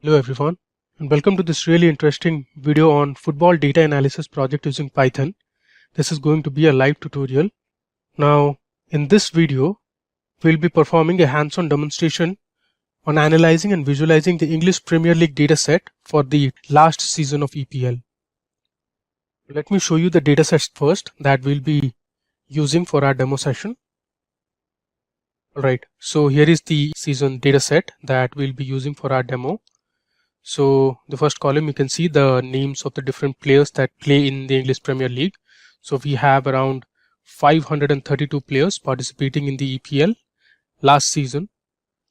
Hello everyone, and welcome to this really interesting video on football data analysis project using Python. This is going to be a live tutorial. Now, in this video, we'll be performing a hands-on demonstration on analyzing and visualizing the English Premier League dataset for the last season of EPL. Let me show you the datasets first that we'll be using for our demo session. Alright, so here is the season dataset that we'll be using for our demo. So the first column, you can see the names of the different players that play in the English Premier League. So we have around 532 players participating in the EPL last season.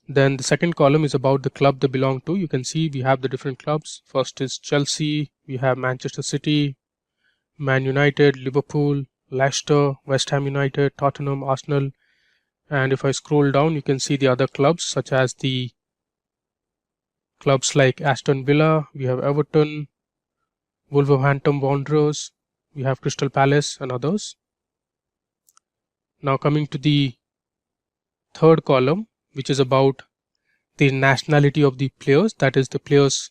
Then the second column is about the club they belong to. You can see we have the different clubs. First is Chelsea, we have Manchester City, Man United, Liverpool, Leicester, West Ham United, Tottenham, Arsenal. And if I scroll down, you can see the other clubs such as the clubs like Aston Villa, we have Everton, Wolverhampton Wanderers, we have Crystal Palace and others. Now coming to the third column, which is about the nationality of the players, that is the players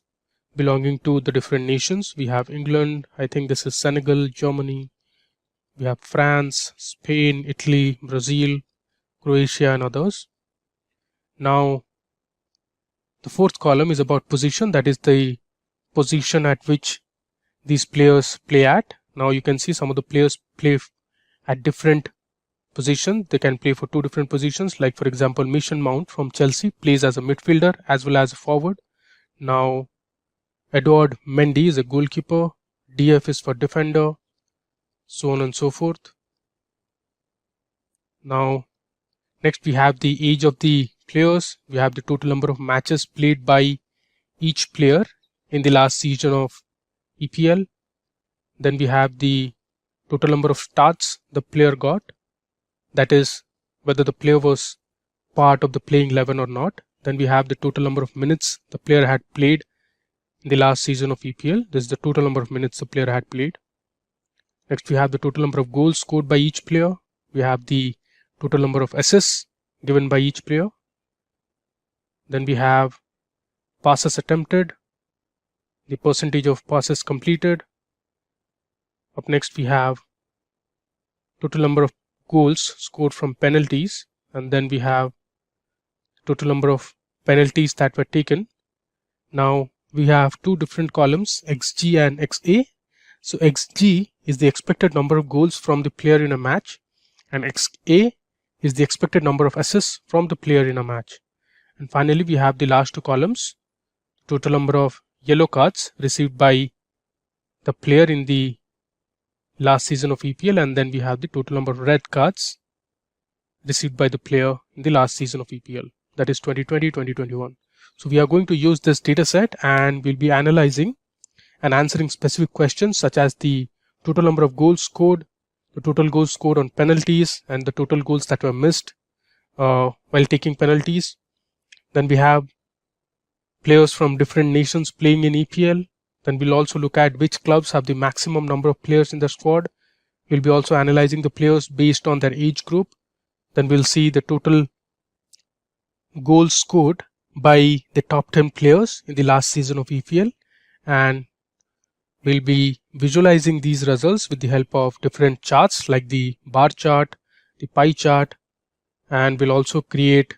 belonging to the different nations. We have England, I think this is Senegal, Germany, we have France, Spain, Italy, Brazil, Croatia and others. Now the fourth column is about position, that is the position at which these players play at. Now you can see some of the players play at different positions. They can play for two different positions, like for example Mason Mount from Chelsea plays as a midfielder as well as a forward. Now Edouard Mendy is a goalkeeper, DF is for defender, so on and so forth. Now next we have the age of the players. We have the total number of matches played by each player in the last season of EPL. Then we have the total number of starts the player got, that is whether the player was part of the playing 11 or not. Then we have the total number of minutes the player had played in the last season of EPL. This is the total number of minutes the player had played. Next we have the total number of goals scored by each player. We have the total number of assists given by each player. Then we have passes attempted, the percentage of passes completed. Up next we have total number of goals scored from penalties, and then we have total number of penalties that were taken. Now we have two different columns, XG and XA. So XG is the expected number of goals from the player in a match, and XA is the expected number of assists from the player in a match. And finally we have the last two columns, total number of yellow cards received by the player in the last season of EPL, and then we have the total number of red cards received by the player in the last season of EPL, that is 2020-2021. So we are going to use this data set and we'll be analyzing and answering specific questions such as the total number of goals scored, the total goals scored on penalties, and the total goals that were missed while taking penalties. Then we have players from different nations playing in EPL. Then we'll also look at which clubs have the maximum number of players in the squad. We'll be also analyzing the players based on their age group. Then we'll see the total goals scored by the top 10 players in the last season of EPL, and we'll be visualizing these results with the help of different charts like the bar chart, the pie chart, and we'll also create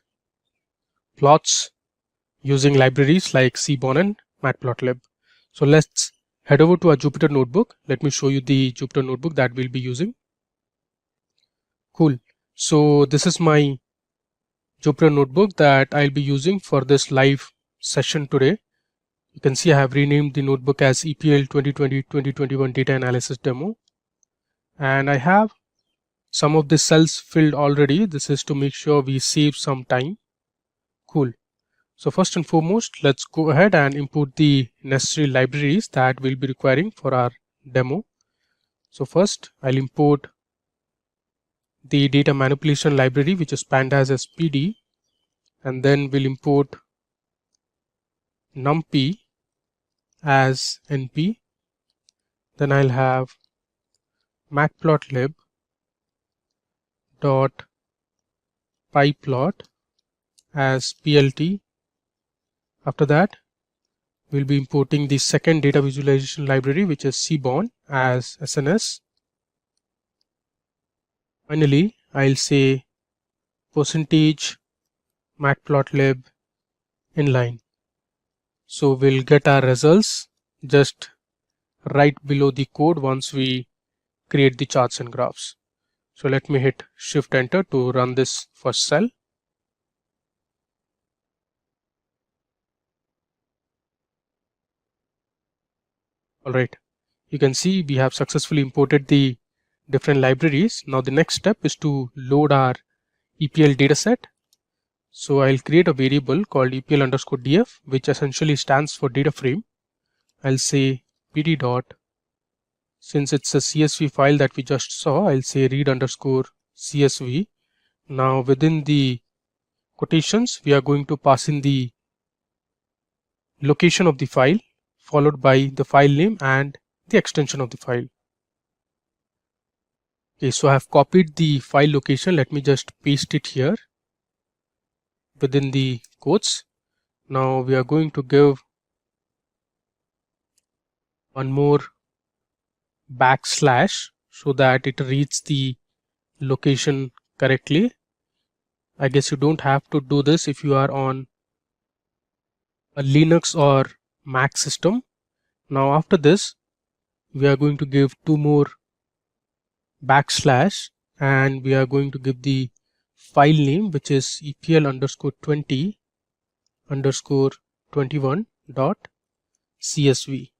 plots using libraries like Seaborn and Matplotlib. So let's head over to our Jupyter notebook. Let me show you the Jupyter notebook that we'll be using. Cool. So this is my Jupyter notebook that I'll be using for this live session today. You can see I have renamed the notebook as EPL 2020-2021 data analysis demo, and I have some of the cells filled already. This is to make sure we save some time. Cool. So first and foremost, let's go ahead and import the necessary libraries that we'll be requiring for our demo. So first I'll import the data manipulation library, which is pandas as PD, and then we'll import numpy as np. Then I'll have matplotlib dot pyplot as plt. After that we'll be importing the second data visualization library, which is cborn as SNS. Finally, I'll say percentage matplotlib inline. So we'll get our results just right below the code once we create the charts and graphs. So let me hit Shift Enter to run this first cell. Alright, you can see we have successfully imported the different libraries. Now the next step is to load our EPL dataset. So I'll create a variable called EPL_df, which essentially stands for data frame. I'll say pd dot, since it's a CSV file that we just saw, I'll say read_CSV. Now within the quotations, we are going to pass in the location of the file, followed by the file name and the extension of the file. Okay, so I have copied the file location. Let me just paste it here within the quotes. Now we are going to give one more backslash so that it reads the location correctly. I guess you don't have to do this if you are on a Linux or Mac system. Now after this, we are going to give two more backslash, and we are going to give the file name, which is EPL_20_21.CSV.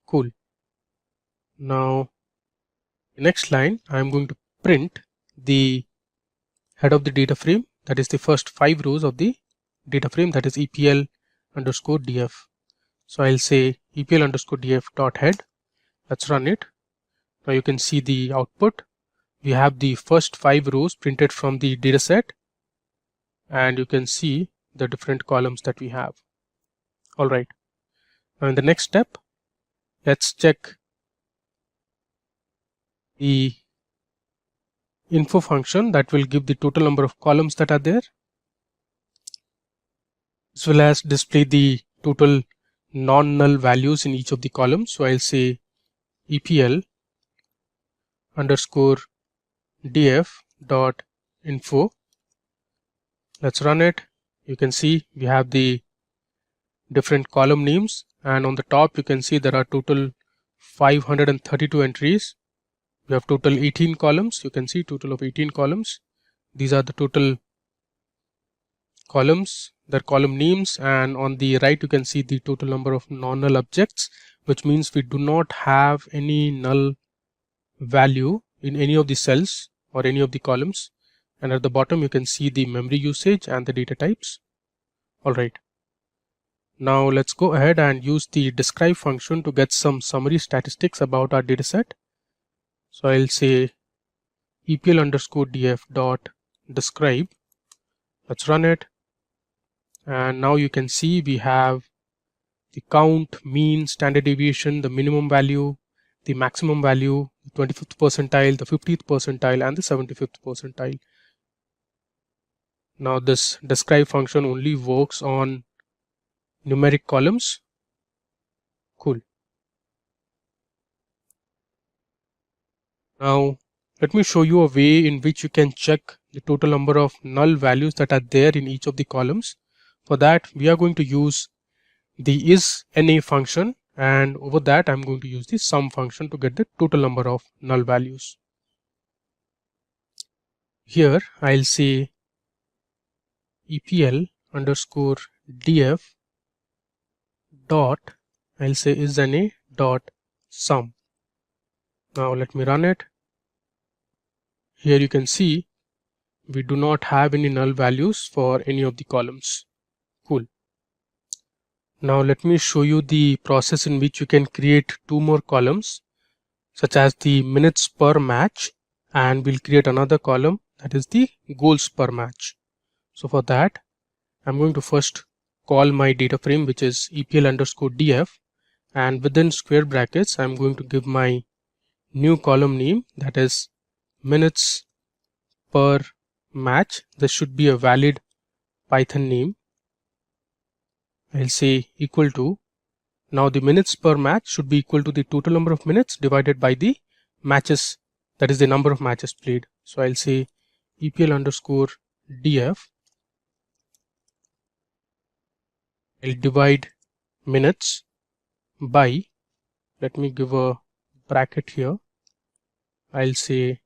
Cool. Now the next line, I am going to print the head of the data frame, that is the first 5 rows of the data frame, that is EPL_df. So I'll say EPL_df.head. Let's run it. Now you can see the output. We have the first 5 rows printed from the dataset, and you can see the different columns that we have. Alright. Now in the next step, let's check the info function that will give the total number of columns that are there, as well as display the total non-null values in each of the columns. So I'll say EPL_df.info. Let's run it. You can see we have the different column names, and on the top you can see there are total 532 entries. We have total 18 columns. You can see total of 18 columns. These are the total columns, their column names, and on the right you can see the total number of non-null objects, which means we do not have any null value in any of the cells or any of the columns. And at the bottom you can see the memory usage and the data types. Alright. Now let's go ahead and use the describe function to get some summary statistics about our dataset. So I'll say EPL_df.describe. Let's run it. And now you can see we have the count, mean, standard deviation, the minimum value, the maximum value, the 25th percentile, the 50th percentile, and the 75th percentile. Now this describe function only works on numeric columns. Cool. Now let me show you a way in which you can check the total number of null values that are there in each of the columns. For that, we are going to use the isNA function, and over that I'm going to use the sum function to get the total number of null values. Here I'll say EPL_df dot, I'll say isNA dot sum. Now let me run it. Here you can see we do not have any null values for any of the columns. Cool. Now let me show you the process in which you can create two more columns, such as the minutes per match, and we'll create another column, that is the goals per match. So for that, I'm going to first call my data frame, which is EPL_df, and within square brackets I'm going to give my new column name, that is minutes per match. This should be a valid Python name. I'll say equal to, now the minutes per match should be equal to the total number of minutes divided by the matches, that is the number of matches played. So I'll say EPL underscore DF. I'll divide minutes by, let me give a bracket here. I'll say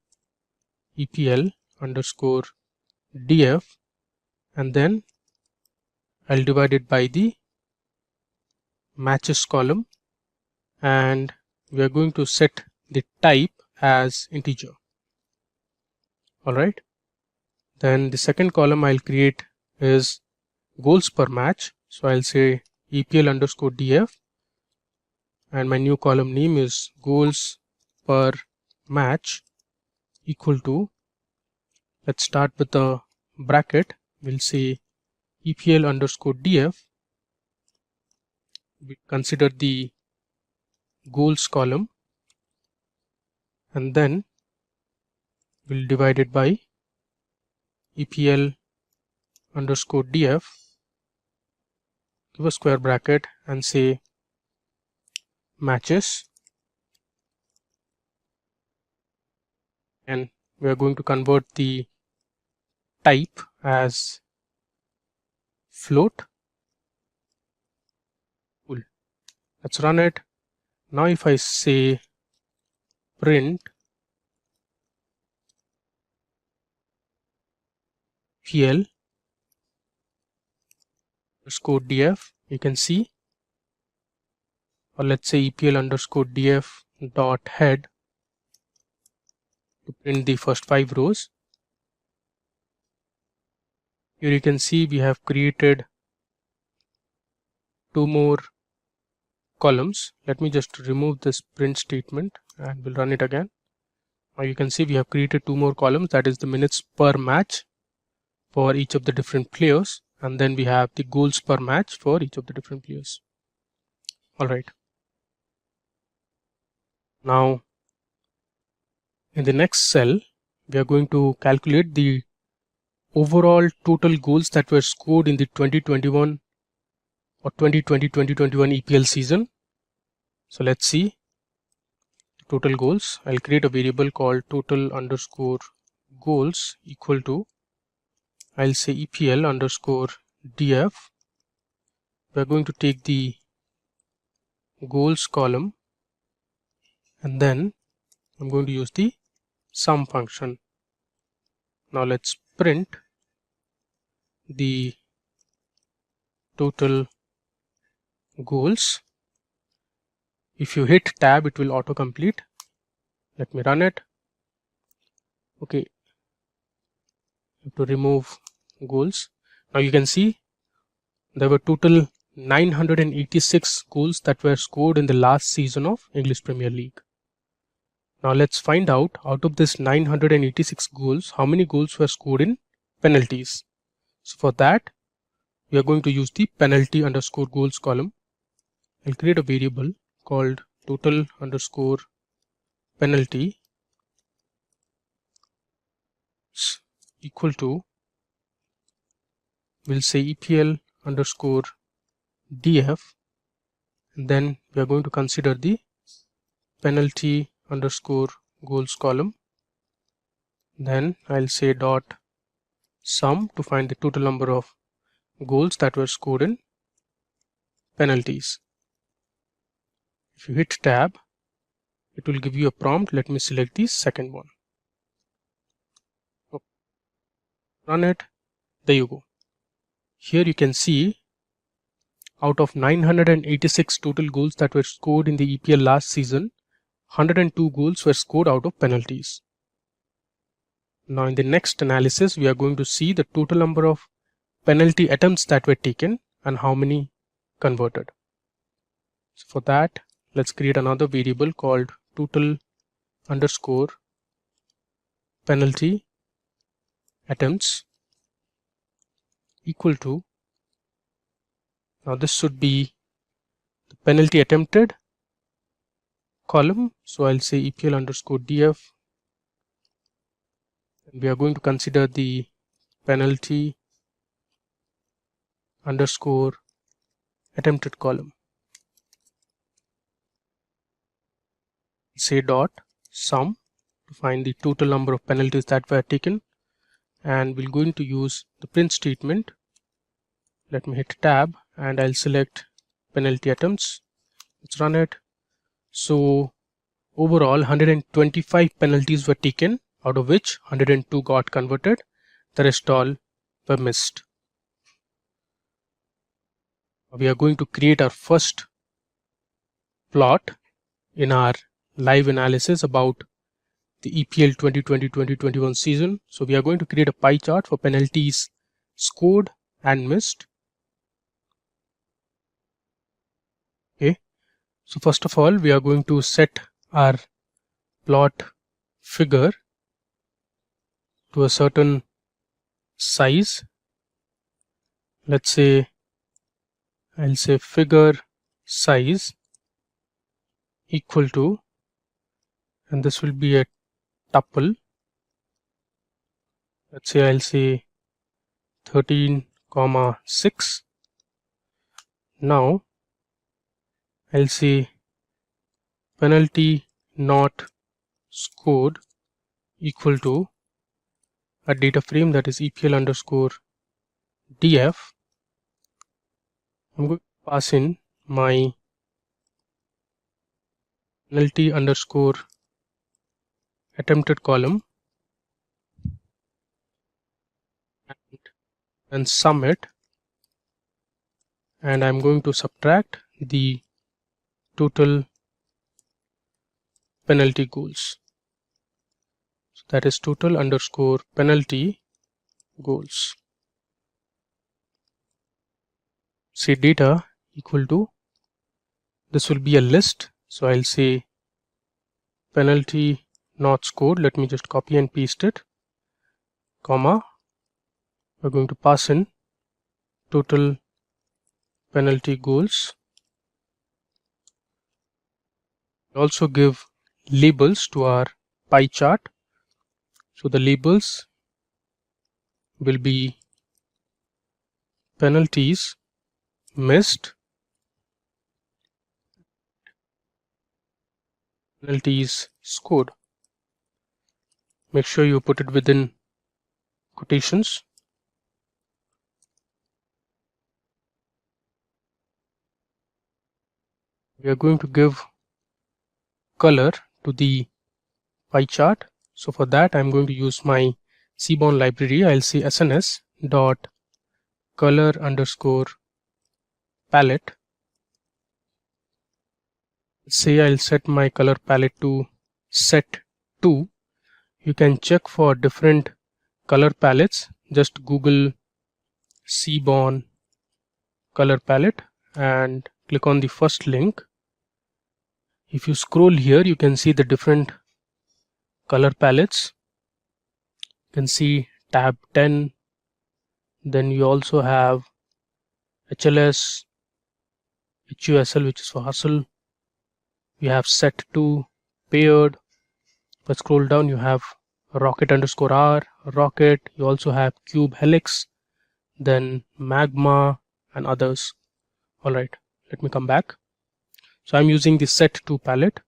EPL underscore DF, and then I'll divide it by the matches column, and we are going to set the type as integer. Alright, then the second column I'll create is goals per match. So I'll say EPL underscore DF, and my new column name is goals per match equal to, let's start with the bracket. We'll say EPL underscore DF. We consider the goals column, and then we'll divide it by EPL underscore DF, give a square bracket and say matches, and we are going to convert the type as float. Cool. Let's run it. Now if I say print EPL underscore DF, you can see, or let's say EPL underscore DF dot head to print the first 5 rows. Here you can see we have created 2 more columns. Let me just remove this print statement and we'll run it again. Now you can see we have created 2 more columns, that is the minutes per match for each of the different players, and then we have the goals per match for each of the different players. Alright, now in the next cell we are going to calculate the overall total goals that were scored in the 2021 or 2020-2021 EPL season. So let's see the total goals. I'll create a variable called total underscore goals equal to, I'll say EPL underscore DF. We're going to take the goals column, and then I'm going to use the sum function. Now let's print the total goals. If you hit tab, it will autocomplete. Let me run it. Okay, have to remove goals. Now you can see there were total 986 goals that were scored in the last season of English Premier League. Now let's find out of this 986 goals, how many goals were scored in penalties. So for that, we are going to use the penalty underscore goals column. I'll create a variable called total underscore penalty equal to, we'll say EPL underscore DF, and then we are going to consider the penalty underscore goals column. Then I'll say dot sum to find the total number of goals that were scored in penalties. If you hit tab, it will give you a prompt. Let me select the second one. Run it. There you go. Here you can see out of 986 total goals that were scored in the EPL last season, 102 goals were scored out of penalties. Now in the next analysis, we are going to see the total number of penalty attempts that were taken and how many converted. So for that, let's create another variable called total underscore penalty attempts equal to, now this should be the penalty attempted column. So I'll say EPL underscore DF, and we are going to consider the penalty underscore attempted column. Say dot sum to find the total number of penalties that were taken, and we're going to use the print statement. Let me hit tab and I'll select penalty attempts. Let's run it. So overall 125 penalties were taken, out of which 102 got converted, the rest all were missed. We are going to create our first plot in our live analysis about the EPL 2020-2021 season. So we are going to create a pie chart for penalties scored and missed. Okay, so first of all we are going to set our plot figure to a certain size. Let's say I'll say figure size equal to, and this will be a tuple. Let's say I'll say 13,6. Now I'll say penalty not scored equal to a data frame that is EPL underscore df. I'm going to pass in my penalty underscore attempted column and sum it, and I'm going to subtract the total penalty goals. So that is total underscore penalty goals. Say data equal to, this will be a list, so I'll say penalty not scored. Let me just copy and paste it, comma, we're going to pass in total penalty goals. Also give labels to our pie chart. So the labels will be penalties missed, penalties scored. Make sure you put it within quotations. We are going to give color to the pie chart. So for that I'm going to use my Seaborn library. I'll say sns dot color underscore palette. Say I'll set my color palette to set 2. You can check for different color palettes. Just Google Seaborn color palette and click on the first link. If you scroll here, you can see the different color palettes. You can see tab 10. Then you also have HLS, HUSL, which is for hustle. You have set 2, paired. But scroll down, you have rocket underscore R, rocket. You also have cube helix, then magma and others. Alright, let me come back. So I'm using the set 2 palette,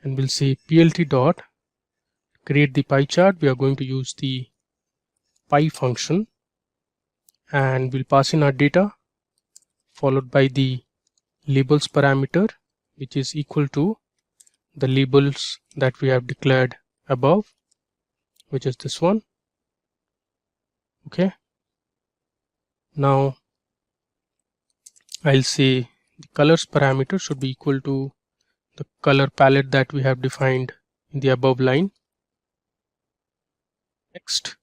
and we'll say plt dot create the pie chart. We are going to use the pie function, and we'll pass in our data followed by the labels parameter, which is equal to the labels that we have declared above, which is this one. Okay, now I'll say the colors parameter should be equal to the color palette that we have defined in the above line. Next,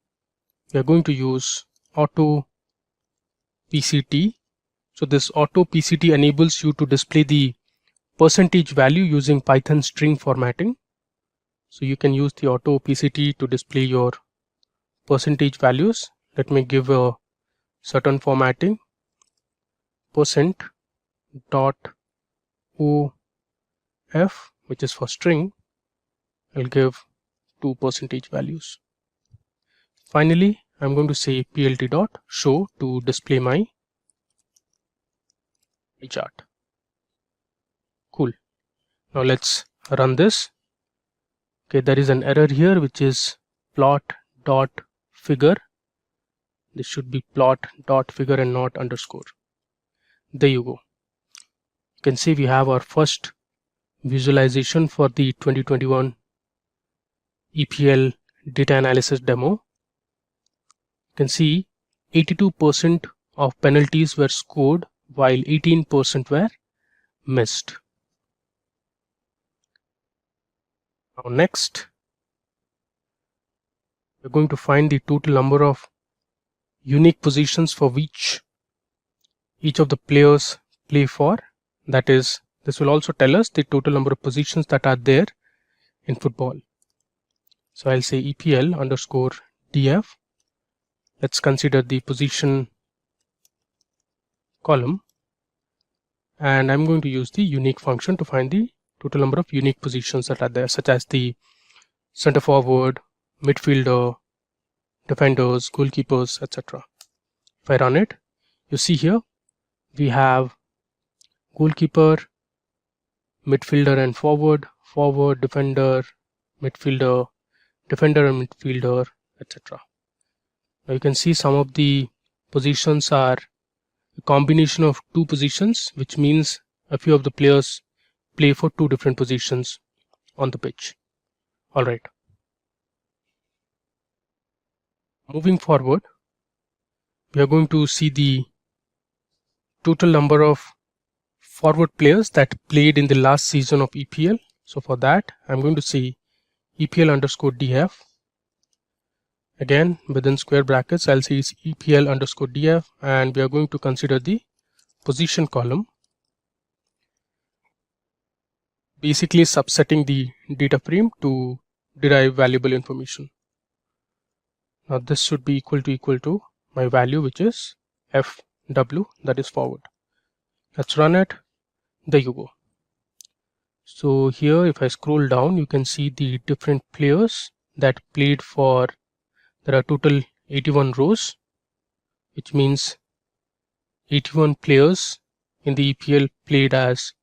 we are going to use auto PCT. So this auto PCT enables you to display the percentage value using Python string formatting. So you can use the auto PCT to display your percentage values. Let me give a certain formatting, percent dot OF, which is for string. I'll give 2 percentage values. Finally, I'm going to say plt dot show to display my pie chart. Cool. Now let's run this. Okay, there is an error here which is plot dot figure. This should be plot dot figure and not underscore. There you go. You can see we have our first visualization for the 2021 EPL data analysis demo. You can see 82% of penalties were scored while 18% were missed. Now next, we're going to find the total number of unique positions for which each of the players play for. That is, this will also tell us the total number of positions that are there in football. So I'll say EPL underscore DF. Let's consider the position column, and I'm going to use the unique function to find the total number of unique positions that are there, such as the center forward, midfielder, defenders, goalkeepers, etc. If I run it, you see here we have goalkeeper, midfielder and forward, forward, defender, midfielder, defender and midfielder, etc. Now you can see some of the positions are a combination of two positions, which means a few of the players play for two different positions on the pitch. Alright. Moving forward, we are going to see the total number of forward players that played in the last season of EPL. So for that, I'm going to say EPL underscore DF. Again, within square brackets, I'll say EPL underscore DF, and we are going to consider the position column, basically subsetting the data frame to derive valuable information. Now this should be equal to my value, which is FW, that is forward. Let's run it. There you go. So here, if I scroll down, you can see the different players that played for. There are total 81 rows, which means 81 players in the EPL played as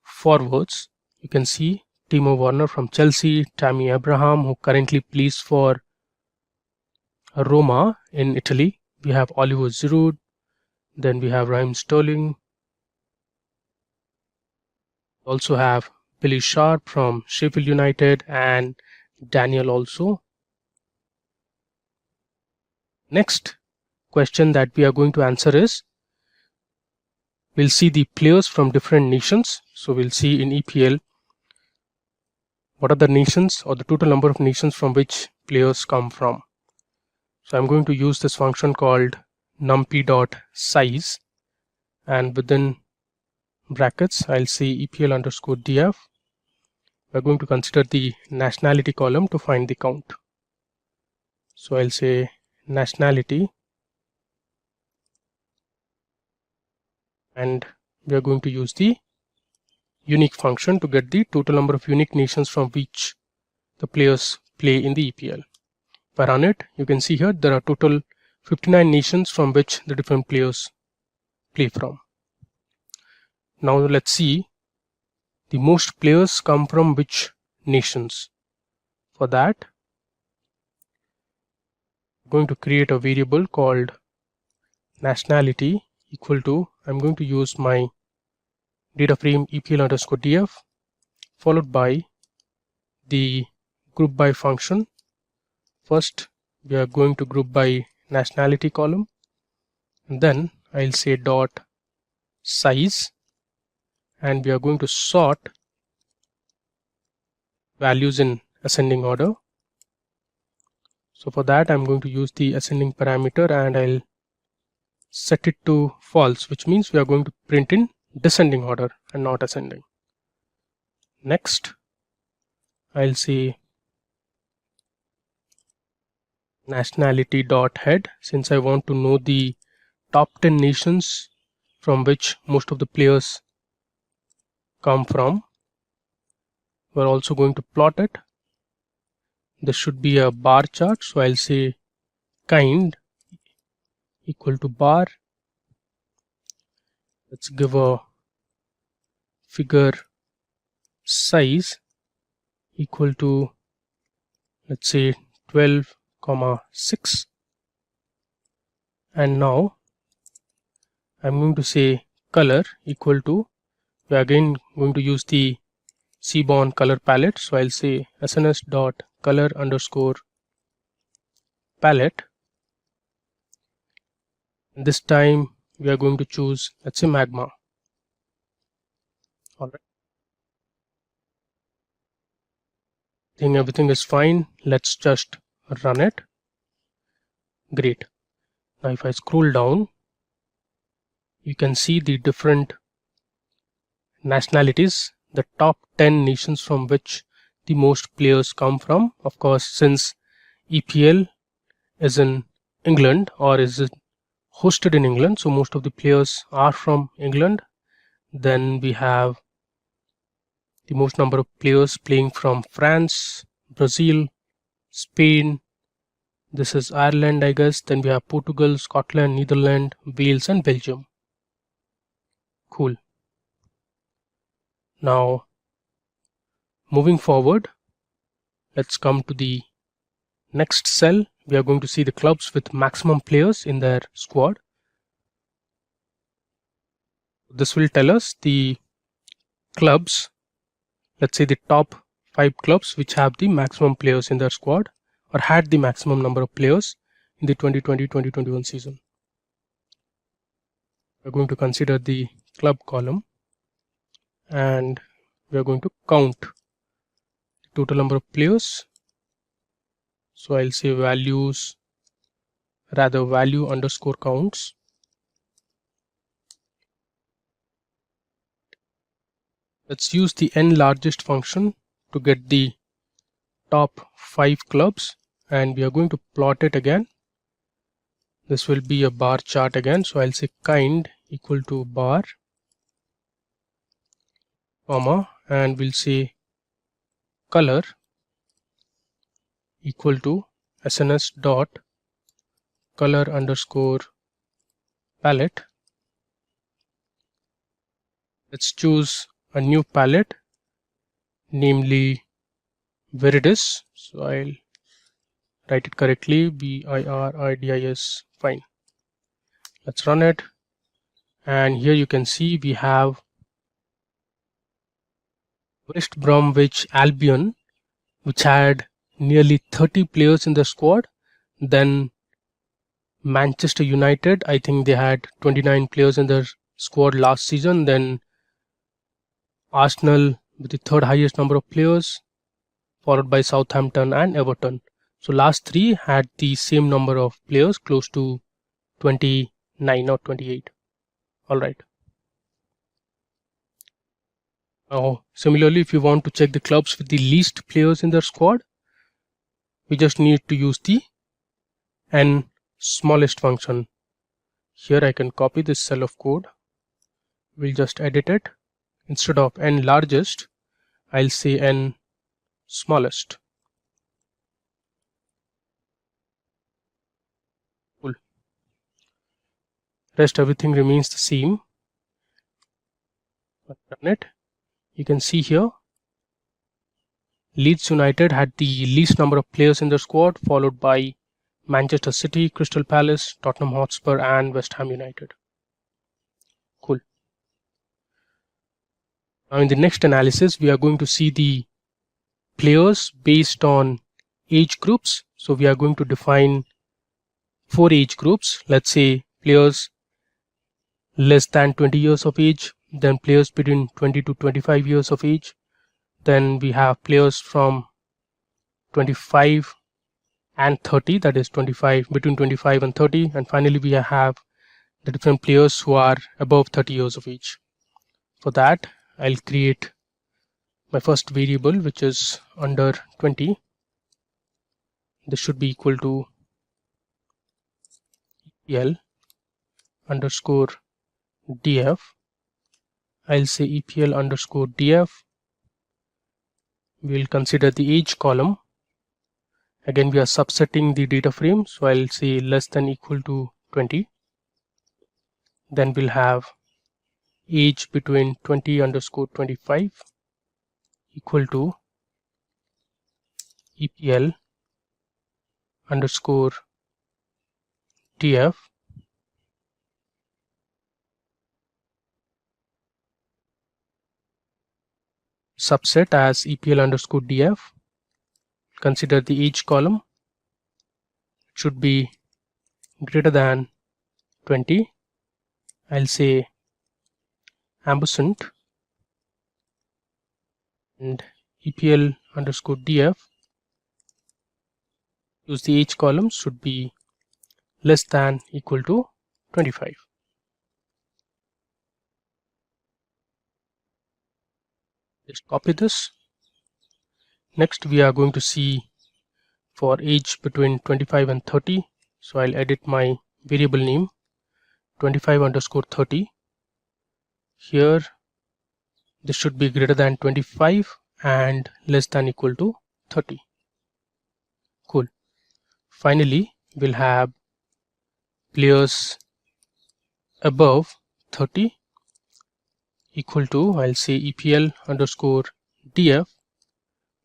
forwards. You can see Timo Werner from Chelsea, Tammy Abraham, who currently plays for Roma in Italy. We have Oliver Giroud, then we have Raheem Sterling. Also have Billy Sharp from Sheffield United and Daniel also. Next question that we are going to answer is, we'll see the players from different nations. So we'll see in EPL what are the nations or the total number of nations from which players come from. So I'm going to use this function called numpy.size, and within brackets I'll say EPL underscore DF. We're going to consider the nationality column to find the count. So I'll say nationality, and we are going to use the unique function to get the total number of unique nations from which the players play in the EPL. If I run it, you can see here there are total 59 nations from which the different players play from. Now let's see the most players come from which nations. For that, I'm going to create a variable called nationality equal to, I'm going to use my data frame EPL underscore DF followed by the group by function. First, we are going to group by nationality column, and then I'll say dot size, and we are going to sort values in ascending order. So for that, I'm going to use the ascending parameter, and I'll set it to false, which means we are going to print in descending order and not ascending. Next, I'll say nationality dot head, since I want to know the top 10 nations from which most of the players come from. We're also going to plot it. This should be a bar chart, so I'll say kind equal to bar. let's give a figure size equal to, let's say, 12,6, and now I'm going to say color equal to, we are again going to use the Seaborn color palette, so I'll say sns dot color underscore palette. This time we are going to choose, let's say, magma. All right, I think everything is fine. Let's just run it. Great. Now if I scroll down, you can see the different nationalities, the top 10 nations from which the most players come from. Of course, since EPL is in England, or is hosted in England, so most of the players are from England. Then we have the most number of players playing from France, Brazil, Spain. This is Ireland, I guess. Then we have Portugal, Scotland, Netherlands, Wales, and Belgium. Cool. Now, moving forward, let's come to the next cell. We are going to see the clubs with maximum players in their squad. This will tell us the clubs, let's say the top 5 clubs which have the maximum players in their squad, or had the maximum number of players in the 2020-2021 season. We're going to consider the club column, and we are going to count the total number of players. So I'll say value underscore counts. Let's use the n largest function to get the top 5 clubs, and we are going to plot it again. This will be a bar chart again, so I'll say kind equal to bar, comma, and we'll say color equal to sns dot color underscore palette. Let's choose a new palette, namely Viridis. So I'll write it correctly, BIRIDIS. Fine. Let's run it, and here you can see we have West Bromwich Albion, which had nearly 30 players in the squad. Then Manchester United, I think they had 29 players in their squad last season. Then Arsenal with the third highest number of players, followed by Southampton and Everton. So last three had the same number of players, close to 29 or 28. All right. Now, similarly, if you want to check the clubs with the least players in their squad, we just need to use the n smallest function. Here I can copy this cell of code. We'll just edit it. Instead of n largest, I'll say n smallest. Cool. Rest everything remains the same. Run it. You can see here Leeds United had the least number of players in their squad, followed by Manchester City, Crystal Palace, Tottenham Hotspur, and West Ham United. Cool. Now in the next analysis, we are going to see the players based on age groups. So we are going to define 4 age groups. Let's say players less than 20 years of age, then players between 20 to 25 years of age, then we have players from 25 and 30, that is between 25 and 30, and finally we have the different players who are above 30 years of age. For that, I'll create my first variable, which is under 20. This should be equal to EPL underscore df. I'll say EPL underscore df. We'll consider the age column. Again, we are subsetting the data frame, so I'll say less than equal to 20. Then we'll have age between 20_25 equal to EPL underscore DF subset as EPL underscore DF. Consider the age column should be greater than 20. I'll say ampersand and EPL underscore DF. Use the age column should be less than equal to 25. Just copy this. Next we are going to see for age between 25 and 30. So I'll edit my variable name 25 underscore 30. Here this should be greater than 25 and less than equal to 30. Cool. Finally we'll have players above 30 equal to, I'll say EPL underscore DF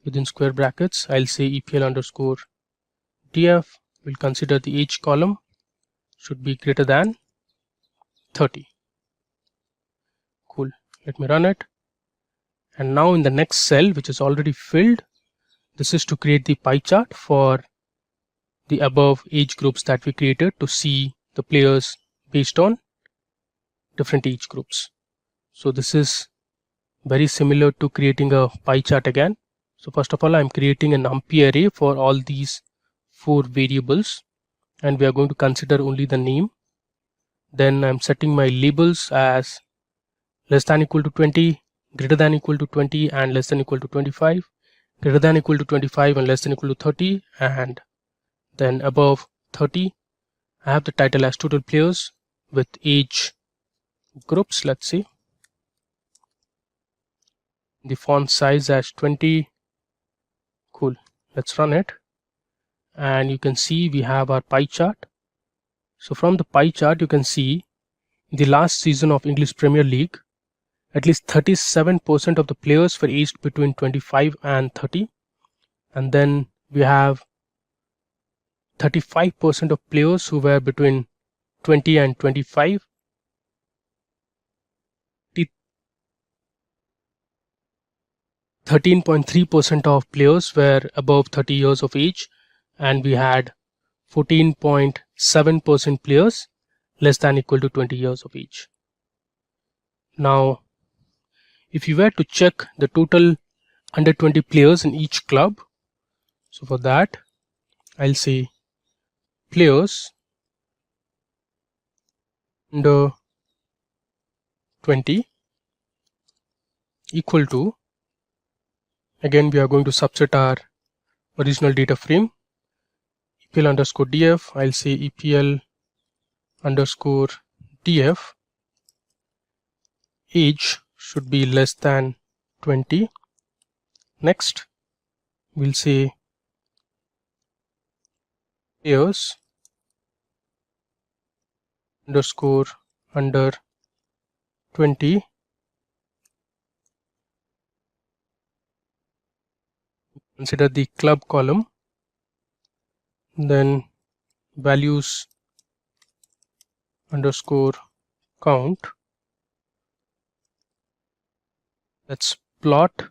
within square brackets. I'll say EPL underscore DF. We'll consider the age column should be greater than 30. Cool. Let me run it. And now in the next cell, which is already filled, this is to create the pie chart for the above age groups that we created to see the players based on different age groups. So this is very similar to creating a pie chart again. So first of all, I'm creating a numpy array for all these 4 variables, and we are going to consider only the name. Then I'm setting my labels as less than equal to 20, greater than equal to 20 and less than equal to 25, greater than equal to 25 and less than equal to 30, and then above 30 I have the title as total players with age groups. Let's see, the font size as 20. Cool. Let's run it, and you can see we have our pie chart. So from the pie chart you can see in the last season of English Premier League at least 37% of the players were aged between 25 and 30, and then we have 35% of players who were between 20 and 25, 13.3% of players were above 30 years of age, and we had 14.7% players less than equal to 20 years of age. Now if you were to check the total under 20 players in each club, so for that I'll say players under 20 equal to, again we are going to subset our original data frame, EPL underscore DF. I'll say EPL underscore DF, age should be less than 20. Next we'll say players underscore under 20 consider the club column, then values underscore count. Let's plot.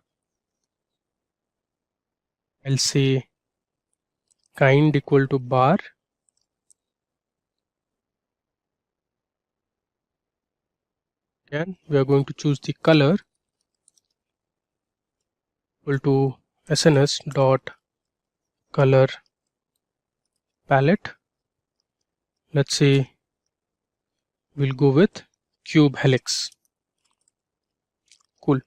I'll say kind equal to bar, again we are going to choose the color equal to SNS dot color palette. Let's say we'll go with cube helix. Cool.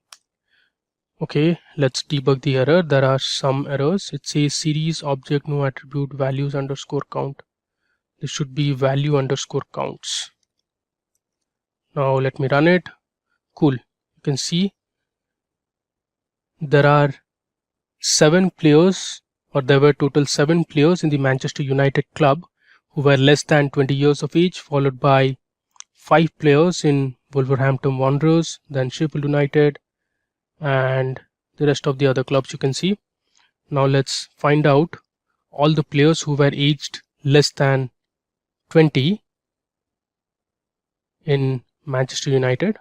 Okay, let's debug the error. There are some errors. It says series object no attribute values underscore count. This should be value underscore counts. Now let me run it. Cool. You can see there are 7 players, or there were total 7 players in the Manchester United club who were less than 20 years of age, followed by 5 players in Wolverhampton Wanderers, then Sheffield United, and the rest of the other clubs you can see. Now let's find out all the players who were aged less than 20 in Manchester United.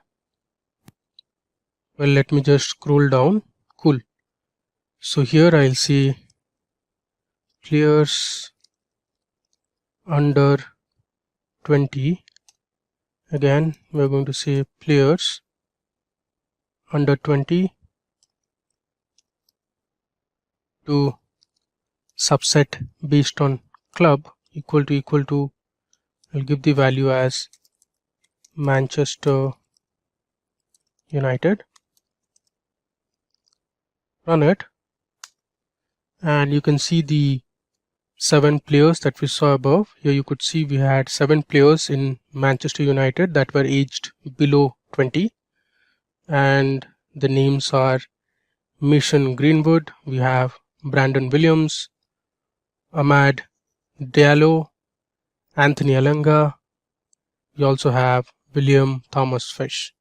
Well, let me just scroll down. Cool. So here I'll see players under 20. Again, we're going to say players under 20 to subset based on club equal to I'll give the value as Manchester United. Run it, and you can see the 7 players that we saw above. Here you could see we had 7 players in Manchester United that were aged below 20, and the names are Mason Greenwood, we have Brandon Williams, Amad Diallo, Anthony Alanga, we also have William Thomas Fish.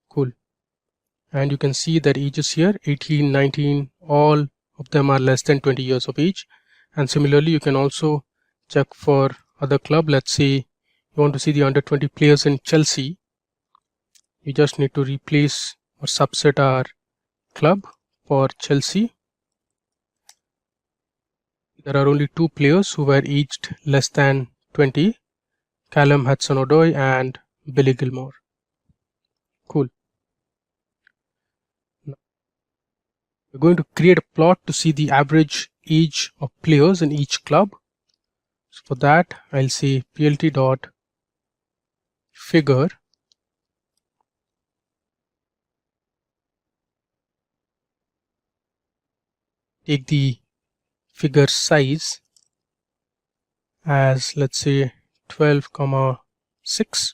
Cool. And you can see that ages here 18, 19, all of them are less than 20 years of age. And similarly, you can also check for other club. Let's say you want to see the under 20 players in Chelsea. We just need to replace or subset our club for Chelsea. There are only 2 players who were aged less than 20, Callum Hudson-Odoi and Billy Gilmore. Cool. Now, we're going to create a plot to see the average age of players in each club. So for that, I'll say plt.figure take the figure size as, let's say, 12,6.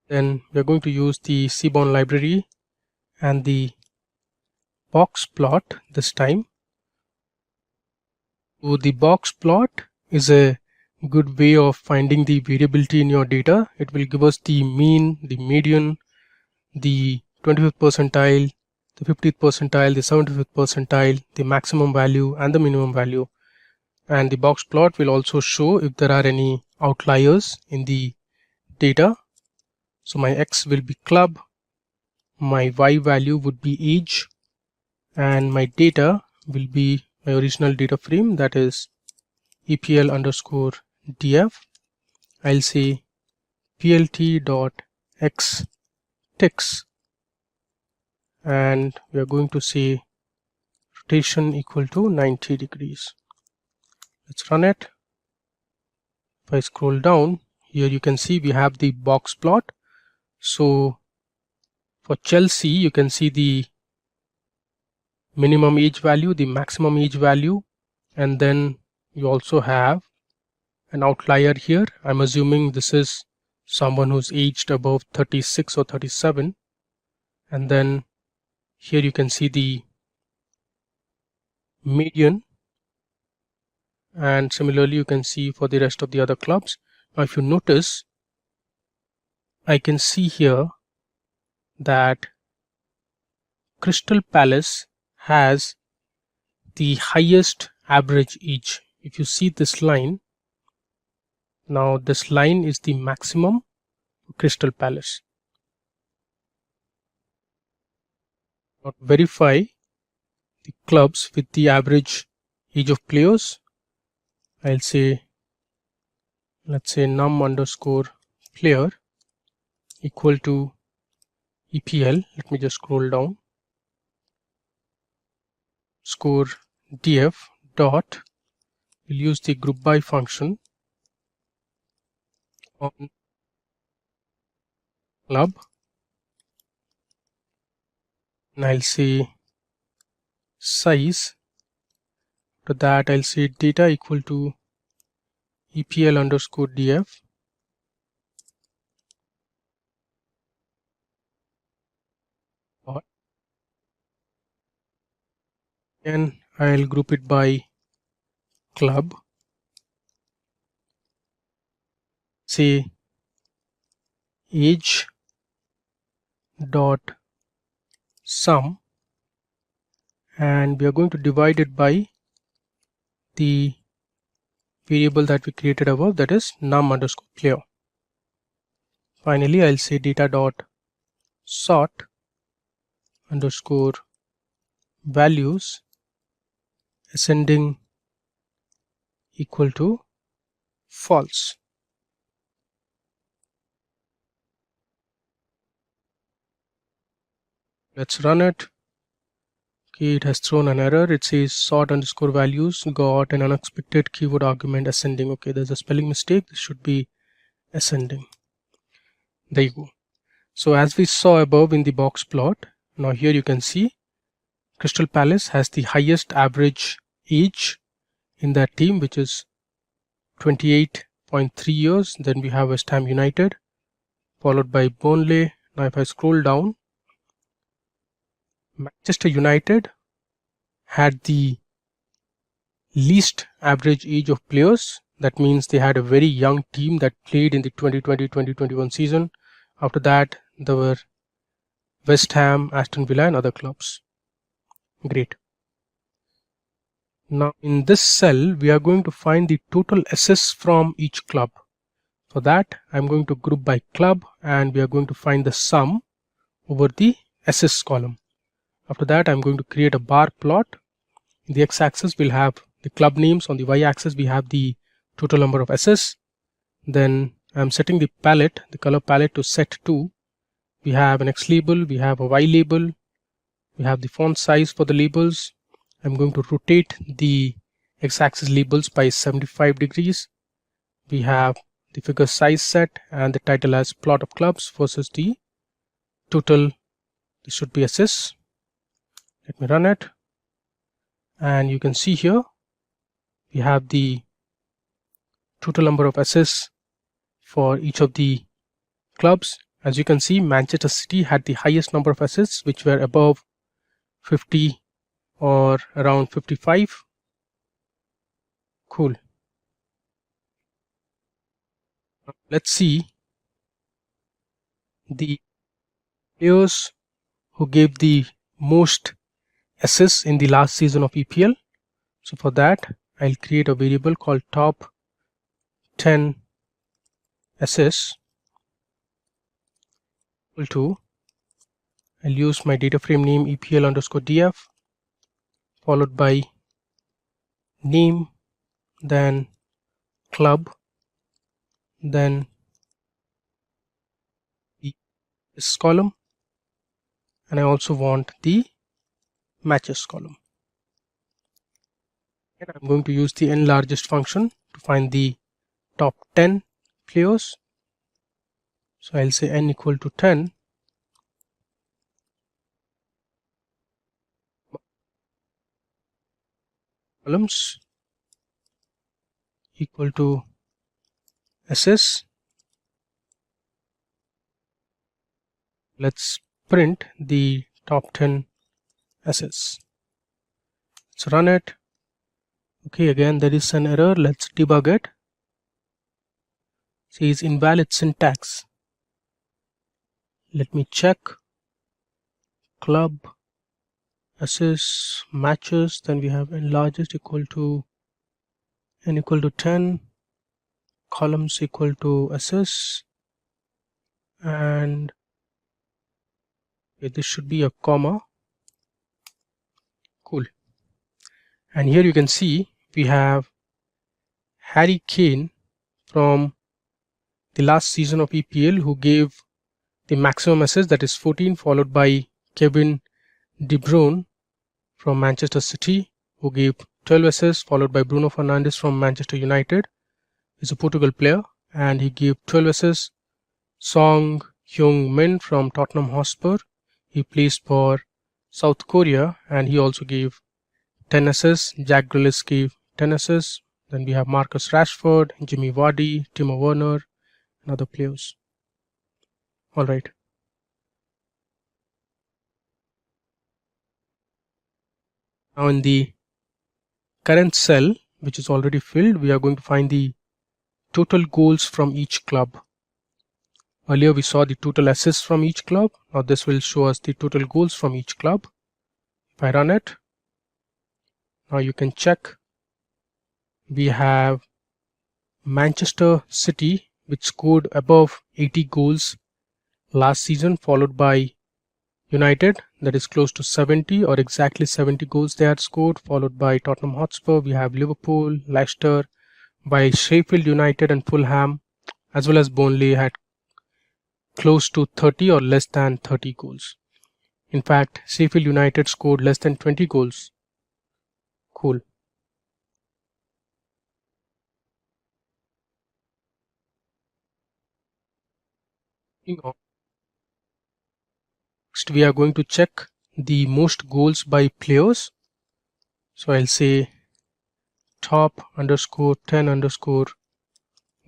Then we're going to use the Seaborn library and the box plot this time. So the box plot is a good way of finding the variability in your data. It will give us the mean, the median, the 25th percentile, the 50th percentile, the 75th percentile, the maximum value and the minimum value. And the box plot will also show if there are any outliers in the data. So my X will be club, my Y value would be age, and my data will be my original data frame, that is EPL_df. I'll say plt.xticks, and we are going to say rotation equal to 90 degrees. Let's run it. If I scroll down, here you can see we have the box plot. So for Chelsea, you can see the minimum age value, the maximum age value, and then you also have an outlier here. I'm assuming this is someone who's aged above 36 or 37. And then here you can see the median, and similarly you can see for the rest of the other clubs. Now if you notice, I can see here that Crystal Palace has the highest average age. If you see this line, now this line is the maximum for Crystal Palace. Now verify the clubs with the average age of players. I'll say, let's say num_player equal to EPL. Let me just scroll down. Score df dot, we'll use the group by function on club, and I'll say size. To that I'll say data equal to EPL_df dot, and I'll group it by club. Say age dot sum, and we are going to divide it by the variable that we created above, that is num underscore player. Finally, I'll say data dot sort underscore values ascending equal to false. Let's run it. Okay, it has thrown an error. It says sort underscore values got an unexpected keyword argument ascending. Okay, there's a spelling mistake. This should be ascending. There you go. So as we saw above in the box plot, now here you can see Crystal Palace has the highest average age in that team, which is 28.3 years. Then we have West Ham United, followed by Burnley. Now if I scroll down, Manchester United had the least average age of players. That means they had a very young team that played in the 2020-2021 season. After that, there were West Ham, Aston Villa and other clubs. Great. Now in this cell, we are going to find the total assists from each club. For that, I'm going to group by club and we are going to find the sum over the assists column. After that, I'm going to create a bar plot. In the x-axis, we'll have the club names. On the y-axis, we have the total number of assists. Then I'm setting the palette, the color palette to set to. We have an X label, we have a Y label, we have the font size for the labels. I'm going to rotate the x-axis labels by 75 degrees. We have the figure size set and the title as plot of clubs versus the total. This should be assists. Let me run it. And you can see here we have the total number of assists for each of the clubs. As you can see, Manchester City had the highest number of assists, which were above 50 or around 55. Cool. Let's see the players who gave the most assists in the last season of EPL. So for that, I'll create a variable called top 10 assists equal to, I'll use my data frame name EPL underscore df followed by name, then club, then this column, and I also want the matches column. And I'm going to use the n largest function to find the top 10 players. So I'll say n equal to 10 columns equal to assists. Let's print the top 10 assists. Let's run it. Okay, again there is an error. Let's debug it. It says invalid syntax. Let me check. Club, assists, matches, then we have n largest equal to n equal to 10, columns equal to assists, and this should be a comma. Cool. And here you can see we have Harry Kane from the last season of EPL who gave the maximum assists, that is 14, followed by Kevin De Bruyne from Manchester City who gave 12 assists, followed by Bruno Fernandes from Manchester United. He's a Portugal player and he gave 12 assists. Song Heung-min from Tottenham Hotspur, he plays for South Korea and he also gave 10 assists. Jack Grealish gave 10 assists. Then we have Marcus Rashford, Jimmy Vardy, Timo Werner and other players. Alright. Now in the current cell, which is already filled, we are going to find the total goals from each club. Earlier we saw the total assists from each club. Now this will show us the total goals from each club. If I run it, now you can check. We have Manchester City, which scored above 80 goals last season, followed by United, that is close to 70 or exactly 70 goals they had scored, followed by Tottenham Hotspur. We have Liverpool, Leicester, by Sheffield United and Fulham, as well as Burnley had close to 30 or less than 30 goals. In fact, Sheffield United scored less than 20 goals. Cool. Next, we are going to check the most goals by players. So I'll say top underscore 10 underscore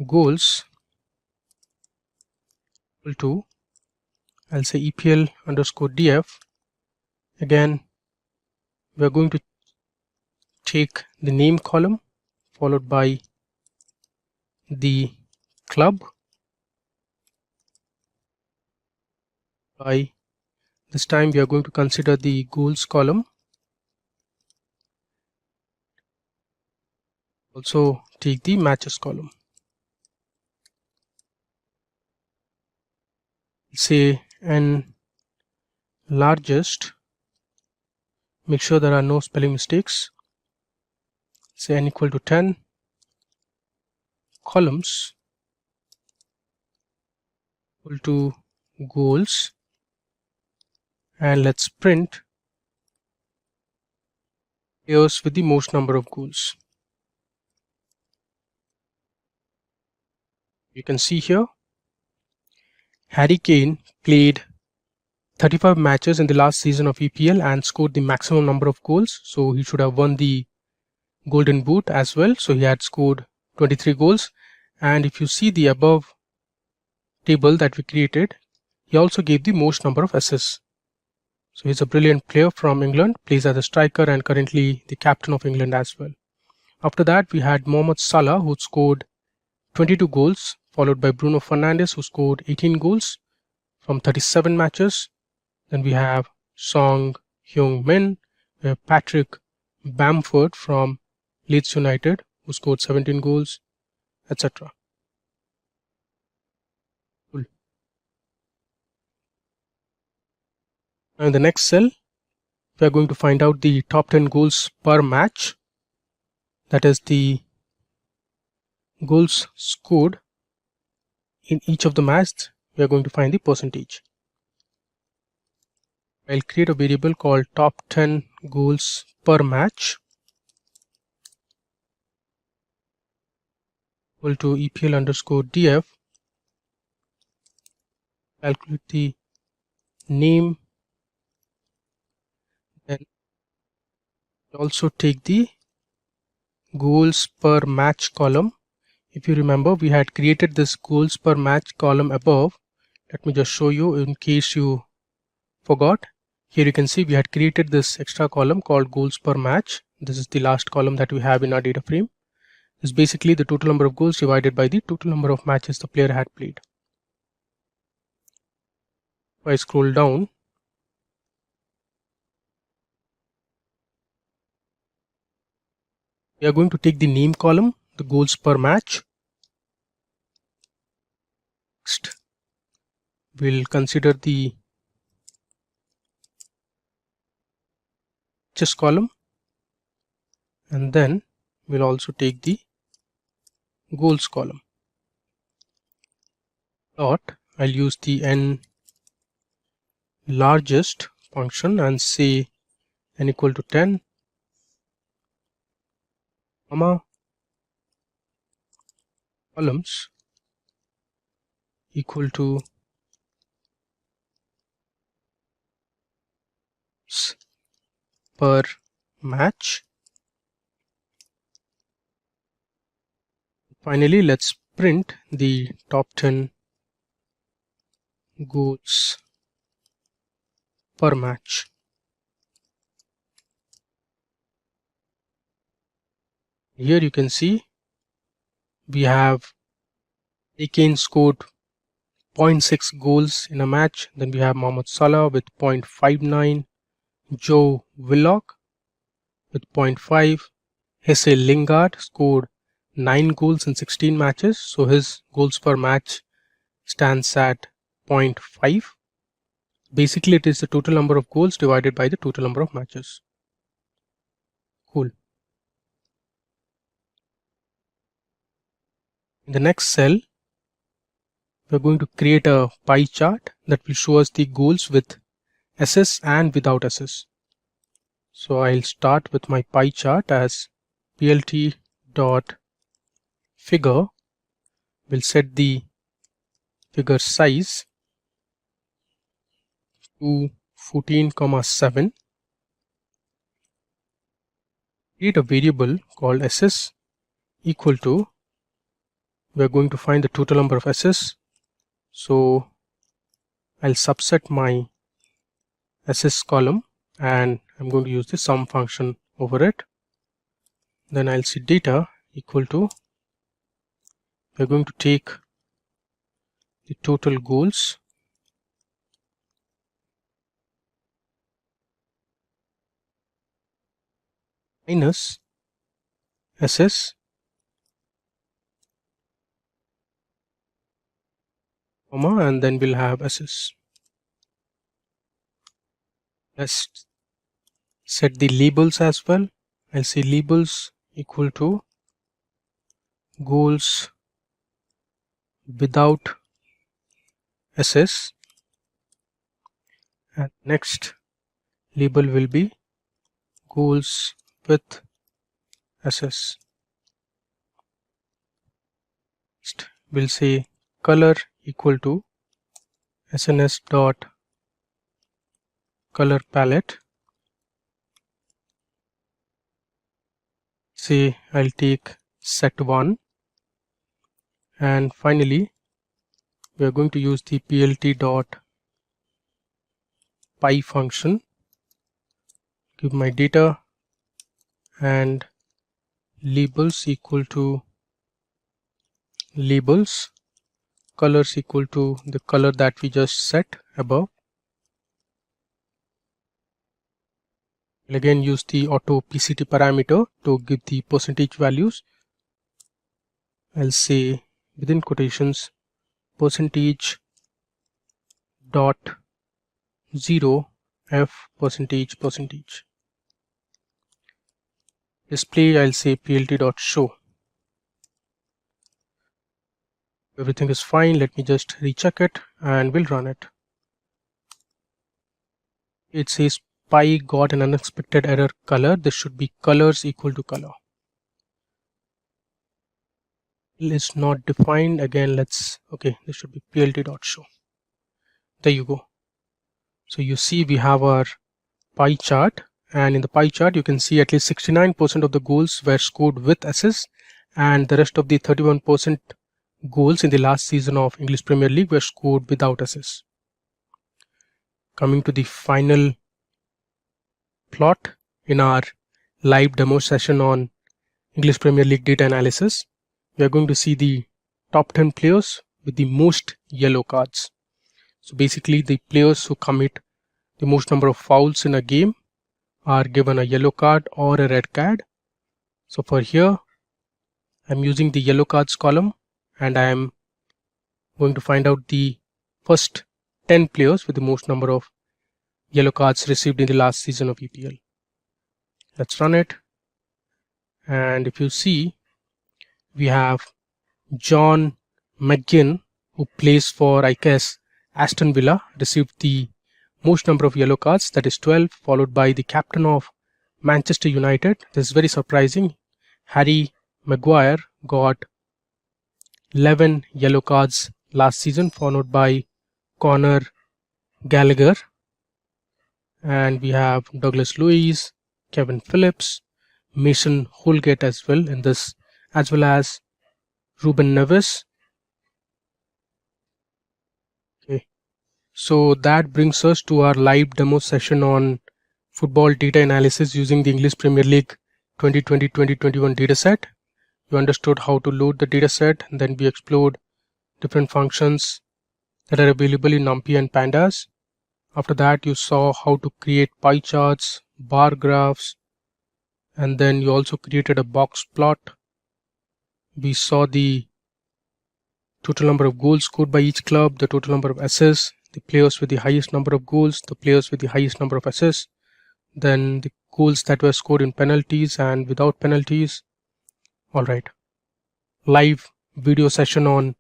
goals equal to, I'll say EPL underscore DF. Again, we are going to take the name column followed by the club. By this time we are going to consider the goals column. Also take the matches column. Say n largest, make sure there are no spelling mistakes. Say n equal to 10 columns equal to goals, and let's print players with the most number of goals. You can see here Harry Kane played 35 matches in the last season of EPL and scored the maximum number of goals, so he should have won the Golden Boot as well. So he had scored 23 goals, and if you see the above table that we created, he also gave the most number of assists. So he's a brilliant player from England, plays as a striker and currently the captain of England as well. After that, we had Mohamed Salah, who scored 22 goals, followed by Bruno Fernandes, who scored 18 goals from 37 matches. Then we have Song Heung-min, we have Patrick Bamford from Leeds United, who scored 17 goals, etc. Cool. Now in the next cell, we are going to find out the top 10 goals per match. That is the goals scored in each of the matches. We are going to find the percentage. I'll create a variable called top 10 goals per match equal to EPL underscore DF. Calculate the name, and also take the goals per match column. If you remember, we had created this goals per match column above. Let me just show you in case you forgot. Here you can see we had created this extra column called goals per match. This is the last column that we have in our data frame. It's basically the total number of goals divided by the total number of matches the player had played. If I scroll down, we are going to take the name column, the goals per match. Next, we'll consider the matches column, and then we'll also take the goals column. Dot, I'll use the n largest function and say n equal to 10, comma, columns equal to per match. Finally, let's print the top 10 goals per match. Here you can see we have Kane scored 0.6 goals in a match. Then we have Mohamed Salah with 0.59, Joe Willock with 0.5. Jesse Lingard scored 9 goals in 16 matches, so his goals per match stands at 0.5. Basically, it is the total number of goals divided by the total number of matches. Cool. In the next cell, we're going to create a pie chart that will show us the goals with SS and without SS. So I'll start with my pie chart as plt.figure. We'll set the figure size to 14,7. Create a variable called SS equal to, we're going to find the total number of SS. So I'll subset my SS column and I'm going to use the sum function over it. Then I'll see data equal to, we're going to take the total goals minus SS comma, and then we'll have SS. Let's set the labels as well. I'll say labels equal to goals without SS, and next label will be goals with SS. Next we'll say color equal to SNS dot color palette. Say I'll take set 1, and finally we are going to use the plt dot pie function. Give my data and labels equal to labels, colors equal to the color that we just set above. We'll again use the auto PCT parameter to give the percentage values. I'll say within quotations percentage dot 0 f percentage percentage. Display, I'll say plt dot show. Everything is fine. Let me just recheck it and we'll run it. It says pie got an unexpected error color. This should be colors equal to color. Is not defined. Again, let's, okay, this should be plt dot show. There you go. So you see we have our pie chart, and in the pie chart you can see at least 69% of the goals were scored with SS, and the rest of the 31% goals in the last season of English Premier League were scored without SS. Coming to the final plot in our live demo session on English Premier League data analysis, we are going to see the top 10 players with the most yellow cards. So basically the players who commit the most number of fouls in a game are given a yellow card or a red card. So for here I'm using the yellow cards column, and I am going to find out the first 10 players with the most number of yellow cards received in the last season of EPL. Let's run it, and if you see, we have John McGinn, who plays for, I guess, Aston Villa, received the most number of yellow cards, that is 12, followed by the captain of Manchester United. This is very surprising. Harry Maguire got 11 yellow cards last season, followed by Conor Gallagher, and we have Douglas Luiz, Kevin Phillips, Mason Holgate as well in this, as well as Ruben Neves. Okay, so that brings us to our live demo session on football data analysis using the English Premier League 2020-2021 dataset. You understood how to load the dataset, and then we explored different functions that are available in NumPy and Pandas. After that, you saw how to create pie charts, bar graphs, and then you also created a box plot. We saw the total number of goals scored by each club, the total number of assists, the players with the highest number of goals, the players with the highest number of assists, then the goals that were scored in penalties and without penalties. Alright, live video session on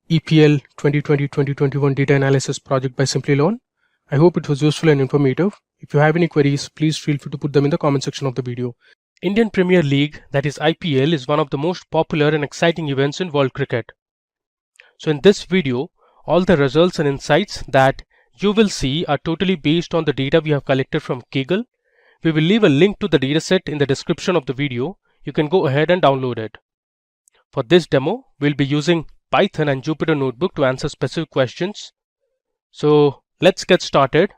EPL 2020-2021 data analysis project by SimpliCode. I hope it was useful and informative. If you have any queries, please feel free to put them in the comment section of the video. Indian Premier League, that is IPL, is one of the most popular and exciting events in world cricket. So in this video, all the results and insights that you will see are totally based on the data we have collected from Kaggle. We will leave a link to the dataset in the description of the video. You can go ahead and download it. For this demo, we'll be using Python and Jupyter Notebook to answer specific questions. So let's get started.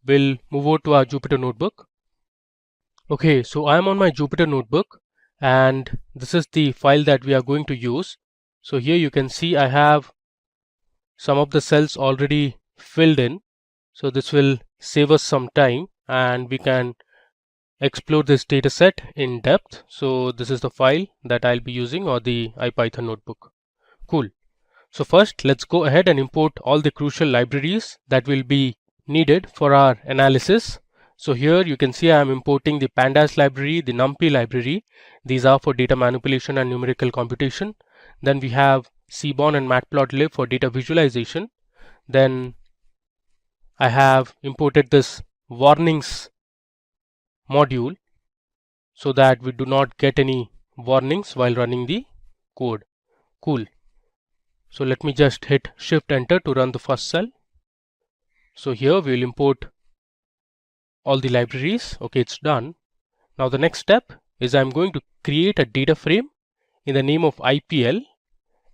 We'll move over to our Jupyter Notebook. Okay, so I'm on my Jupyter Notebook and this is the file that we are going to use. So here you can see I have some of the cells already filled in. So this will save us some time and we can explore this data set in depth. So this is the file that I'll be using, or the IPython notebook. Cool. So first let's go ahead and import all the crucial libraries that will be needed for our analysis. So here you can see I am importing the Pandas library, the NumPy library. These are for data manipulation and numerical computation. Then we have Seaborn and Matplotlib for data visualization. Then I have imported this warnings module so that we do not get any warnings while running the code. Cool. So let me just hit Shift Enter to run the first cell. So here we will import all the libraries. Okay, it's done. Now the next step is I'm going to create a data frame in the name of IPL,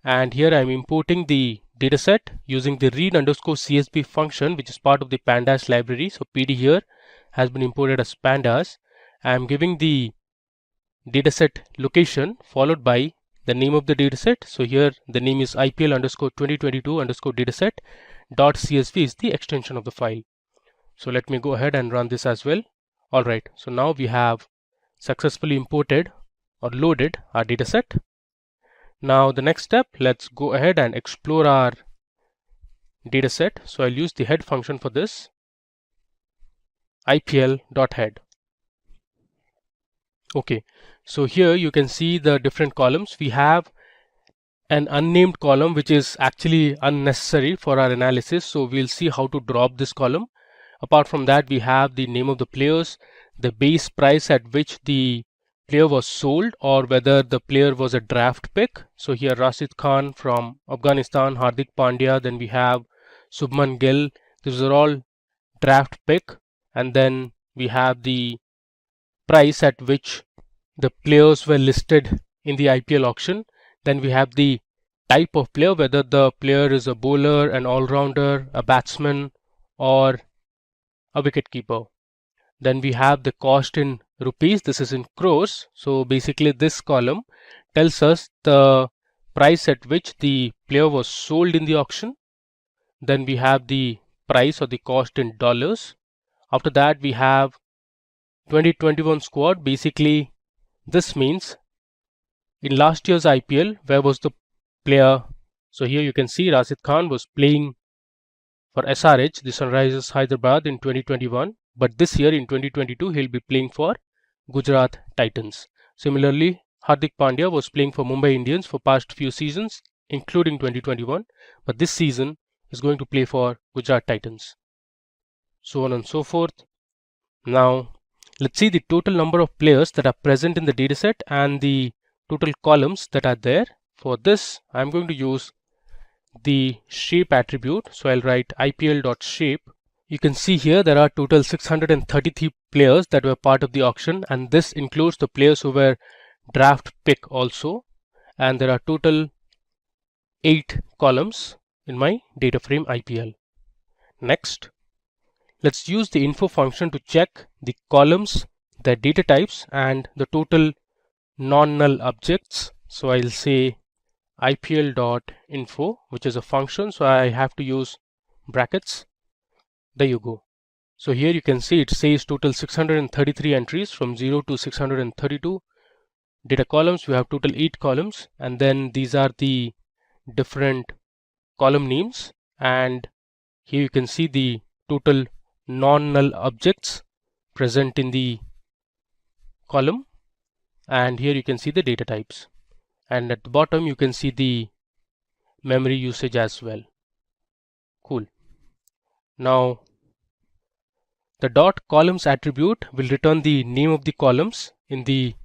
and here I'm importing the dataset using the read_csv function, which is part of the Pandas library. So PD here has been imported as Pandas. I'm giving the dataset location followed by the name of the dataset. So here the name is IPL_2022_dataset.csv is the extension of the file. So let me go ahead and run this as well. Alright, so now we have successfully imported or loaded our dataset. Now the next step, let's go ahead and explore our dataset. So I'll use the head function for this, IPL.head. Okay, so here you can see the different columns. We have an unnamed column which is actually unnecessary for our analysis, so we'll see how to drop this column. Apart from that, we have the name of the players, the base price at which the player was sold, or whether the player was a draft pick. So here Rashid Khan from Afghanistan, Hardik Pandya, then we have Subman Gill. These are all draft pick, and then we have the price at which the players were listed in the IPL auction. Then we have the type of player, whether the player is a bowler, an all-rounder, a batsman, or a wicketkeeper. Then we have the cost in rupees. This is in crores. So basically this column tells us the price at which the player was sold in the auction. Then we have the price or the cost in dollars. After that we have 2021 squad. Basically this means in last year's IPL, where was the player? So here you can see Rashid Khan was playing for SRH, the Sunrisers Hyderabad, in 2021, but this year in 2022 he'll be playing for Gujarat Titans. Similarly, Hardik Pandya was playing for Mumbai Indians for past few seasons, including 2021, but this season is going to play for Gujarat Titans. So on and so forth. Now let's see the total number of players that are present in the dataset and the total columns that are there. For this, I'm going to use the shape attribute. So I'll write IPL.shape. You can see here there are total 633 players that were part of the auction, and this includes the players who were draft pick also, and there are total 8 columns in my data frame IPL. Next, let's use the info function to check the columns, the data types, and the total non-null objects. So I'll say IPL.info, which is a function, so I have to use brackets. There you go. So here you can see it says total 633 entries from 0 to 632. Data columns, we have total 8 columns, and then these are the different column names, and here you can see the total non-null objects present in the column, and here you can see the data types, and at the bottom you can see the memory usage as well. Cool. Now the dot columns attribute will return the name of the columns in the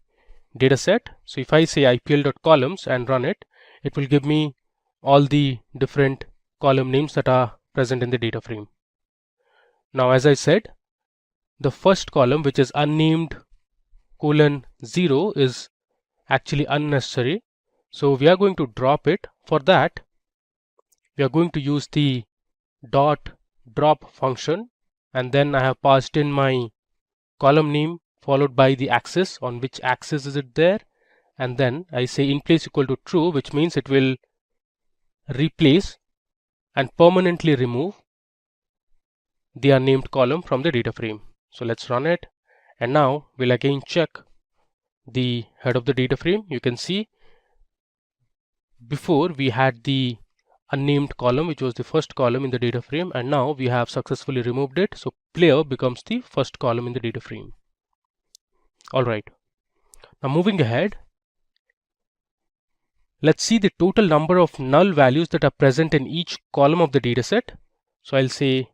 data set. So if I say ipl.columns and run it, it will give me all the different column names that are present in the data frame. Now as I said, the first column, which is unnamed :0, is actually unnecessary, so we are going to drop it. For that, we are going to use the dot drop function, and then I have passed in my column name followed by the axis, on which axis is it there, and then I say in place equal to true, which means it will replace and permanently remove the unnamed column from the data frame. So let's run it, and now we'll again check the head of the data frame. You can see before we had the unnamed column, which was the first column in the data frame, and now we have successfully removed it, so player becomes the first column in the data frame. Alright, now moving ahead, let's see the total number of null values that are present in each column of the dataset. So I'll say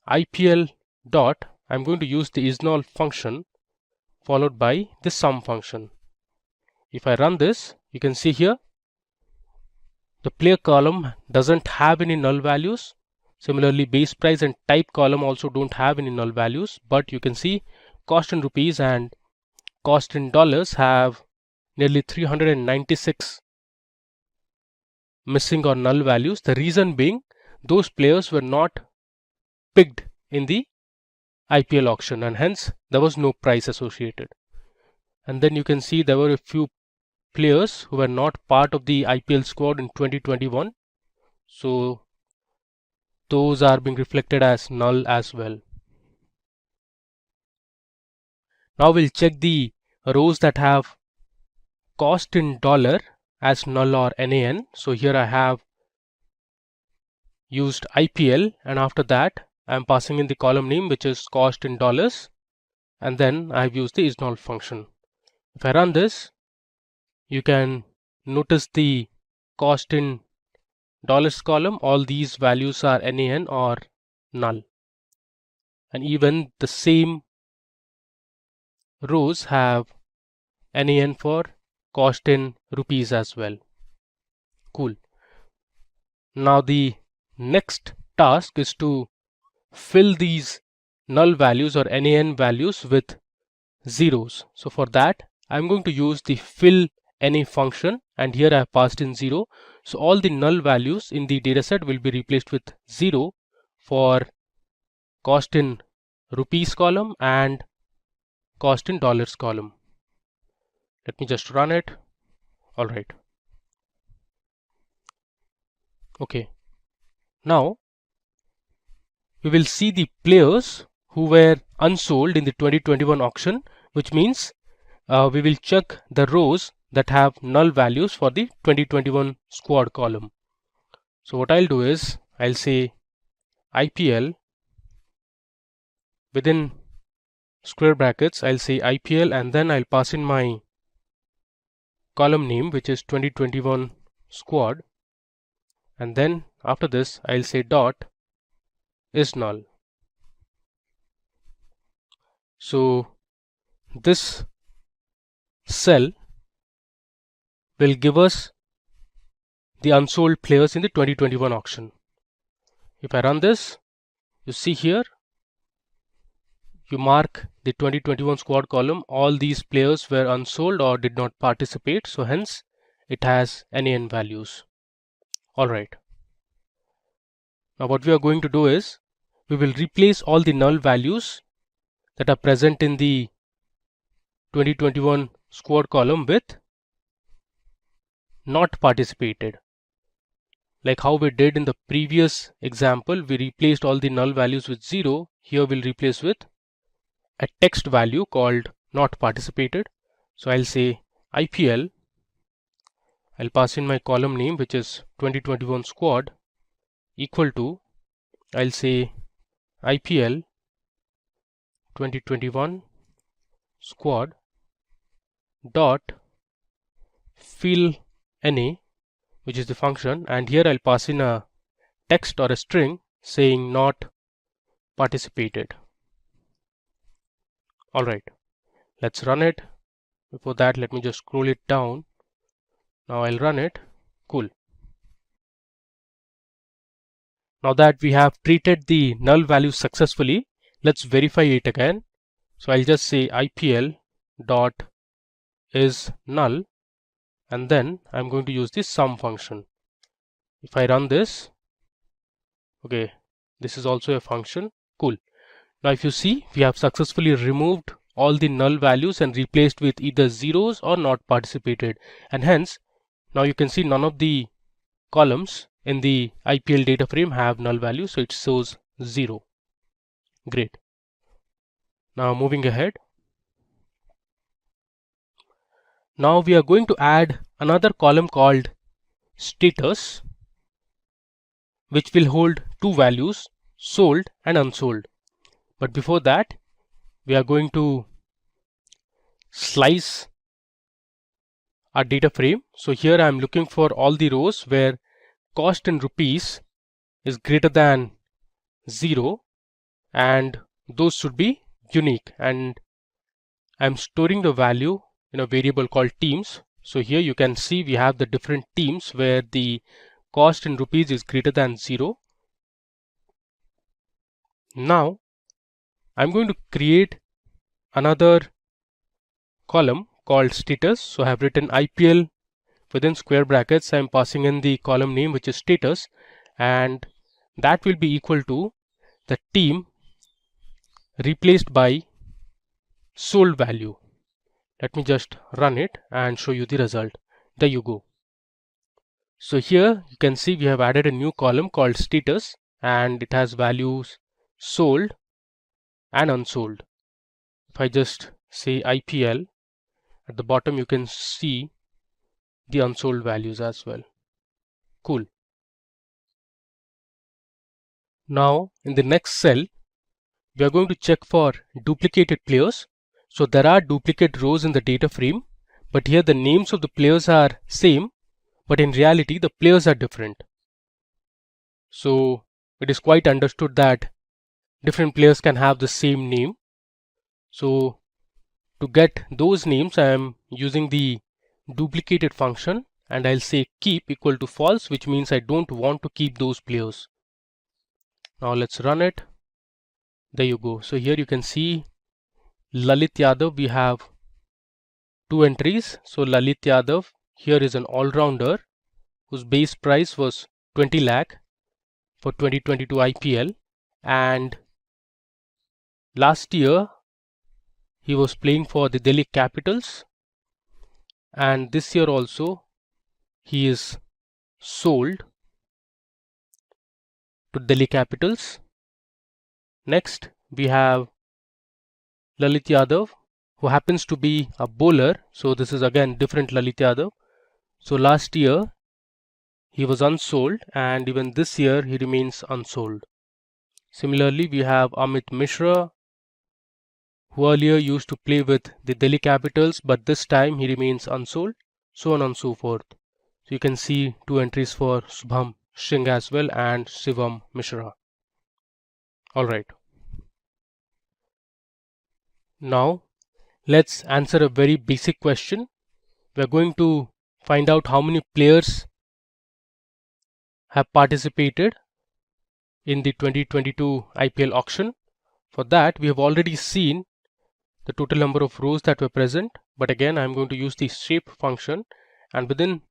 IPL dot, I'm going to use the isNull function followed by the sum function. If I run this, you can see here the player column doesn't have any null values. Similarly, base price and type column also don't have any null values, but you can see cost in rupees and cost in dollars have nearly 396 missing or null values. The reason being those players were not picked in the IPL auction, and hence there was no price associated. And then you can see there were a few players who were not part of the IPL squad in 2021, so those are being reflected as null as well. Now we'll check the rows that have cost in dollar as null or NaN. So here I have used IPL, and after that I'm passing in the column name, which is cost in dollars, and then I've used the isNull function. If I run this, you can notice the cost in dollars column, all these values are NaN or null, and even the same rows have NaN for cost in rupees as well. Cool. Now the next task is to fill these null values or NaN values with zeros. So for that, I'm going to use the fill NA function, and here I have passed in 0. So all the null values in the dataset will be replaced with 0 for cost in rupees column and cost in dollars column. Let me just run it. Alright. Okay. Now we will see the players who were unsold in the 2021 auction, which means we will check the rows that have null values for the 2021 squad column. So what I'll do is I'll say IPL, within square brackets I'll say IPL, and then I'll pass in my column name, which is 2021 squad, and then after this I'll say dot isNull. So this cell will give us the unsold players in the 2021 auction. If I run this, you see here you mark the 2021 squad column, all these players were unsold or did not participate, so hence it has NaN values. Alright. Now what we are going to do is we will replace all the null values that are present in the 2021 squad column with not participated. like how we did in the previous example, we replaced all the null values with 0. Here we'll replace with a text value called not participated. So I'll say IPL, I'll pass in my column name, which is 2021 squad, equal to, I'll say IPL 2021 squad dot fill NA, which is the function, and here I'll pass in a text or a string saying not participated. Alright, let's run it. Before that, let me just scroll it down. Now I'll run it. Cool. Now that we have treated the null value successfully, let's verify it again. So I'll just say IPL dot is null, and then I'm going to use the sum function. If I run this, okay, this is also a function. Cool. Now if you see, we have successfully removed all the null values and replaced with either zeros or not participated, and hence now you can see none of the columns in the IPL data frame have null value, so it shows 0. Great. Now moving ahead, now we are going to add another column called status, which will hold two values, sold and unsold. But before that, we are going to slice our data frame. So here I am looking for all the rows where cost in rupees is greater than 0, and those should be unique, and I'm storing the value in a variable called teams. So here you can see we have the different teams where the cost in rupees is greater than 0. Now I'm going to create another column called status. So I have written IPL within square brackets. I'm passing in the column name, which is status, and that will be equal to the team replaced by sold value. Let me just run it and show you the result. There you go. So here you can see we have added a new column called status, and it has values sold and unsold. If I just say IPL, at the bottom you can see the unsold values as well. Cool. Now in the next cell, we are going to check for duplicated players. So there are duplicate rows in the data frame, but here the names of the players are same, but in reality the players are different. So it is quite understood that different players can have the same name. So to get those names, I am using the duplicated function, and I'll say keep equal to false, which means I don't want to keep those players. Now let's run it. There you go. So here you can see Lalit Yadav, we have two entries. So Lalit Yadav here is an all-rounder whose base price was 20 lakh for 2022 IPL, and last year he was playing for the Delhi Capitals, and this year also he is sold to Delhi Capitals. Next we have Lalit Yadav, who happens to be a bowler. So this is again different Lalit Yadav. So last year he was unsold, and even this year he remains unsold. Similarly, we have Amit Mishra, who earlier used to play with the Delhi Capitals, but this time he remains unsold, so on and so forth. So you can see two entries for Subham Singh as well and Shivam Mishra. Alright. Now let's answer a very basic question. We're going to find out how many players have participated in the 2022 IPL auction. For that, we have already seen the total number of rows that were present, but again I'm going to use the shape function, and within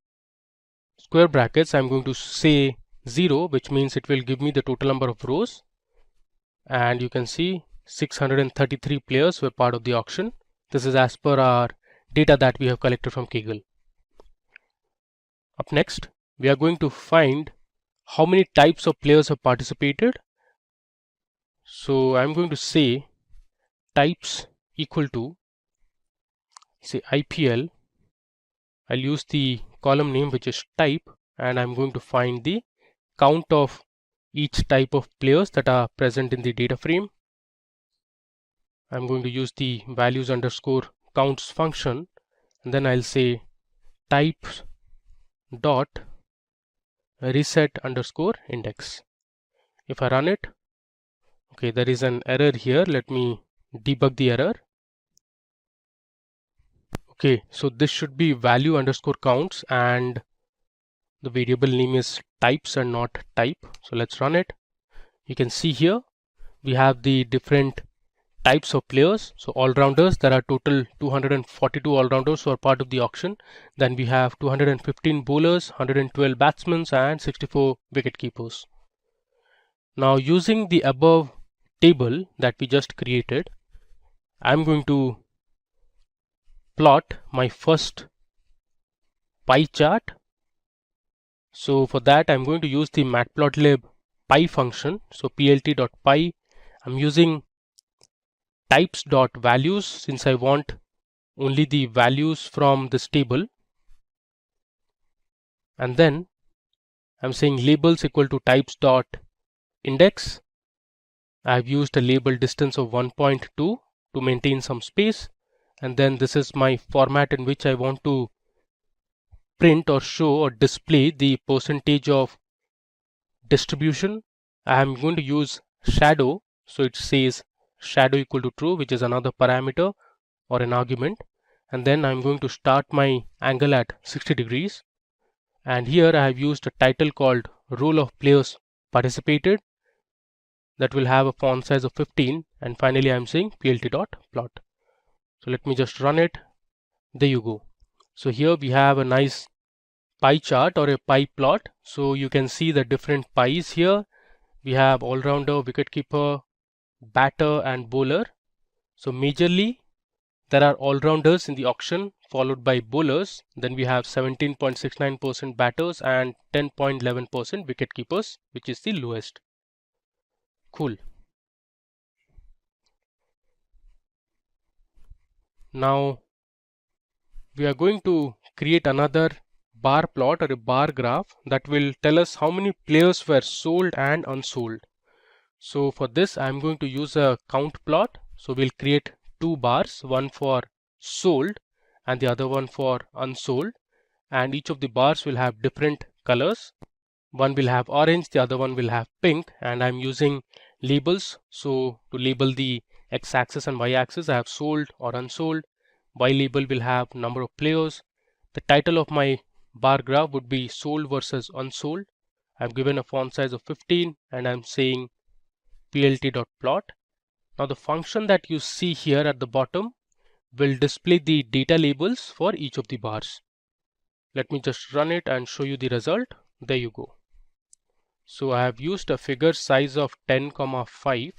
square brackets I'm going to say 0, which means it will give me the total number of rows, and you can see 633 players were part of the auction. This is as per our data that we have collected from Kaggle. Up next, we are going to find how many types of players have participated. So I'm going to say types equal to, say, IPL. I'll use the column name which is type, and I'm going to find the count of each type of players that are present in the data frame. I'm going to use the values underscore counts function, and then I'll say types dot reset underscore index. If I run it, okay, there is an error here. Let me debug the error. Okay, so this should be value underscore counts, and the variable name is types and not type. So let's run it. You can see here we have the different types of players. So all-rounders, there are total 242 all-rounders who are part of the auction. Then we have 215 bowlers, 112 batsmen, and 64 wicket keepers. Now using the above table that we just created, I'm going to plot my first pie chart. So for that I'm going to use the matplotlib pie function. So plt.pie, I'm using types.values since I want only the values from this table, and then I'm saying labels equal to types.index. I've used a label distance of 1.2 to maintain some space, and then this is my format in which I want to print or show or display the percentage of distribution. I am going to use shadow, so it says shadow equal to true, which is another parameter or an argument, and then I'm going to start my angle at 60 degrees, and here I have used a title called roll of players participated that will have a font size of 15, and finally I'm saying plt.plot. So let me just run it. There you go. So here we have a nice pie chart or a pie plot. So you can see the different pies here. We have all-rounder, wicketkeeper, batter and bowler. So majorly there are all-rounders in the auction followed by bowlers. Then we have 17.69% batters and 10.11% wicketkeepers, which is the lowest. Cool. Now we are going to create another bar plot or a bar graph that will tell us how many players were sold and unsold. So for this I'm going to use a count plot. So we'll create two bars, one for sold and the other one for unsold, and each of the bars will have different colors. One will have orange, the other one will have pink, and I'm using labels. So to label the x-axis and y-axis, I have sold or unsold. Y label will have number of players. The title of my bar graph would be sold versus unsold. I've given a font size of 15 and I'm saying plt.plot. Now the function that you see here at the bottom will display the data labels for each of the bars. Let me just run it and show you the result. There you go. So I have used a figure size of 10,5.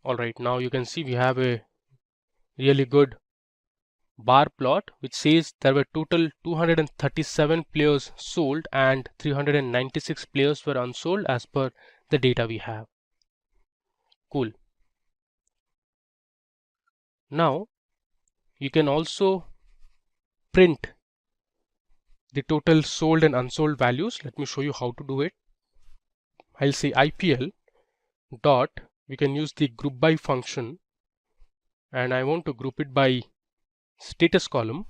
Alright, now you can see we have a really good bar plot which says there were total 237 players sold and 396 players were unsold as per the data we have. Cool. Now you can also print the total sold and unsold values. Let me show you how to do it. I'll say IPL dot, we can use the group by function, and I want to group it by status column,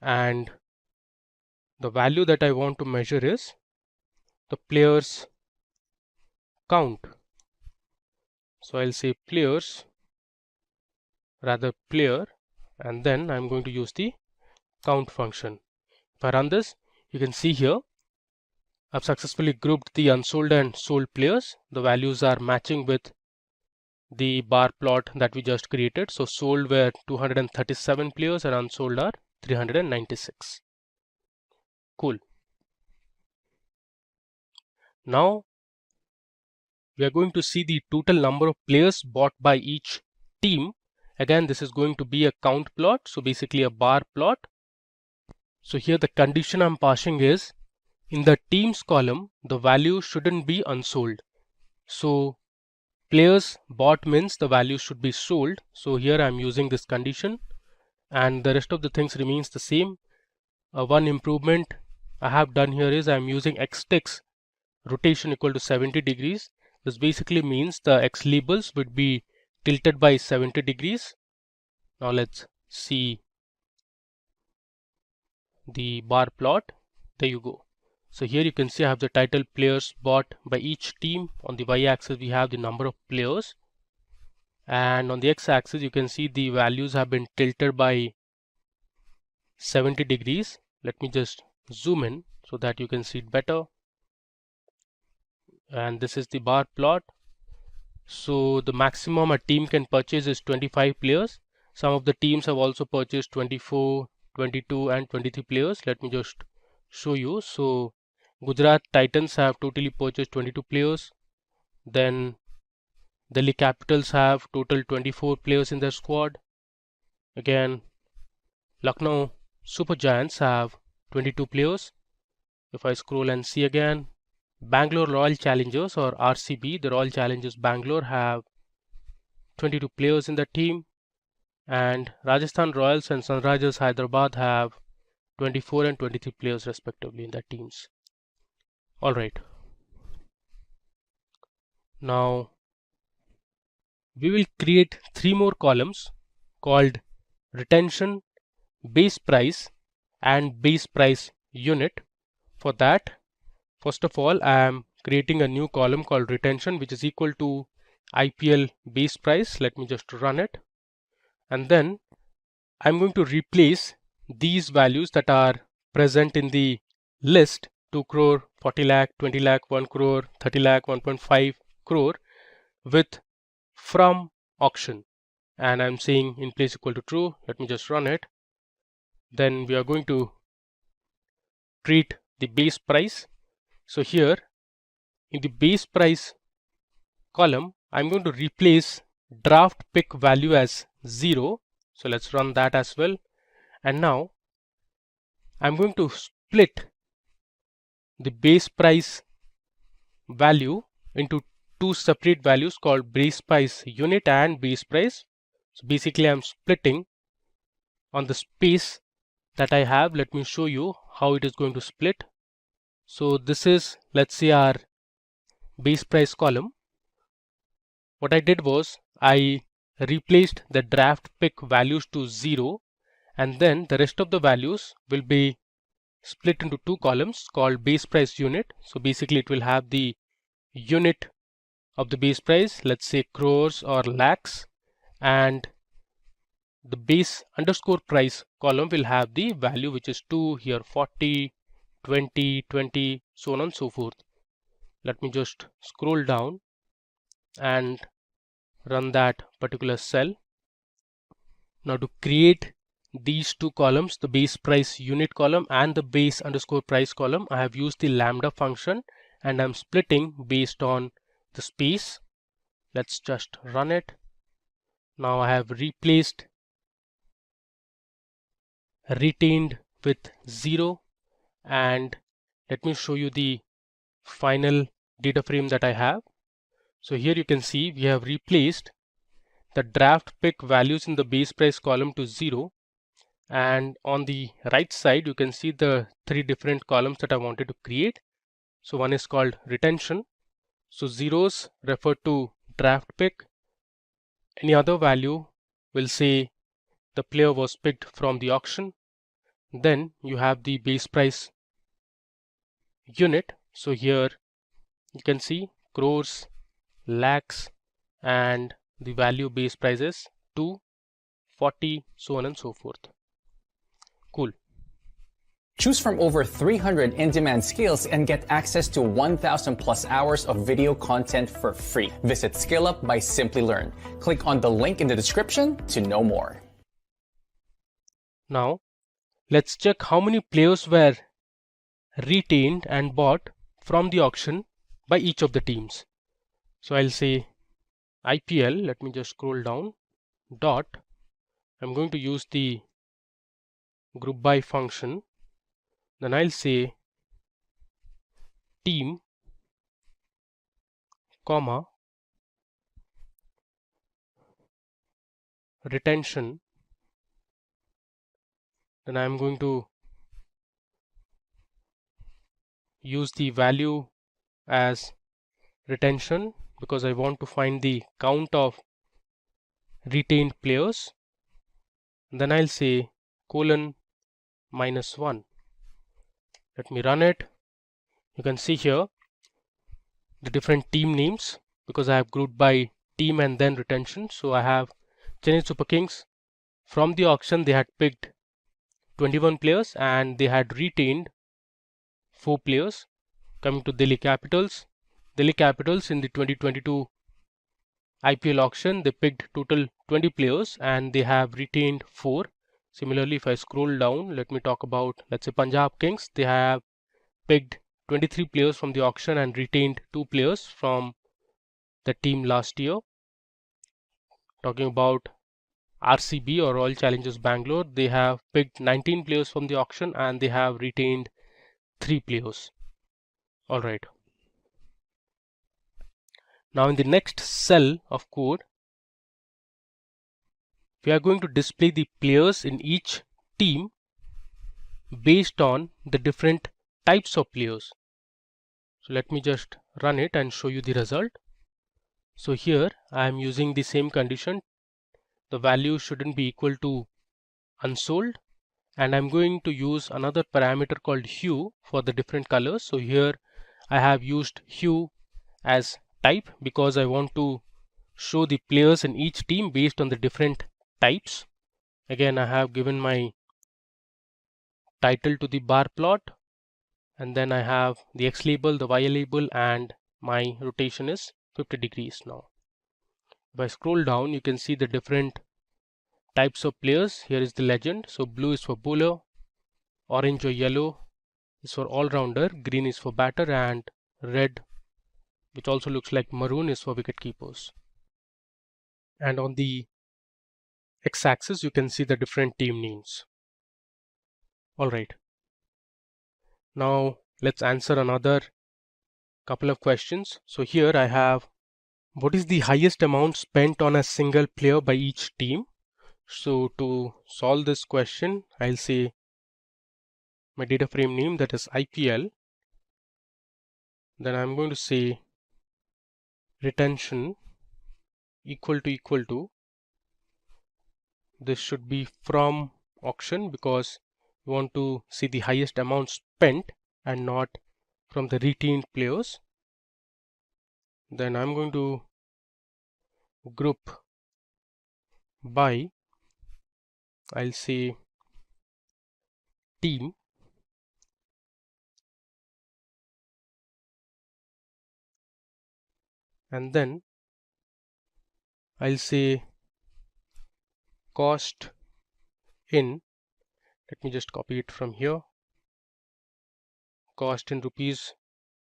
and the value that I want to measure is the players count. So I'll say players, rather player, and then I'm going to use the count function. If I run this, you can see here I've successfully grouped the unsold and sold players. The values are matching with the bar plot that we just created. So sold were 237 players and unsold are 396. Cool. Now we are going to see the total number of players bought by each team. Again, this is going to be a count plot, so basically a bar plot. So here the condition I'm passing is in the teams column, the value shouldn't be unsold. So players bought means the value should be sold. So here I'm using this condition, and the rest of the things remains the same. One improvement I have done here is I'm using x-text rotation equal to 70 degrees. This basically means the x labels would be tilted by 70 degrees. Now let's see the bar plot. There you go. So here you can see I have the title players bought by each team. On the y-axis we have the number of players, and on the x-axis you can see the values have been tilted by 70 degrees. Let me just zoom in so that you can see it better. And this is the bar plot. So the maximum a team can purchase is 25 players. Some of the teams have also purchased 24, 22 and 23 players. Let me just show you. So Gujarat Titans have totally purchased 22 players. Then Delhi Capitals have total 24 players in their squad. Again, Lucknow Super Giants have 22 players. If I scroll and see again, Bangalore Royal Challengers or RCB, the Royal Challengers Bangalore have 22 players in the team, and Rajasthan Royals and Sunrisers Hyderabad have 24 and 23 players respectively in their teams. Alright, now we will create 3 more columns called retention, base price and base price unit. For that, first of all, I am creating a new column called retention, which is equal to IPL base price. Let me just run it, and then I'm going to replace these values that are present in the list: 2 crore, 40 lakh, 20 lakh, 1 crore, 30 lakh, 1.5 crore with from auction, and I'm saying in place equal to true. Let me just run it. Then we are going to treat the base price. So here in the base price column, I'm going to replace draft pick value as 0. So let's run that as well. And now I'm going to split the base price value into 2 separate values called base price unit and base price. So basically I'm splitting on the space that I have. Let me show you how it is going to split. So this is, let's say, our base price column. What I did was I replaced the draft pick values to 0, and then the rest of the values will be split into 2 columns called base price unit. So basically it will have the unit of the base price, let's say crores or lakhs, and the base underscore price column will have the value, which is 2, here 40, 20, 20, so on and so forth. Let me just scroll down and run that particular cell. Now to create these 2 columns, the base price unit column and the base underscore price column, I have used the lambda function, and I'm splitting based on the space. Let's just run it. Now I have replaced retained with 0, and let me show you the final data frame that I have. So here you can see we have replaced the draft pick values in the base price column to 0, and on the right side you can see the 3 different columns that I wanted to create. So one is called retention. So zeros refer to draft pick. Any other value will say the player was picked from the auction. Then you have the base price unit. So here you can see crores, lakhs, and the value base price is 2, 40, so on and so forth. Cool. Choose from over 300 in-demand skills and get access to 1,000 plus hours of video content for free. Visit SkillUp by SimpliLearn. Click on the link in the description to know more. Now let's check how many players were retained and bought from the auction by each of the teams. So I'll say IPL, let me just scroll down, dot, I'm going to use the group by function. Then I'll say team, comma, retention, then I'm going to use the value as retention because I want to find the count of retained players. Then I'll say colon -1. Let me run it. You can see here the different team names because I have grouped by team and then retention. So I have Chennai Super Kings. From the auction they had picked 21 players and they had retained 4 players. Coming to Delhi Capitals. Delhi Capitals in the 2022 IPL auction they picked total 20 players and they have retained 4. Similarly, if I scroll down, let me talk about, let's say, Punjab Kings. They have picked 23 players from the auction and retained 2 players from the team last year. Talking about RCB or Royal Challengers Bangalore, they have picked 19 players from the auction and they have retained 3 players. Alright. Now in the next cell of code, we are going to display the players in each team based on the different types of players. So let me just run it and show you the result. So here I am using the same condition. The value shouldn't be equal to unsold, and I'm going to use another parameter called hue for the different colors. So here I have used hue as type because I want to show the players in each team based on the different types. Again, I have given my title to the bar plot, and then I have the X label, the Y label, and my rotation is 50 degrees now. If I scroll down, you can see the different types of players. Here is the legend. So blue is for bowler, orange or yellow is for all-rounder, green is for batter, and red, which also looks like maroon, is for wicket keepers. And on the x-axis you can see the different team names. Alright, now let's answer another couple of questions. So here I have, what is the highest amount spent on a single player by each team? So to solve this question, I'll say my data frame name, that is IPL. Then I'm going to say retention equal to, this should be from auction because we want to see the highest amount spent and not from the retained players. Then I'm going to group by, I'll say team, and then I'll say cost in, let me just copy it from here, cost in rupees,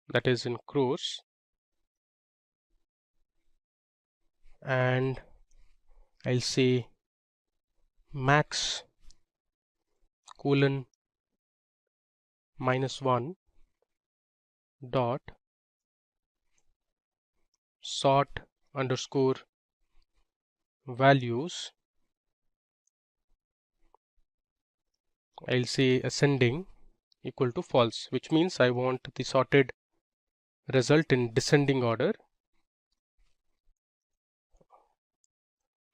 that is in crores, and I'll say max colon -1 dot sort underscore values, I'll say ascending equal to false, which means I want the sorted result in descending order.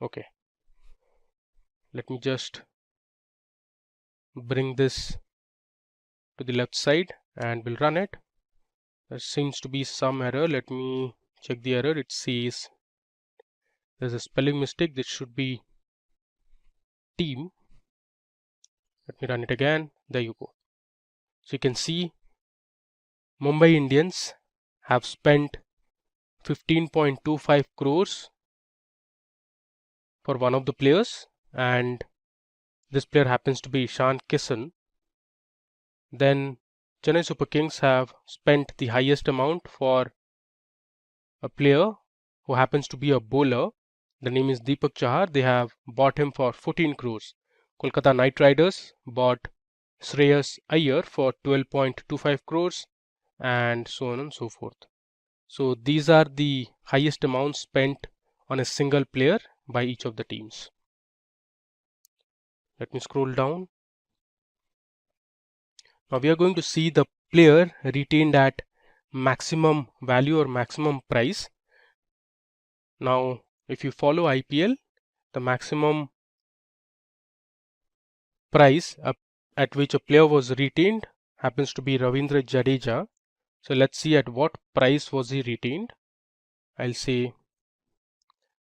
Okay, let me just bring this to the left side and we'll run it. There seems to be some error. Let me check the error. It says there's a spelling mistake. This should be team. Let me run it again. There you go. So you can see Mumbai Indians have spent 15.25 crores for one of the players, and this player happens to be Ishan Kishan. Then Chennai Super Kings have spent the highest amount for a player who happens to be a bowler. The name is Deepak Chahar. They have bought him for 14 crores. Kolkata Knight Riders bought Shreyas Iyer for 12.25 crores. and so on and so forth. So these are the highest amounts spent on a single player by each of the teams. Let me scroll down. Now we are going to see the player retained at maximum value or maximum price. Now if you follow IPL, the maximum price at which a player was retained happens to be Ravindra Jadeja. So let's see at what price was he retained. I'll say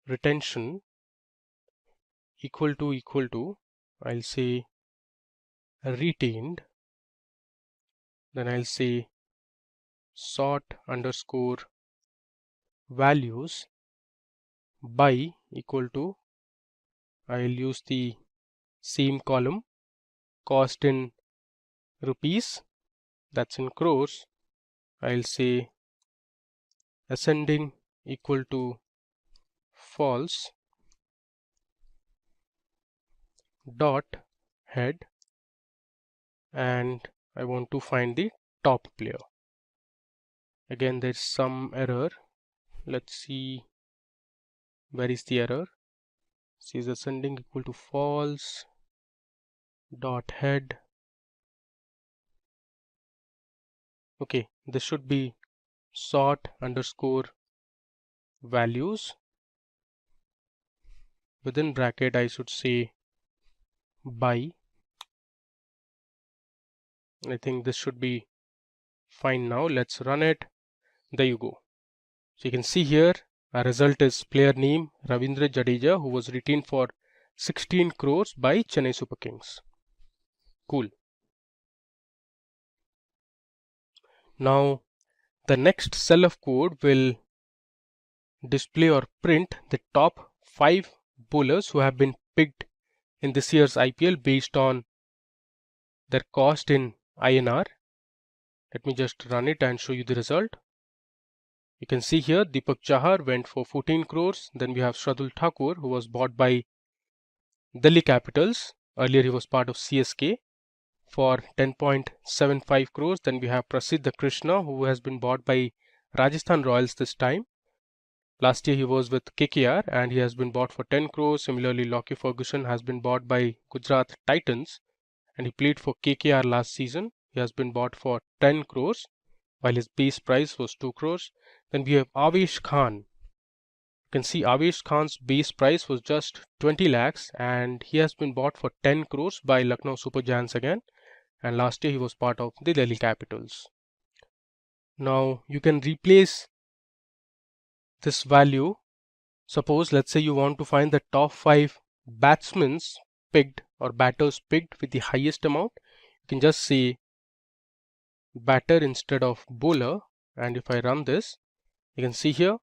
retention equal to I'll say retained, then I'll say sort underscore values by equal to, I'll use the same column, cost in rupees, that's in crores. I'll say ascending equal to false dot head, and I want to find the top player. Again there's some error. Let's see where is the error. Says ascending equal to false dot head. Okay, this should be sort underscore values, within bracket I should say by. I think this should be fine now. Let's run it. There you go. So you can see here our result is player name Ravindra Jadeja, who was retained for 16 crores by Chennai Super Kings. Cool. Now the next cell of code will display or print the top 5 bowlers who have been picked in this year's IPL based on their cost in INR. Let me just run it and show you the result. You can see here Deepak Chahar went for 14 crores. Then we have Shardul Thakur, who was bought by Delhi Capitals. Earlier he was part of CSK for 10.75 crores. Then we have Prasidh Krishna, who has been bought by Rajasthan Royals this time. Last year he was with KKR and he has been bought for 10 crores. Similarly, Lockie Ferguson has been bought by Gujarat Titans and he played for KKR last season. He has been bought for 10 crores while his base price was 2 crores. Then we have Avesh Khan. You can see Avesh Khan's base price was just 20 lakhs and he has been bought for 10 crores by Lucknow Super Giants again, and last year he was part of the Delhi Capitals. Now you can replace this value. Suppose let's say you want to find the top 5 batsmen picked or batters picked with the highest amount. You can just say batter instead of bowler, and if I run this, you can see here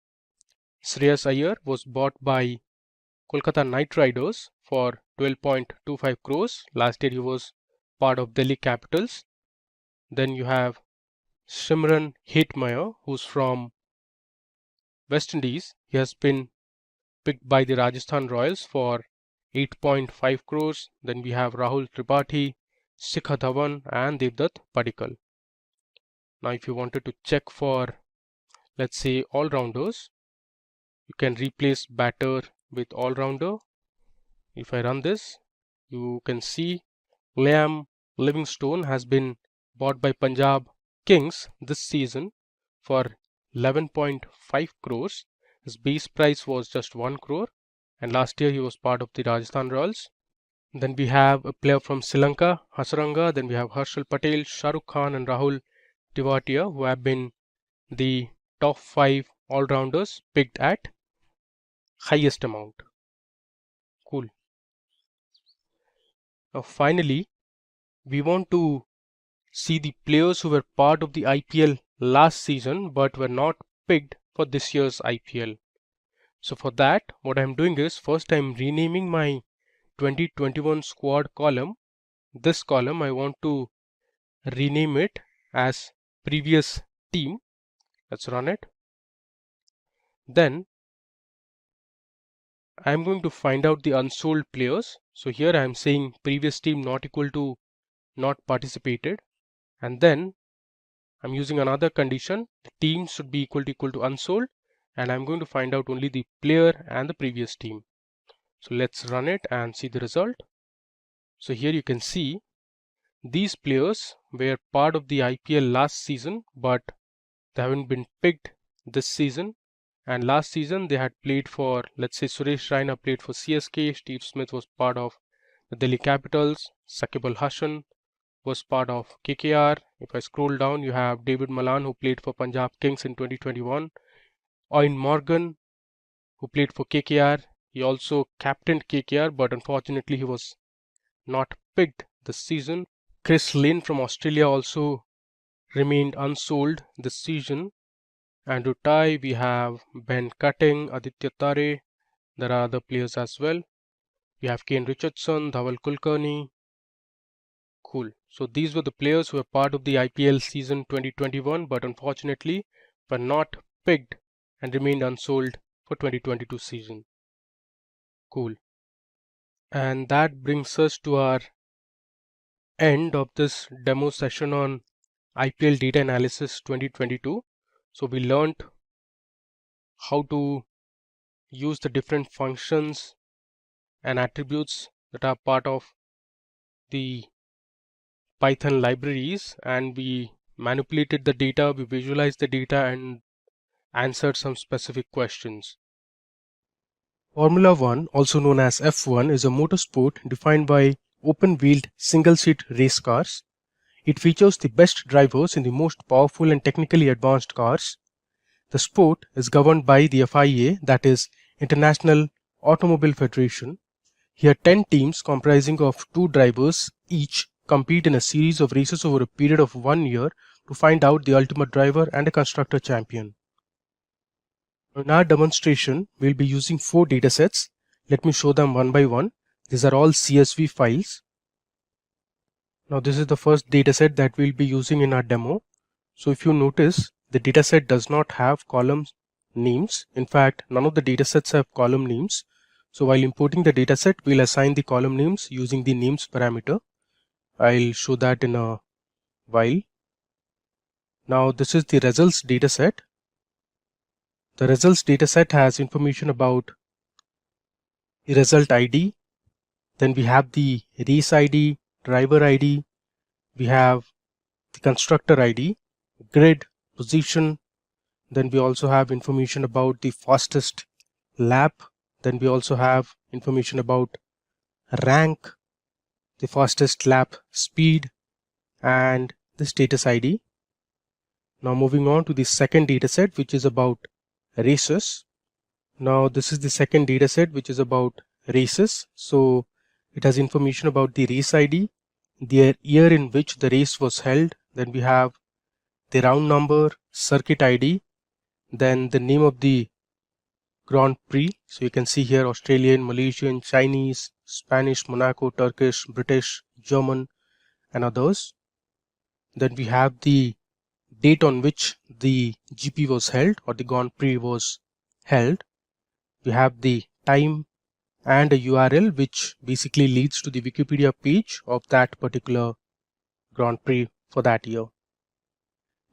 Shreyas Iyer was bought by Kolkata Knight Riders for 12.25 crores. Last year he was part of Delhi Capitals. Then you have Shimron Hetmeyer, who's from West Indies. He has been picked by the Rajasthan Royals for 8.5 crores. Then we have Rahul Tripathi, Shikhar Dhawan and Devdutt Padikkal. Now if you wanted to check for, let's say, all-rounders, you can replace batter with all-rounder. If I run this, you can see Liam Livingstone has been bought by Punjab Kings this season for 11.5 crores. His base price was just 1 crore and last year he was part of the Rajasthan Royals. Then we have a player from Sri Lanka, Hasaranga. Then we have Harshal Patel, Shah Rukh Khan and Rahul Tewatia, who have been the top 5 all-rounders picked at highest amount. Cool. Now finally, we want to see the players who were part of the IPL last season but were not picked for this year's IPL. So for that, what I'm doing is first I'm renaming my 2021 squad column. This column I want to rename it as previous team. Let's run it. Then I'm going to find out the unsold players. So here I'm saying previous team not equal to not participated, and then I'm using another condition. The team should be equal to unsold, and I'm going to find out only the player and the previous team. So let's run it and see the result. So here you can see these players were part of the IPL last season, but they haven't been picked this season. And last season they had played for, let's say Suresh Raina played for CSK, Steve Smith was part of the Delhi Capitals, Sakib Al Hasan was part of KKR. If I scroll down, you have David Malan, who played for Punjab Kings in 2021. Owen Morgan, who played for KKR. He also captained KKR, but unfortunately he was not picked this season. Chris Lynn from Australia also remained unsold this season. Andrew Tai, we have Ben Cutting, Aditya Tare. There are other players as well. We have Kane Richardson, Dhaval Kulkarni. Cool. So these were the players who were part of the IPL season 2021, but unfortunately were not picked and remained unsold for 2022 season. Cool. And that brings us to our end of this demo session on IPL data analysis 2022. So we learned how to use the different functions and attributes that are part of the Python libraries, and we manipulated the data, we visualized the data and answered some specific questions. Formula One, also known as F1, is a motorsport defined by open-wheeled single-seat race cars. It features the best drivers in the most powerful and technically advanced cars. The sport is governed by the FIA, that is International Automobile Federation. Here 10 teams comprising of 2 drivers each compete in a series of races over a period of 1 year to find out the ultimate driver and a constructor champion. In our demonstration, we'll be using 4 datasets. Let me show them one by one. These are all CSV files. Now this is the first dataset that we'll be using in our demo. So if you notice, the dataset does not have column names. In fact, none of the datasets have column names. So while importing the dataset, we'll assign the column names using the names parameter. I'll show that in a while. Now this is the results dataset. The results dataset has information about the result ID. Then we have the race ID, driver ID. We have the constructor ID, grid, position. Then we also have information about the fastest lap. Then we also have information about rank, the fastest lap speed, and the status ID. Now moving on to the second dataset, which is about races. Now this is the second dataset, which is about races. So it has information about the race ID, the year in which the race was held. Then we have the round number, circuit ID, then the name of the Grand Prix. So you can see here Australian, Malaysian, Chinese, Spanish, Monaco, Turkish, British, German, and others. Then we have the date on which the GP was held or the Grand Prix was held. We have the time and a URL which basically leads to the Wikipedia page of that particular Grand Prix for that year.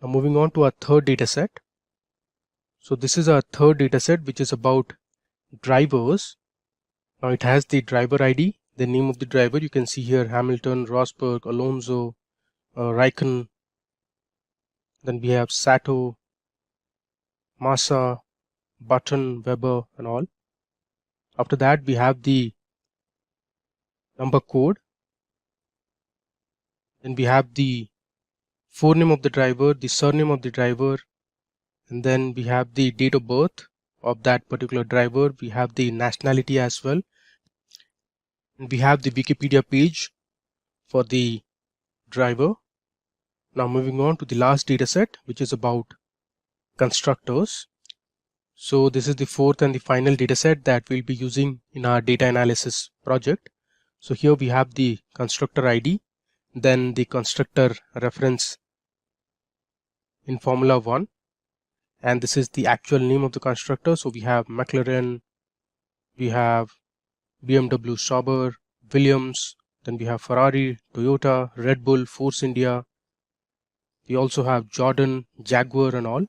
Now moving on to our third dataset. So this is our third dataset, which is about drivers. Now it has the driver ID, the name of the driver. You can see here Hamilton, Rosberg, Alonso, Raikkonen. Then we have Sato, Massa, Button, Weber, and all. After that, we have the number code. Then we have the forename of the driver, the surname of the driver, and then we have the date of birth of that particular driver. We have the nationality as well. And we have the Wikipedia page for the driver. Now moving on to the last dataset, which is about constructors. So this is the fourth and the final dataset that we'll be using in our data analysis project. So here we have the constructor ID, then the constructor reference in Formula One, and this is the actual name of the constructor. So we have McLaren, we have BMW Sauber, Williams, then we have Ferrari, Toyota, Red Bull, Force India, We also have Jordan, Jaguar and all.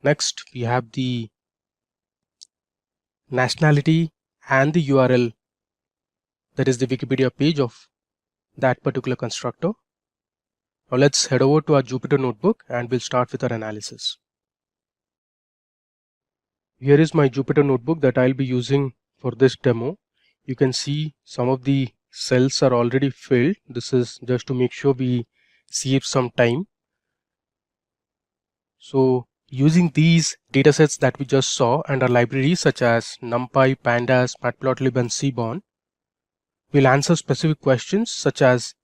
Next, we have the nationality and the URL, that is the Wikipedia page of that particular constructor. Now let's head over to our Jupyter notebook and we'll start with our analysis. Here is my Jupyter notebook that I'll be using for this demo. You can see some of the cells are already filled. This is just to make sure we save some time. So using these datasets that we just saw and our libraries such as NumPy, Pandas, Matplotlib and Seaborn, we'll answer specific questions such as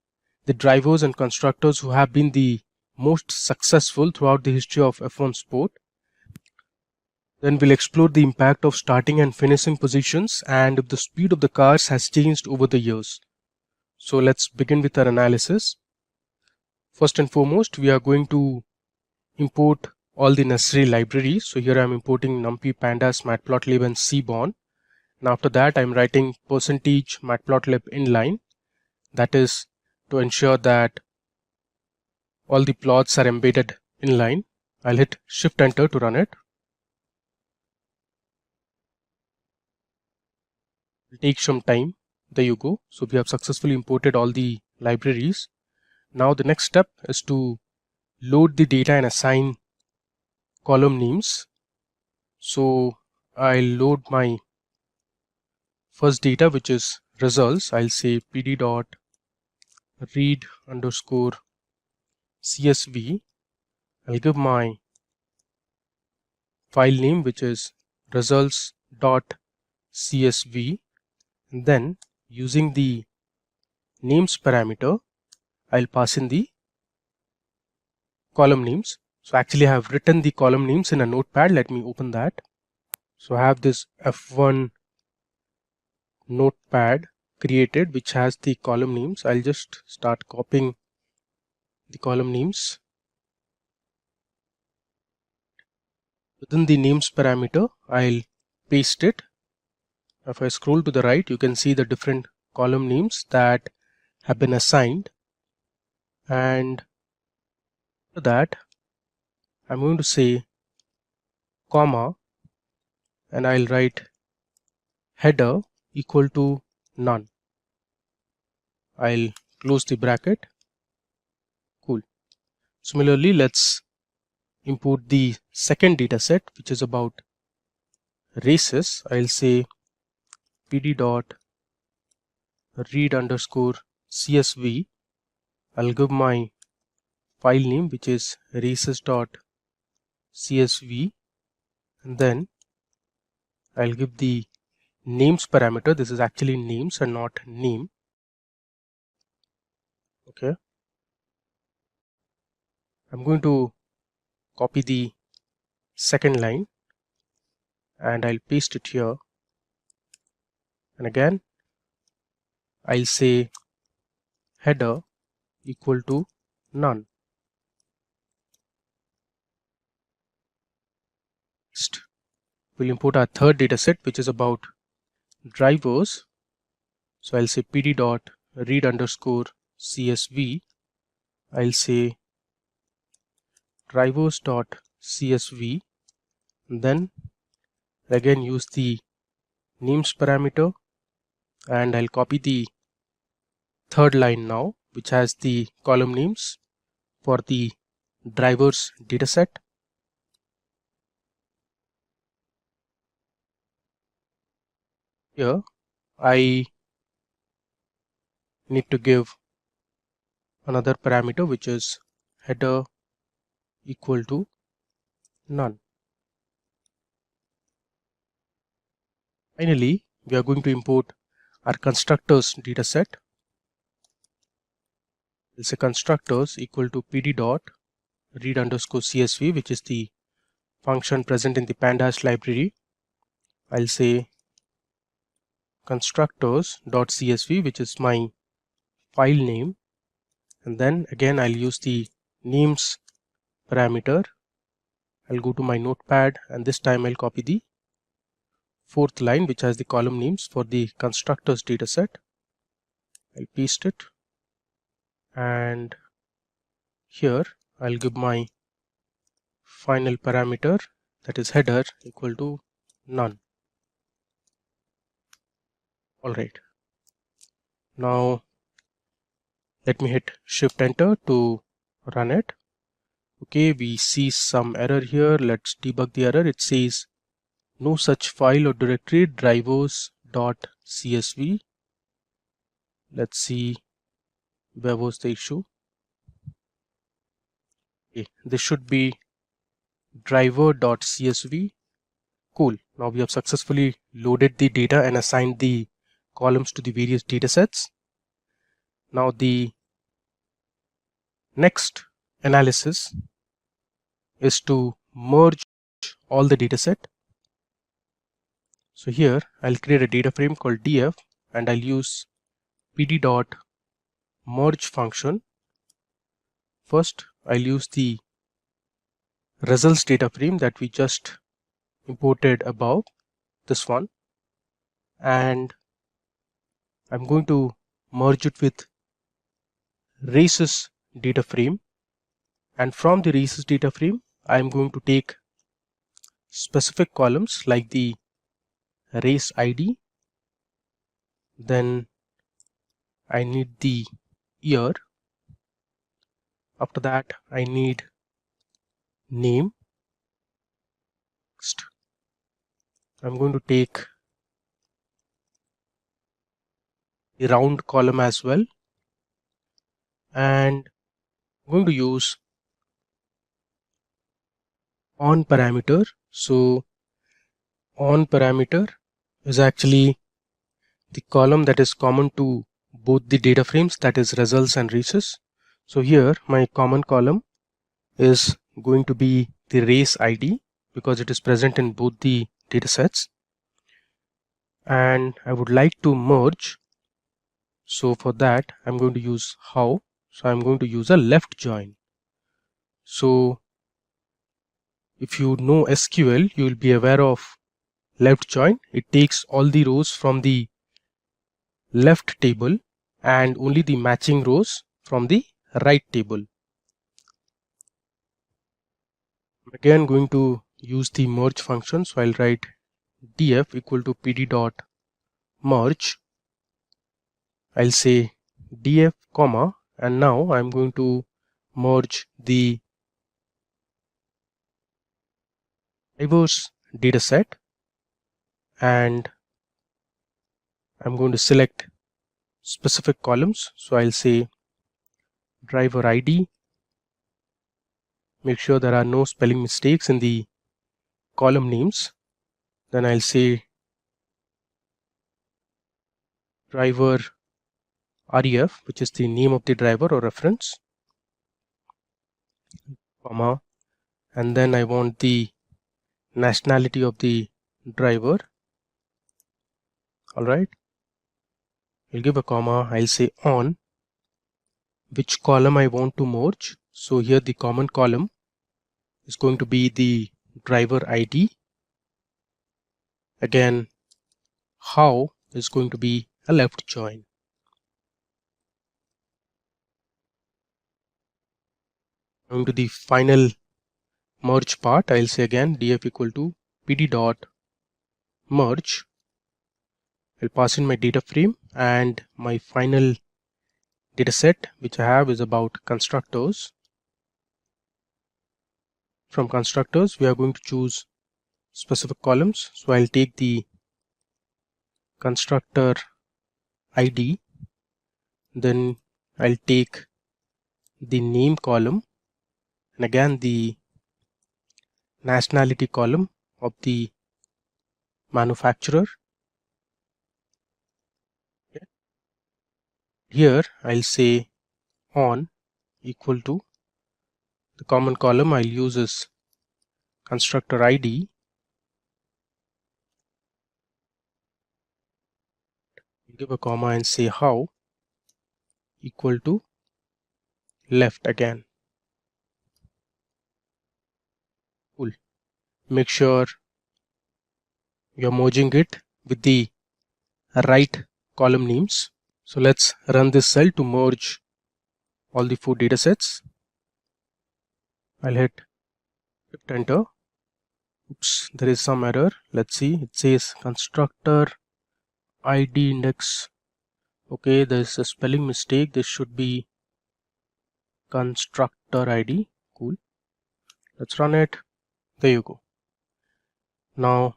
the drivers and constructors who have been the most successful throughout the history of F1 sport. Then we'll explore the impact of starting and finishing positions and if the speed of the cars has changed over the years. So let's begin with our analysis. First and foremost, we are going to import all the necessary libraries. So here I'm importing NumPy, Pandas, Matplotlib and Seaborn. And after that I'm writing %matplotlib inline. That is to ensure that all the plots are embedded inline. I'll hit Shift Enter to run it. It'll take some time. There you go. So we have successfully imported all the libraries. Now the next step is to load the data and assign column names. So I'll load my first data, which is results. I'll say pd.read_csv. I'll give my file name, which is results.csv. And then using the names parameter, I'll pass in the column names. So actually I have written the column names in a notepad. Let me open that. So I have this F1 notepad created which has the column names. I'll just start copying the column names. Within the names parameter, I'll paste it. If I scroll to the right, you can see the different column names that have been assigned. And for that, I'm going to say comma and I'll write header equal to none. I'll close the bracket. Cool. Similarly, let's import the second data set, which is about races. I'll say pd.read_csv. I'll give my file name, which is races.csv, and then I'll give the names parameter. This is actually names and not name. Okay. I'm going to copy the second line and I'll paste it here. And again, I'll say header equal to none. Next, we'll import our third data set, which is about drivers. So I'll say pd.read_csv. I'll say drivers.csv. Then again use the names parameter and I'll copy the third line now, which has the column names for the drivers dataset. Here I need to give another parameter, which is header equal to none. Finally, we are going to import our constructors dataset. We'll say constructors equal to pd.read_csv, which is the function present in the pandas library. I'll say constructors.csv, which is my file name, and then again I'll use the names parameter. I'll go to my notepad and this time I'll copy the fourth line, which has the column names for the constructors dataset. I'll paste it, and here I'll give my final parameter, that is header, equal to none. Alright, now let me hit Shift Enter to run it. Okay, we see some error here. Let's debug the error. It says no such file or directory, drivers.csv. Let's see where was the issue. Okay, this should be driver.csv. Cool. Now we have successfully loaded the data and assigned the columns to the various data sets. Now the next analysis is to merge all the data set. So here I'll create a data frame called df and I'll use pd.merge function. First I'll use the results data frame that we just imported above, this one, and I'm going to merge it with races data frame, and from the races data frame I'm going to take specific columns like the race ID, then I need the year, after that I need name. Next I'm going to take the round column as well, and I'm going to use on parameter. So on parameter is actually the column that is common to both the data frames, that is results and races. So here my common column is going to be the race ID because it is present in both the data sets, and I would like to merge. So for that I'm going to use how. So I'm going to use a left join. So if you know SQL, you will be aware of left join. It takes all the rows from the left table and only the matching rows from the right table. I'm again going to use the merge function. So I'll write df equal to pd dot merge. I'll say df comma, and now I'm going to merge the drivers data set, and I'm going to select specific columns. So I'll say driver ID. Make sure there are no spelling mistakes in the column names. Then I'll say driver ref, which is the name of the driver or reference, comma, and then I want the nationality of the driver. Alright, I'll give a comma. I'll say on which column I want to merge. So here the common column is going to be the driver ID. Again, how is going to be a left join. Going to the final merge part, I'll say again df equal to pd dot merge. I'll pass in my data frame and my final data set which I have is about constructors. From constructors we are going to choose specific columns. So I'll take the constructor ID, then I'll take the name column, and again the nationality column of the manufacturer. Okay. Here I'll say on equal to the common column I'll use is constructor ID. Give a comma and say how equal to left again. Cool. Make sure you're merging it with the right column names. So let's run this cell to merge all the 4 data sets. I'll hit shift enter. Oops, there is some error. Let's see. It says constructor ID index. Okay, there's a spelling mistake. This should be constructor ID. Cool. Let's run it. There you go. Now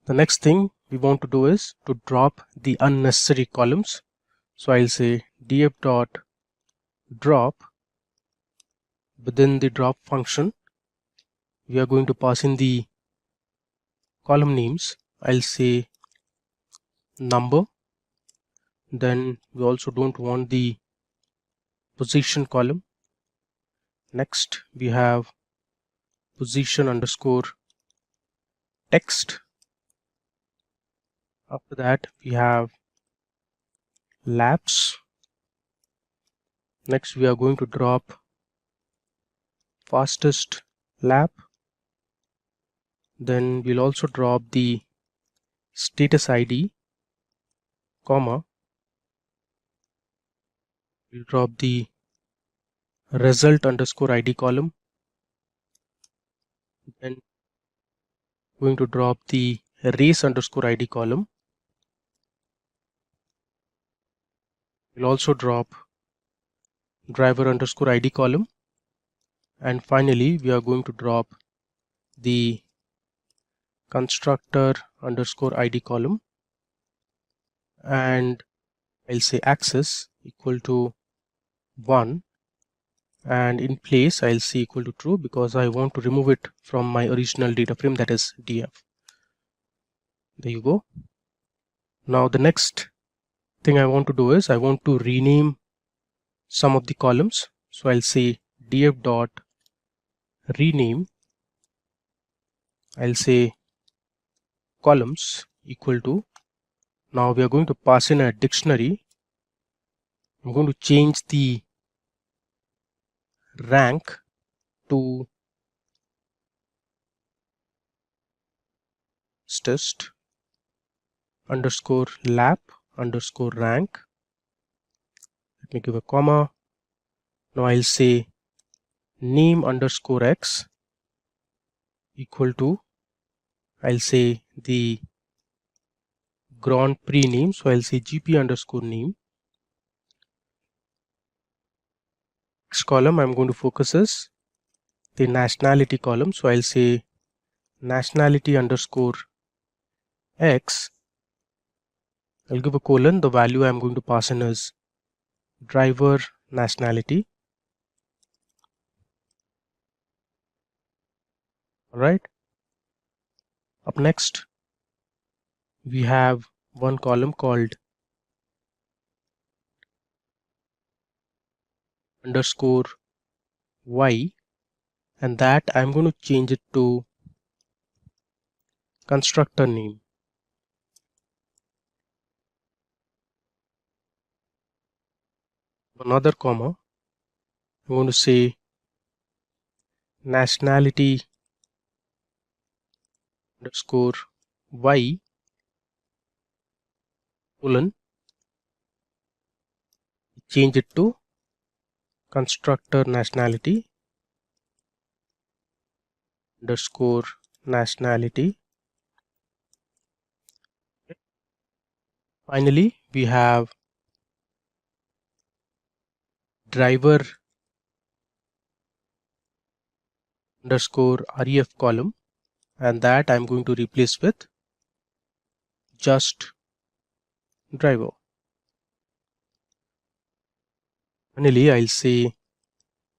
the next thing we want to do is to drop the unnecessary columns. So I'll say df dot drop. Within the drop function, we are going to pass in the column names. I'll say number. Then we also don't want the position column. Next we have position underscore text. After that we have laps. Next we are going to drop fastest lap. Then we'll also drop the status ID, comma. We'll drop the result underscore ID column. Then going to drop the race underscore ID column. We'll also drop driver underscore ID column. And finally we are going to drop the constructor underscore ID column, and I'll say access equal to 1, and in place I'll say equal to true because I want to remove it from my original data frame, that is df. There you go. Now the next thing I want to do is I want to rename some of the columns. So I'll say df dot rename. I'll say columns equal to, now we are going to pass in a dictionary. I'm going to change the rank to test underscore lap underscore rank. Let me give a comma. Now I'll say name underscore x equal to, I'll say the Grand Prix name. So I'll say GP underscore name. Next column I'm going to focus is the nationality column. So I'll say nationality underscore x. I'll give a colon. The value I'm going to pass in is driver nationality. Alright. Up next, we have one column called underscore y, and that I'm going to change it to constructor name. Another comma, I'm going to say nationality underscore y colon, change it to constructor nationality underscore nationality. Finally we have driver underscore ref column, and that I'm going to replace with just driver. Finally I'll say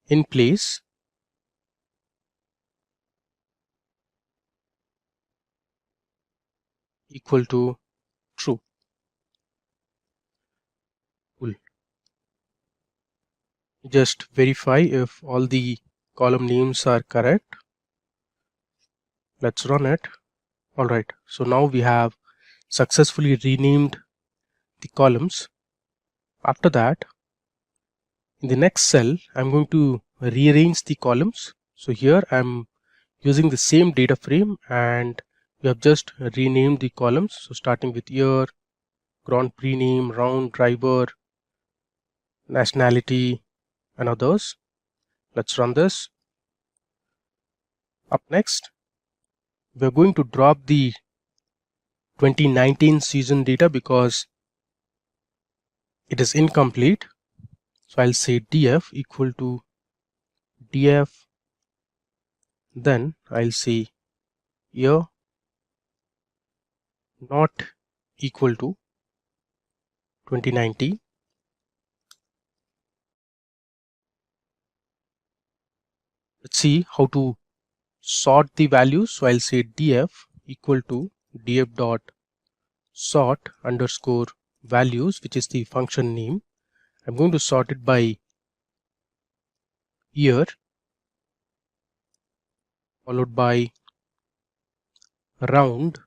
in place equal to true. Cool. Just verify if all the column names are correct. Let's run it. Alright, so now we have successfully renamed the columns. After that, in the next cell, I'm going to rearrange the columns. So here I'm using the same data frame and we have just renamed the columns. So starting with year, Grand Prix name, round, driver, nationality, and others. Let's run this. Up next, we are going to drop the 2019 season data because it is incomplete. So I'll say df equal to df, then I'll say year not equal to 2019. Let's see how to sort the values. So I'll say df equal to df dot sort underscore values, which is the function name. I'm going to sort it by year, followed by round,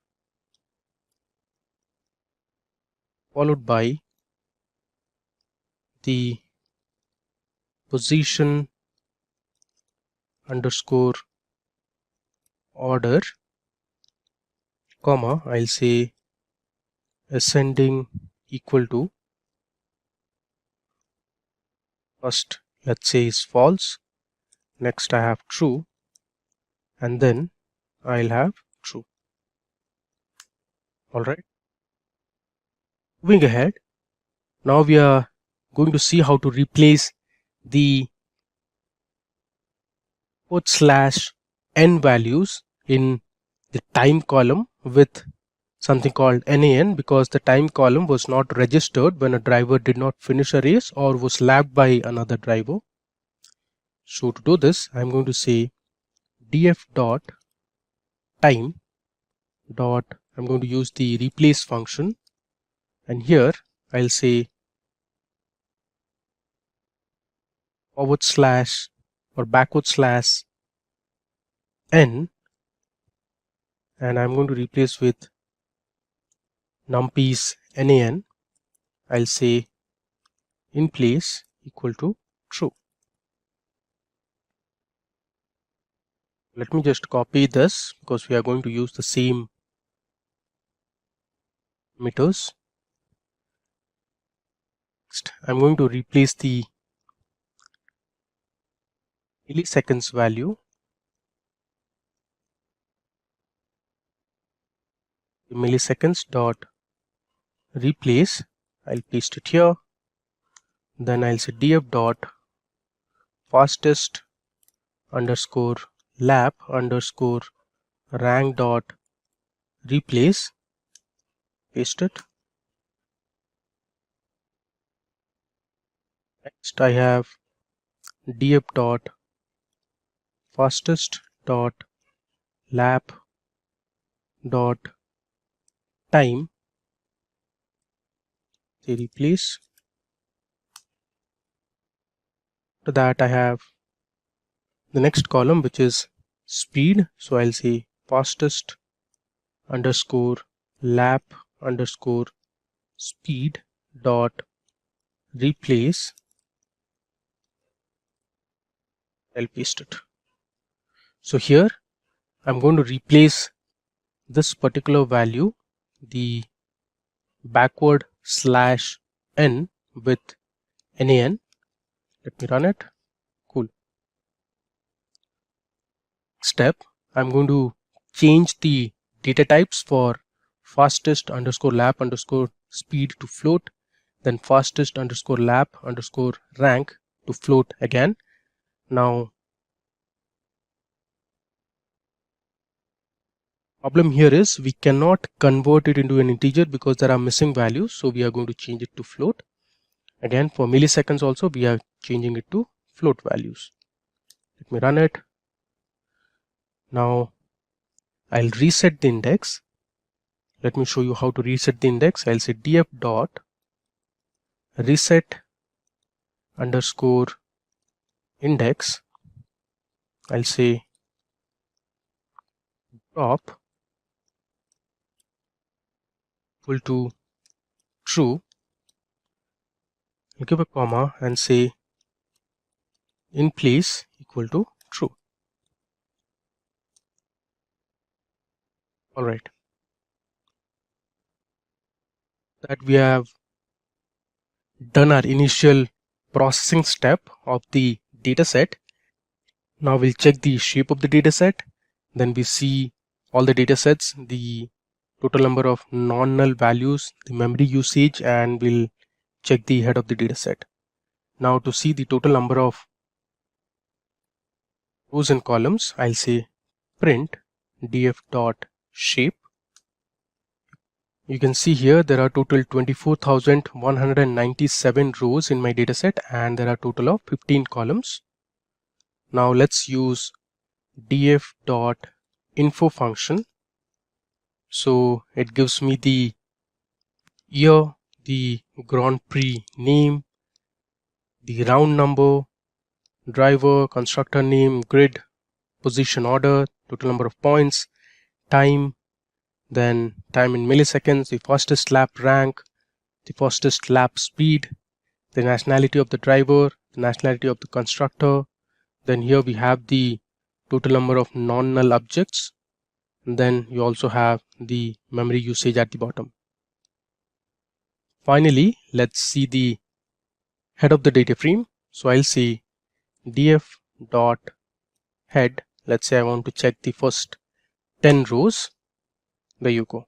followed by the position underscore order, comma, I'll say ascending equal to, first let's say is false, next I have true, and then I'll have true. Alright, moving ahead, now we are going to see how to replace the /n values in the time column with something called NaN, because the time column was not registered when a driver did not finish a race or was lagged by another driver. So to do this, I'm going to say df dot time dot, I'm going to use the replace function, and here I'll say / or /n, and I'm going to replace with numpy's NaN. I'll say in place equal to true. Let me just copy this because we are going to use the same meters. Next, I'm going to replace the milliseconds value, the milliseconds dot replace, I'll paste it here, then I'll say df dot fastest underscore lap underscore rank dot replace, paste it. Next I have df dot fastest dot lap dot time, say replace. To that I have the next column, which is speed, so I'll say fastest underscore lap underscore speed dot replace, I'll paste it. So here I'm going to replace this particular value, the backward /n, with NaN. Let me run it. Cool. Step, I'm going to change the data types for fastest underscore lap underscore speed to float, then fastest underscore lap underscore rank to float again. Now problem here is we cannot convert it into an integer because there are missing values, so we are going to change it to float. Again, for milliseconds also we are changing it to float values. Let me run it. Now I'll reset the index. Let me show you how to reset the index. I'll say df dot reset underscore index. I'll say drop equal to true. I'll give a comma and say in place equal to true. Alright, that we have done our initial processing step of the data set. Now we'll check the shape of the data set. Then we see all the data sets, the total number of non-null values, the memory usage, and we'll check the head of the data set. Now to see the total number of rows and columns, I'll say print df.shape. You can see here there are total 24,197 rows in my dataset and there are total of 15 columns. Now let's use df.info function. So it gives me the year, the Grand Prix name, the round number, driver, constructor name, grid, position order, total number of points, time, then time in milliseconds, the fastest lap rank, the fastest lap speed, the nationality of the driver, the nationality of the constructor. Then here we have the total number of non-null objects. And then you also have the memory usage at the bottom. Finally, let's see the head of the data frame. So I'll say df.head. Let's say I want to check the first 10 rows. There you go.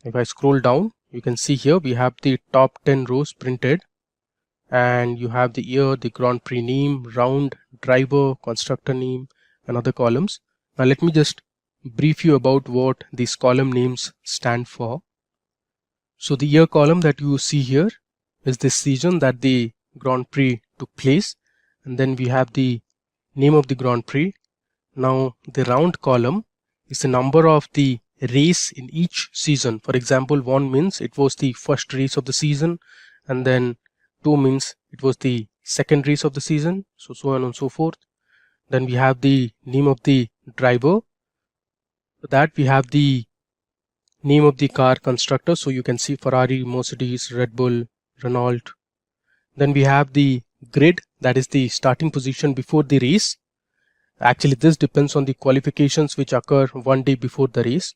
If I scroll down, you can see here we have the top 10 rows printed, and you have the year, the Grand Prix name, round, driver, constructor name, and other columns. Now let me just brief you about what these column names stand for. So the year column that you see here is the season that the Grand Prix took place, and then we have the name of the Grand Prix. Now the round column is the number of the race in each season. For example, 1 means it was the first race of the season, and then 2 means it was the second race of the season, so on and so forth. Then we have the name of the driver. For that we have the name of the car constructor, so you can see Ferrari, Mercedes, Red Bull, Renault. Then we have the grid, that is the starting position before the race. Actually this depends on the qualifications which occur 1 day before the race.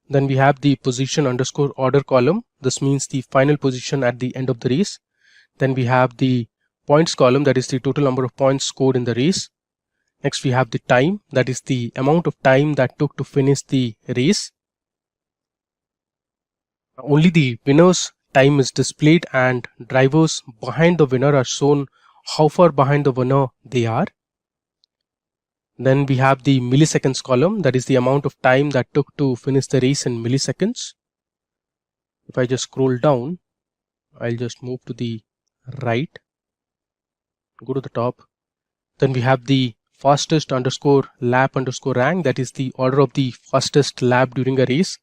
Then we have the position underscore order column. This means the final position at the end of the race. Then we have the points column, that is the total number of points scored in the race. Next we have the time, that is the amount of time that took to finish the race. Only the winner's time is displayed, and drivers behind the winner are shown how far behind the winner they are. Then we have the milliseconds column, that is the amount of time that took to finish the race in milliseconds. If I just scroll down, I'll just move to the right, go to the top. Then we have the fastest underscore lap underscore rank, that is the order of the fastest lap during a race.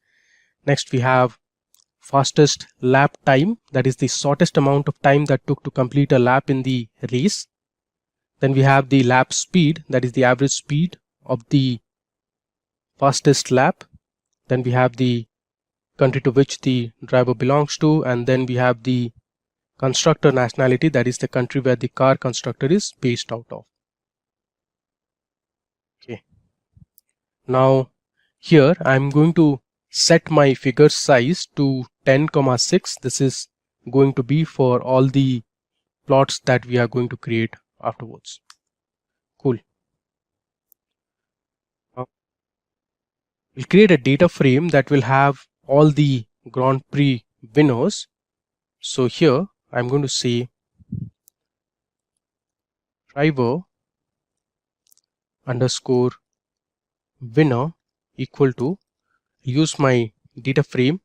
Next we have fastest lap time, that is the shortest amount of time that took to complete a lap in the race. Then we have the lap speed, that is the average speed of the fastest lap. Then we have the country to which the driver belongs to, and then we have the constructor nationality, that is the country where the car constructor is based out of. Okay. Now here I'm going to set my figure size to 10,6. This is going to be for all the plots that we are going to create afterwards. Cool. Now we'll create a data frame that will have all the Grand Prix winners. So here I'm going to say driver underscore winner equal to, use my data frame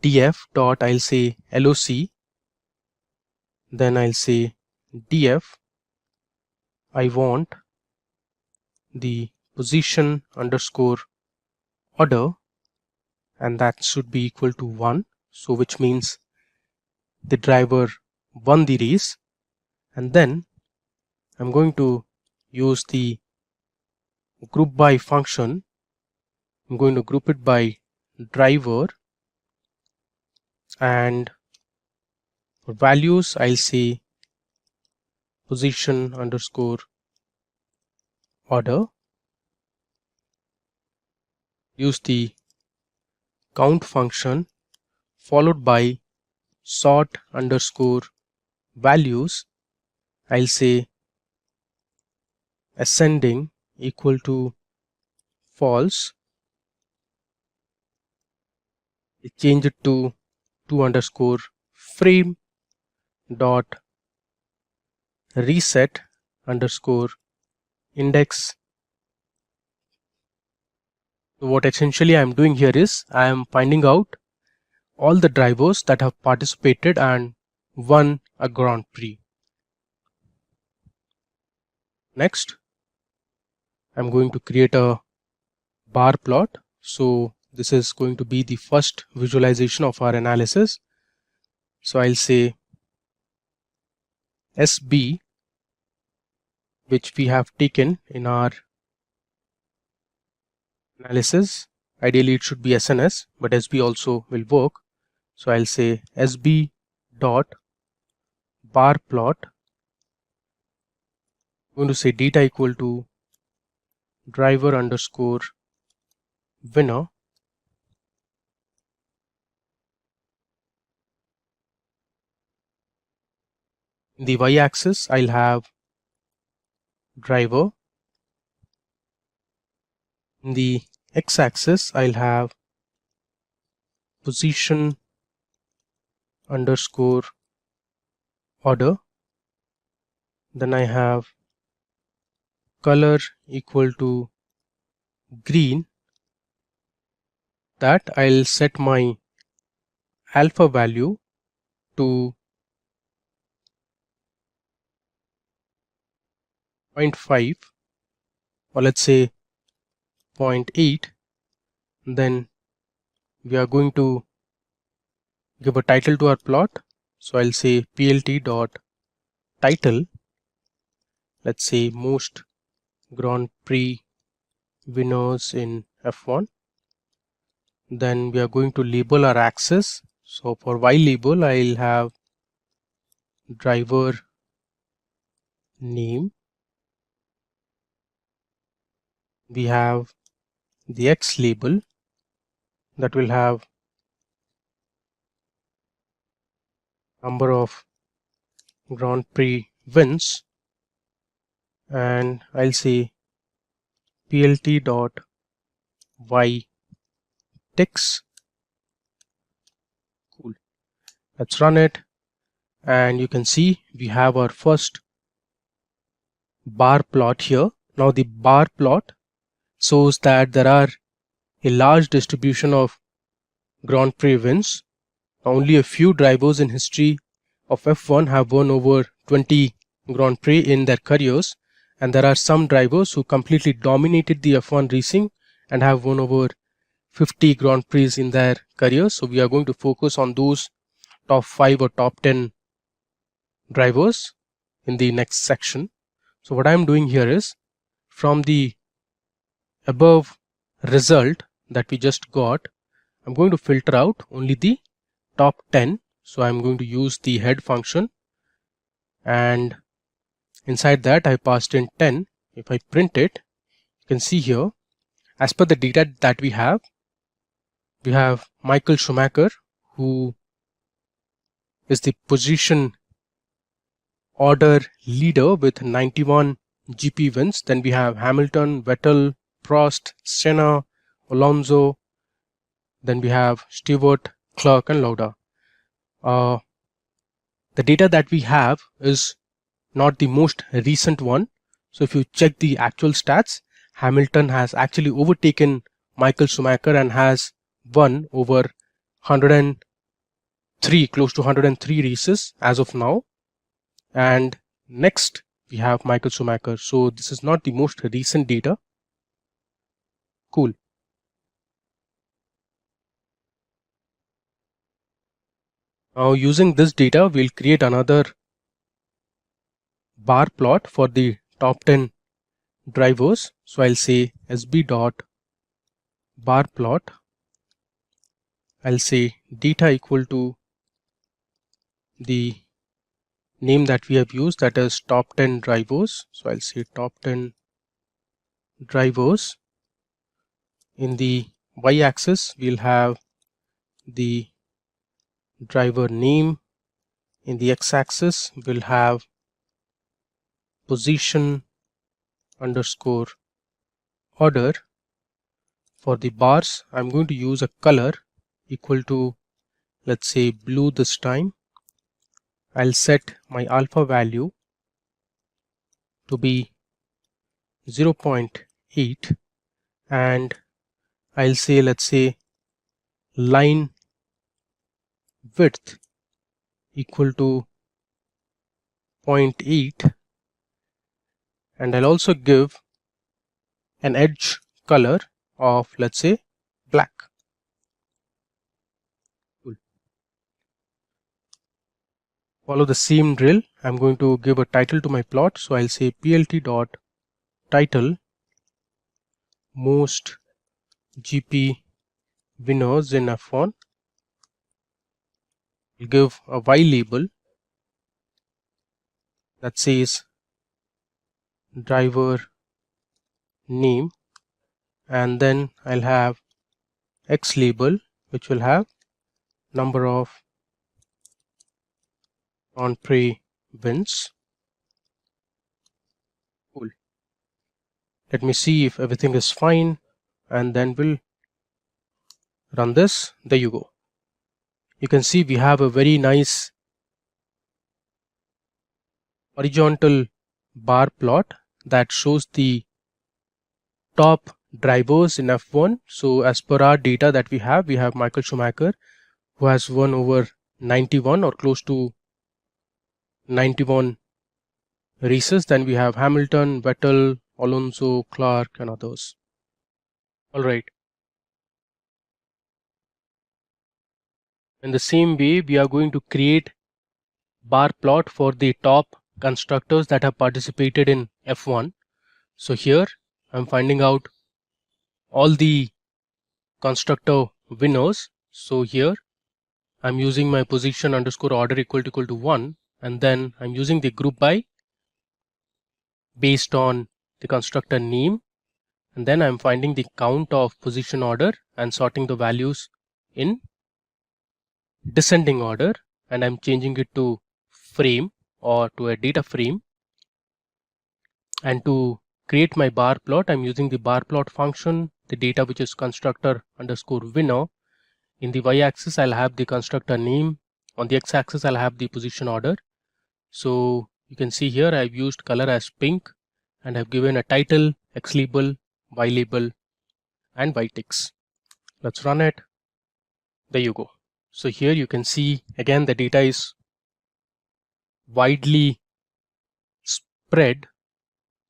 df dot, I'll say loc, then I'll say df, I want the position underscore order, and that should be equal to 1, so which means the driver won the race. And then I'm going to use the group by function. I'm going to group it by driver, and for values I'll say position underscore order, use the count function followed by sort underscore values. I'll say ascending equal to false, I change it to 2 underscore frame dot reset underscore index. So what essentially I am doing here is I am finding out all the drivers that have participated and won a Grand Prix. Next, I'm going to create a bar plot. So this is going to be the first visualization of our analysis. So I'll say SB, which we have taken in our analysis. Ideally it should be SNS, but SB also will work. So I'll say SB dot bar plot. I'm going to say data equal to driver underscore winner. In the y-axis, I'll have driver. In the x-axis, I'll have position underscore order. Then I have color equal to green. That I'll set my alpha value to 0.5, or let's say 0.8. Then we are going to give a title to our plot. So I'll say plt dot title. Let's say most Grand Prix winners in F1. Then we are going to label our axis. So for Y label, I'll have driver name. We have the X label that will have number of Grand Prix wins, and I'll say plt dot y ticks. Cool. Let's run it, and you can see we have our first bar plot here. Now the bar plot shows that there are a large distribution of Grand Prix wins. Only a few drivers in history of F1 have won over 20 Grand Prix in their careers, and there are some drivers who completely dominated the F1 racing and have won over 50 Grand Prix in their careers. So we are going to focus on those top 5 or top 10 drivers in the next section. So what I am doing here is, from the above result that we just got, I'm going to filter out only the top 10. So I'm going to use the head function, and inside that I passed in 10. If I print it, you can see here, as per the data that we have Michael Schumacher, who is the position order leader with 91 GP wins. Then we have Hamilton, Vettel, Prost, Senna, Alonso. Then we have Stewart, Clark, and Lauda. The data that we have is not the most recent one. So if you check the actual stats, Hamilton has actually overtaken Michael Schumacher and has won over 103, close to 103 races as of now. And next we have Michael Schumacher. So this is not the most recent data. Cool. Now using this data, we'll create another bar plot for the top 10 drivers. So I'll say sb dot bar plot. I'll say data equal to the name that we have used, that is top 10 drivers. So I'll say top 10 drivers. In the y-axis, we'll have the driver name. In the x-axis, we'll have position underscore order. For the bars, I'm going to use a color equal to, let's say, blue this time. I'll set my alpha value to be 0.8 and I'll say, let's say, line width equal to 0.8, and I'll also give an edge color of, let's say, black. Cool. Follow the same drill. I'm going to give a title to my plot, so I'll say plt dot title most GP winners in F1. I'll give a Y label that says driver name, and then I'll have X label which will have number of on prey wins. Cool. Let me see if everything is fine, and then we'll run this. There you go. You can see we have a very nice horizontal bar plot that shows the top drivers in F1. So as per our data that we have Michael Schumacher, who has won over 91 or close to 91 races. Then we have Hamilton, Vettel, Alonso, Clark, and others. All right. In the same way, we are going to create bar plot for the top constructors that have participated in F1. So here I'm finding out all the constructor winners. So here I'm using my position underscore order equal to 1, and then I'm using the group by based on the constructor name, and then I'm finding the count of position order and sorting the values in descending order, and I'm changing it to frame or to a data frame. And to create my bar plot, I'm using the bar plot function, the data which is constructor underscore winner. In the y-axis I'll have the constructor name, on the x-axis I'll have the position order. So you can see here I've used color as pink, and I've given a title, x label, y label, and y ticks. Let's run it. There you go. So here you can see again the data is widely spread.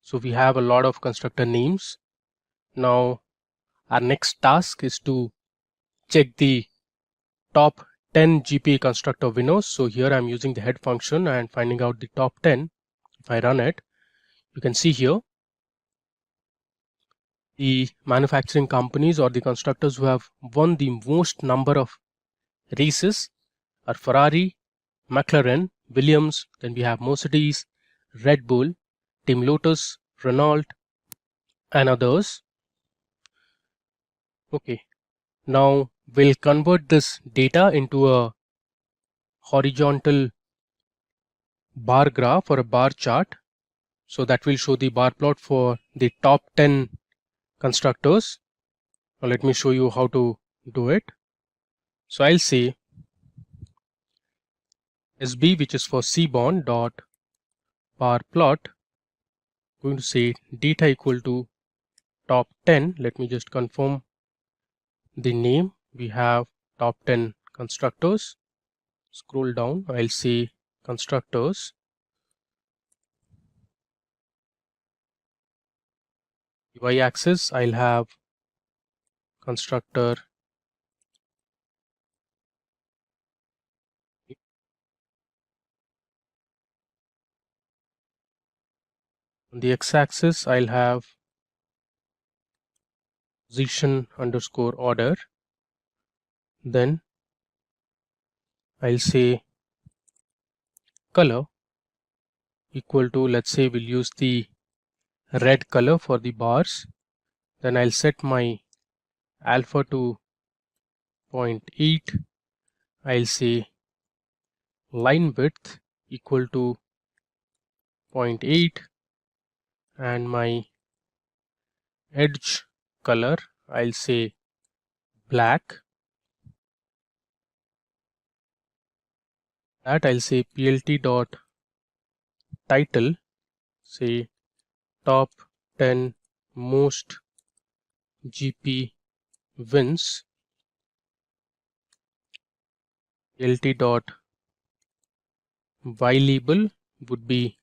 So we have a lot of constructor names. Now our next task is to check the top 10 GPA constructor winners. So here I'm using the head function and finding out the top 10. If I run it, you can see here the manufacturing companies or the constructors who have won the most number of races are Ferrari, McLaren, Williams, then we have Mercedes, Red Bull, Team Lotus, Renault, and others. Okay, now we'll convert this data into a horizontal bar graph or a bar chart. So that will show the bar plot for the top 10 constructors. Now let me show you how to do it. So I'll say SB, which is for Seaborn dot bar plot, going to say data equal to top 10. Let me just confirm the name. We have top 10 constructors. Scroll down, I'll say constructors. The y-axis I'll have constructor on the x-axis I'll have position underscore order. Then I'll say color equal to, let's say we'll use the red color for the bars. Then I'll set my alpha to 0.8. I'll say line width equal to 0.8, and my edge color I'll say black. That I'll say plt dot title, say top 10 most GP wins. Plt dot y label would be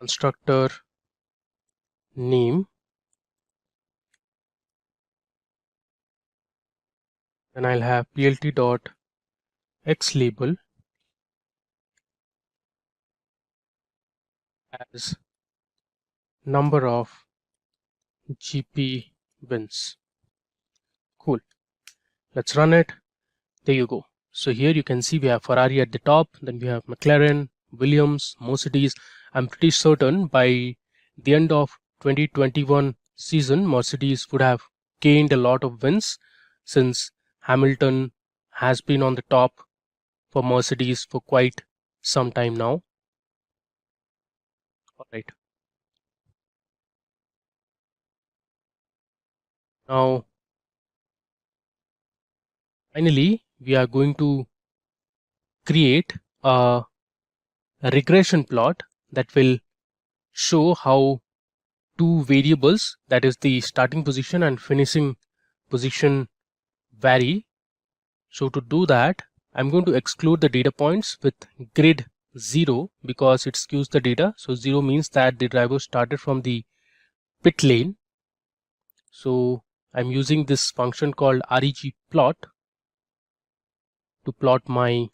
constructor name, and I'll have plt dot x label as number of GP wins. Cool. Let's run it. There you go. So here you can see we have Ferrari at the top, then we have McLaren, Williams, Mercedes. I'm pretty certain by the end of 2021 season, Mercedes would have gained a lot of wins, since Hamilton has been on the top for Mercedes for quite some time now. All right. Now, finally, we are going to create a regression plot that will show how two variables, that is the starting position and finishing position, vary. So to do that, I'm going to exclude the data points with grid 0 because it skews the data. So 0 means that the driver started from the pit lane. So I'm using this function called reg plot to plot my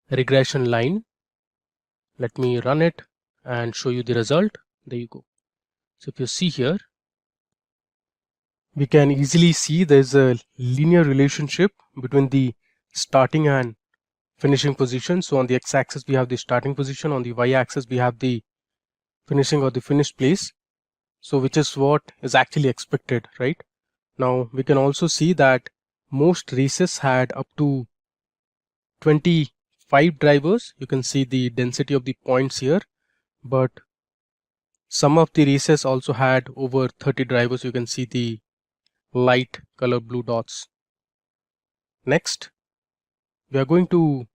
regression line. Let me run it and show you the result. There you go. So if you see here, we can easily see there's a linear relationship between the starting and finishing position. So on the x-axis we have the starting position, on the y-axis we have the finishing or the finished place. So which is what is actually expected, right? Now we can also see that most races had up to 25 drivers. You can see the density of the points here, but some of the races also had over 30 drivers. You can see the light color blue dots. Next, we are going to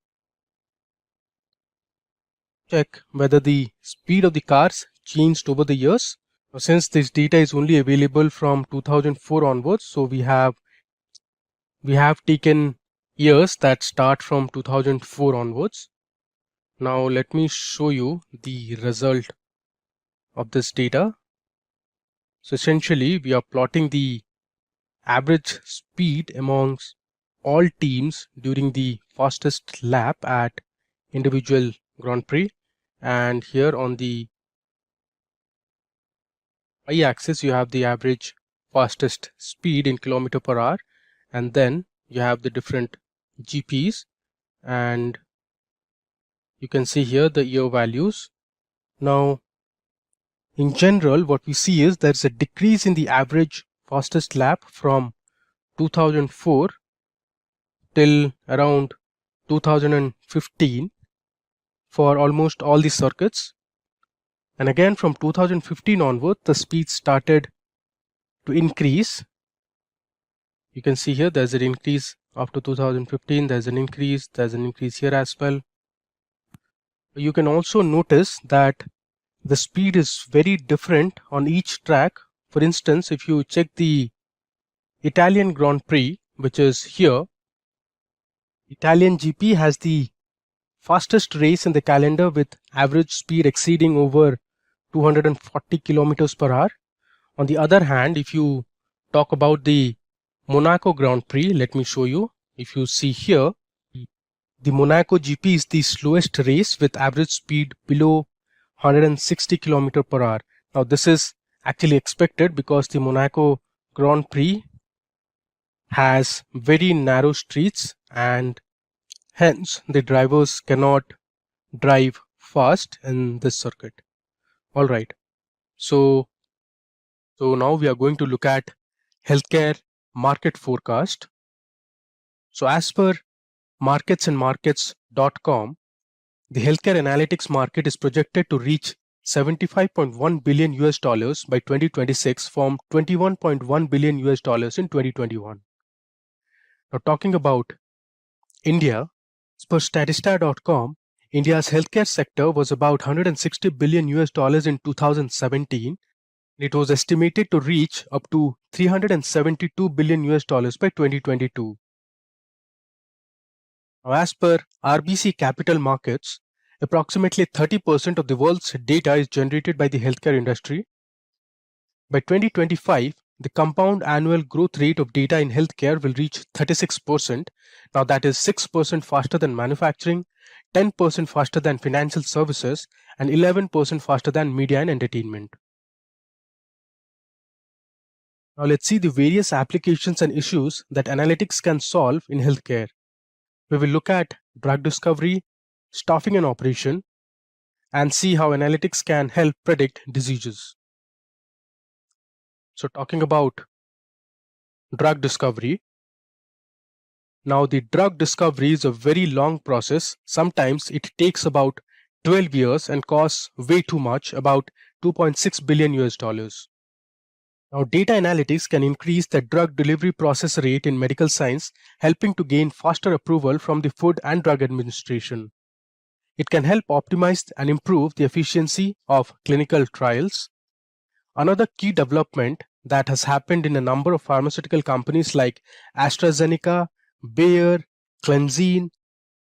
check whether the speed of the cars changed over the years. Now, since this data is only available from 2004 onwards, so we have taken years that start from 2004 onwards. Now let me show you the result of this data. So essentially we are plotting the average speed amongst all teams during the fastest lap at individual Grand Prix, and here on the y-axis you have the average fastest speed in kilometer per hour, and then you have the different GPs, and you can see here the year values. Now in general what we see is there's a decrease in the average fastest lap from 2004 till around 2015 for almost all the circuits, and again from 2015 onward the speed started to increase. You can see here there's an increase after 2015, there's an increase here as well. You can also notice that the speed is very different on each track. For instance, if you check the Italian Grand Prix, which is here, Italian GP has the fastest race in the calendar with average speed exceeding over 240 kilometers per hour. On the other hand, if you talk about the Monaco Grand Prix, let me show you. If you see here, the Monaco GP is the slowest race with average speed below 160 km per hour. Now this is actually expected because the Monaco Grand Prix has very narrow streets and hence the drivers cannot drive fast in this circuit. All right, so now we are going to look at healthcare market forecast. So as per marketsandmarkets.com, the healthcare analytics market is projected to reach $75.1 billion by 2026 from $21.1 billion in 2021. Now talking about India, as per Statista.com, India's healthcare sector was about $160 billion in 2017. It was estimated to reach up to $372 billion by 2022. Now, as per RBC Capital Markets, approximately 30% of the world's data is generated by the healthcare industry. By 2025, the compound annual growth rate of data in healthcare will reach 36%. Now that is 6% faster than manufacturing, 10% faster than financial services, and 11% faster than media and entertainment. Now let's see the various applications and issues that analytics can solve in healthcare. We will look at drug discovery, staffing and operation, and see how analytics can help predict diseases. So talking about drug discovery. Now the drug discovery is a very long process. Sometimes it takes about 12 years and costs way too much, about $2.6 billion. Now, data analytics can increase the drug delivery process rate in medical science, helping to gain faster approval from the Food and Drug Administration. It can help optimize and improve the efficiency of clinical trials. Another key development that has happened in a number of pharmaceutical companies like AstraZeneca, Bayer, Clenzine,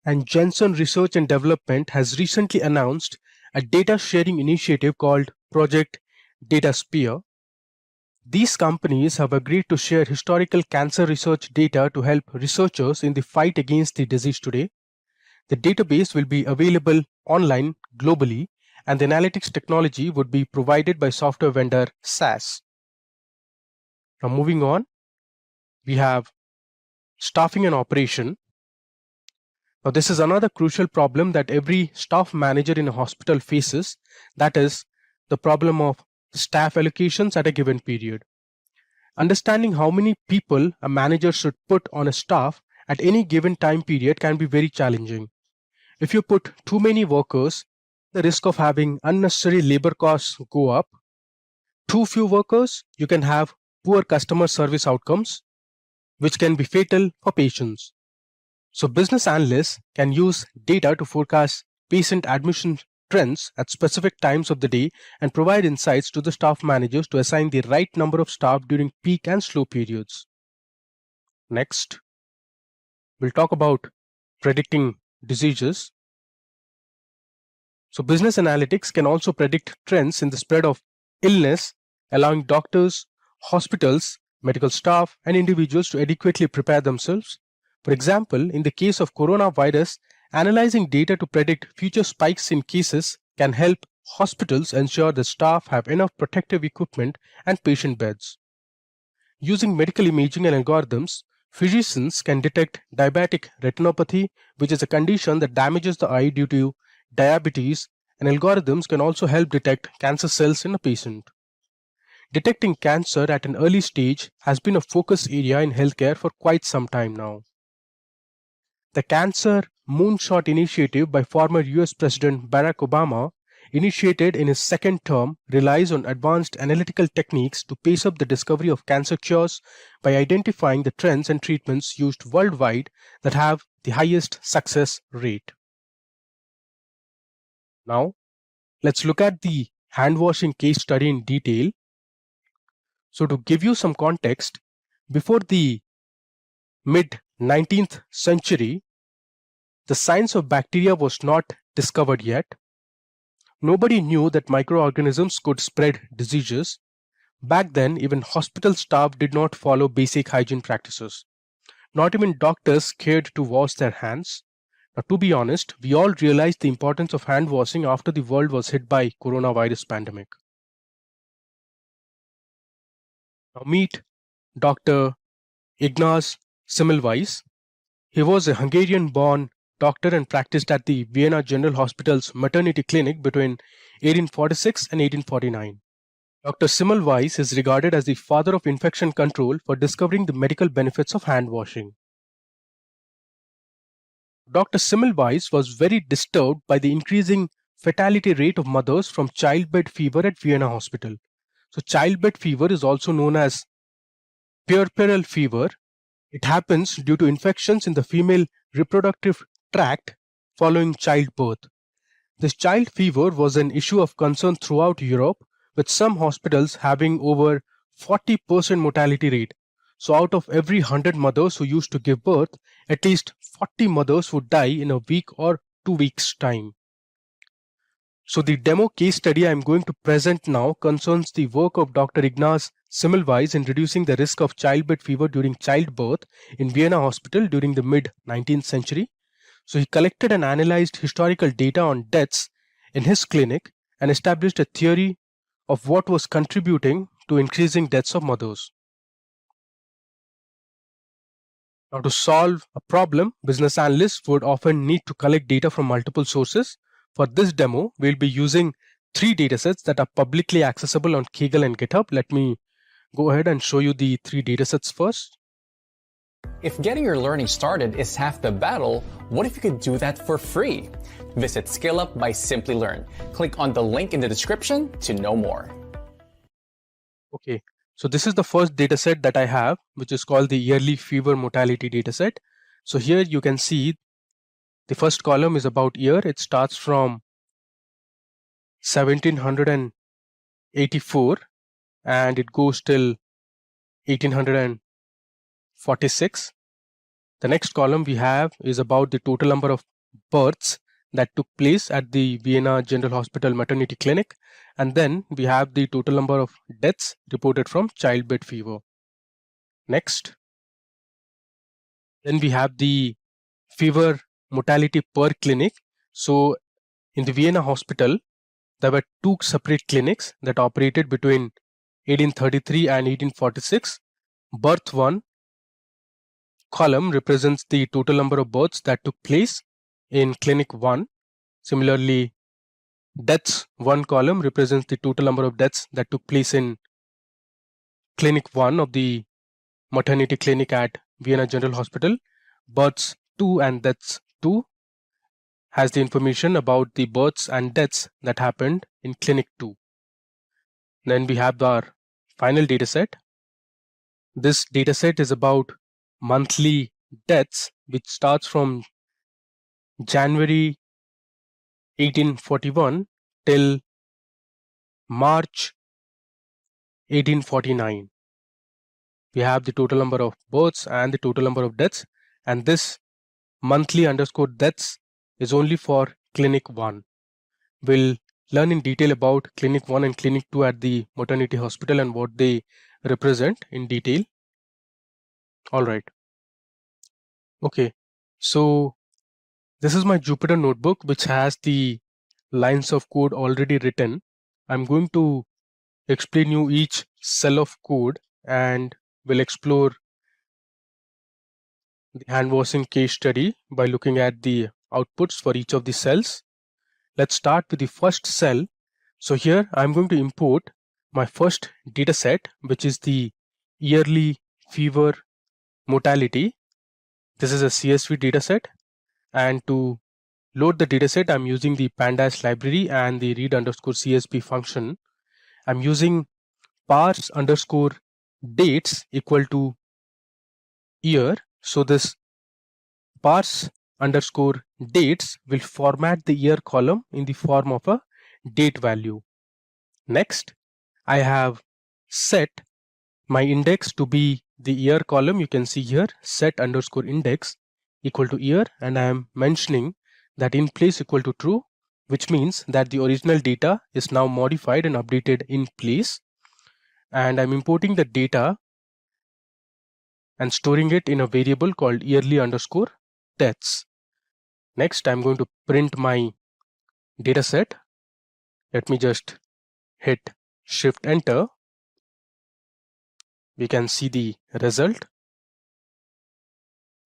and Janssen Research and Development has recently announced a data sharing initiative called Project DataSphere. These companies have agreed to share historical cancer research data to help researchers in the fight against the disease today. The database will be available online globally, and the analytics technology would be provided by software vendor SAS. Now moving on, we have staffing and operation. Now this is another crucial problem that every staff manager in a hospital faces, that is the problem of staff allocations at a given period. Understanding how many people a manager should put on a staff at any given time period can be very challenging. If you put too many workers, the risk of having unnecessary labor costs go up. Too few workers, you can have poor customer service outcomes, which can be fatal for patients. So business analysts can use data to forecast patient admission trends at specific times of the day and provide insights to the staff managers to assign the right number of staff during peak and slow periods. Next, we'll talk about predicting diseases. So business analytics can also predict trends in the spread of illness, allowing doctors, hospitals, medical staff, and individuals to adequately prepare themselves. For example, in the case of coronavirus, analyzing data to predict future spikes in cases can help hospitals ensure the staff have enough protective equipment and patient beds. Using medical imaging and algorithms, physicians can detect diabetic retinopathy, which is a condition that damages the eye due to diabetes, and algorithms can also help detect cancer cells in a patient. Detecting cancer at an early stage has been a focus area in healthcare for quite some time now. The Cancer Moonshot Initiative by former US President Barack Obama, initiated in his second term, relies on advanced analytical techniques to pace up the discovery of cancer cures by identifying the trends and treatments used worldwide that have the highest success rate. Now, let's look at the hand washing case study in detail. So to give you some context, before the mid-19th century, the science of bacteria was not discovered yet. Nobody knew that microorganisms could spread diseases. Back then, even hospital staff did not follow basic hygiene practices. Not even doctors cared to wash their hands. Now, to be honest, we all realized the importance of hand washing after the world was hit by coronavirus pandemic. Now meet Dr. Ignaz Semmelweis. He was a Hungarian-born doctor and practiced at the Vienna General Hospital's maternity clinic between 1846 and 1849. Dr. Semmelweis is regarded as the father of infection control for discovering the medical benefits of hand washing. Dr. Semmelweis was very disturbed by the increasing fatality rate of mothers from childbed fever at Vienna Hospital. So childbed fever is also known as puerperal fever. It happens due to infections in the female reproductive tract following childbirth. This child fever was an issue of concern throughout Europe, with some hospitals having over 40% mortality rate. So out of every 100 mothers who used to give birth, at least 40 mothers would die in a week or 2 weeks' time. So the demo case study I'm going to present now concerns the work of Dr. Ignaz Semmelweis in reducing the risk of childbed fever during childbirth in Vienna Hospital during the mid-19th century. So he collected and analyzed historical data on deaths in his clinic and established a theory of what was contributing to increasing deaths of mothers. Now, to solve a problem, business analysts would often need to collect data from multiple sources. For this demo, we'll be using 3 datasets that are publicly accessible on Kaggle and GitHub. Let me go ahead and show you the 3 datasets first. If getting your learning started is half the battle, what if you could do that for free? Visit SkillUp by SimpliLearn. Click on the link in the description to know more. Okay, so this is the first dataset that I have, which is called the yearly fever mortality dataset. So here you can see the first column is about year. It starts from 1784 and it goes till 1846. The next column we have is about the total number of births that took place at the Vienna General Hospital Maternity Clinic, and then we have the total number of deaths reported from childbed fever. Next, then we have the fever mortality per clinic. So in the Vienna Hospital, there were 2 separate clinics that operated between 1833 and 1846. Birth 1 column represents the total number of births that took place in clinic 1. Similarly, deaths 1 column represents the total number of deaths that took place in clinic 1 of the maternity clinic at Vienna General Hospital. Births 2 and deaths 2 has the information about the births and deaths that happened in clinic 2. Then we have our final dataset. This dataset is about monthly deaths, which starts from January 1841 till March 1849. We have the total number of births and the total number of deaths, and this monthly underscore deaths is only for clinic 1. We'll learn in detail about clinic 1 and clinic 2 at the maternity hospital and what they represent in detail. All right. Okay, so this is my Jupyter notebook, which has the lines of code already written. I'm going to explain you each cell of code and we'll explore the hand washing case study by looking at the outputs for each of the cells. Let's start with the first cell. So here I'm going to import my first data set, which is the yearly fever mortality. This is a CSV dataset, and to load the dataset, I'm using the pandas library and the read underscore CSV function. I'm using parse underscore dates equal to year. So this parse underscore dates will format the year column in the form of a date value. Next, I have set my index to be the year column. You can see here set underscore index equal to year, and I am mentioning that in place equal to true, which means that the original data is now modified and updated in place. And I'm importing the data and storing it in a variable called yearly underscore deaths. Next, I'm going to print my data set. Let me just hit Shift Enter. We can see the result.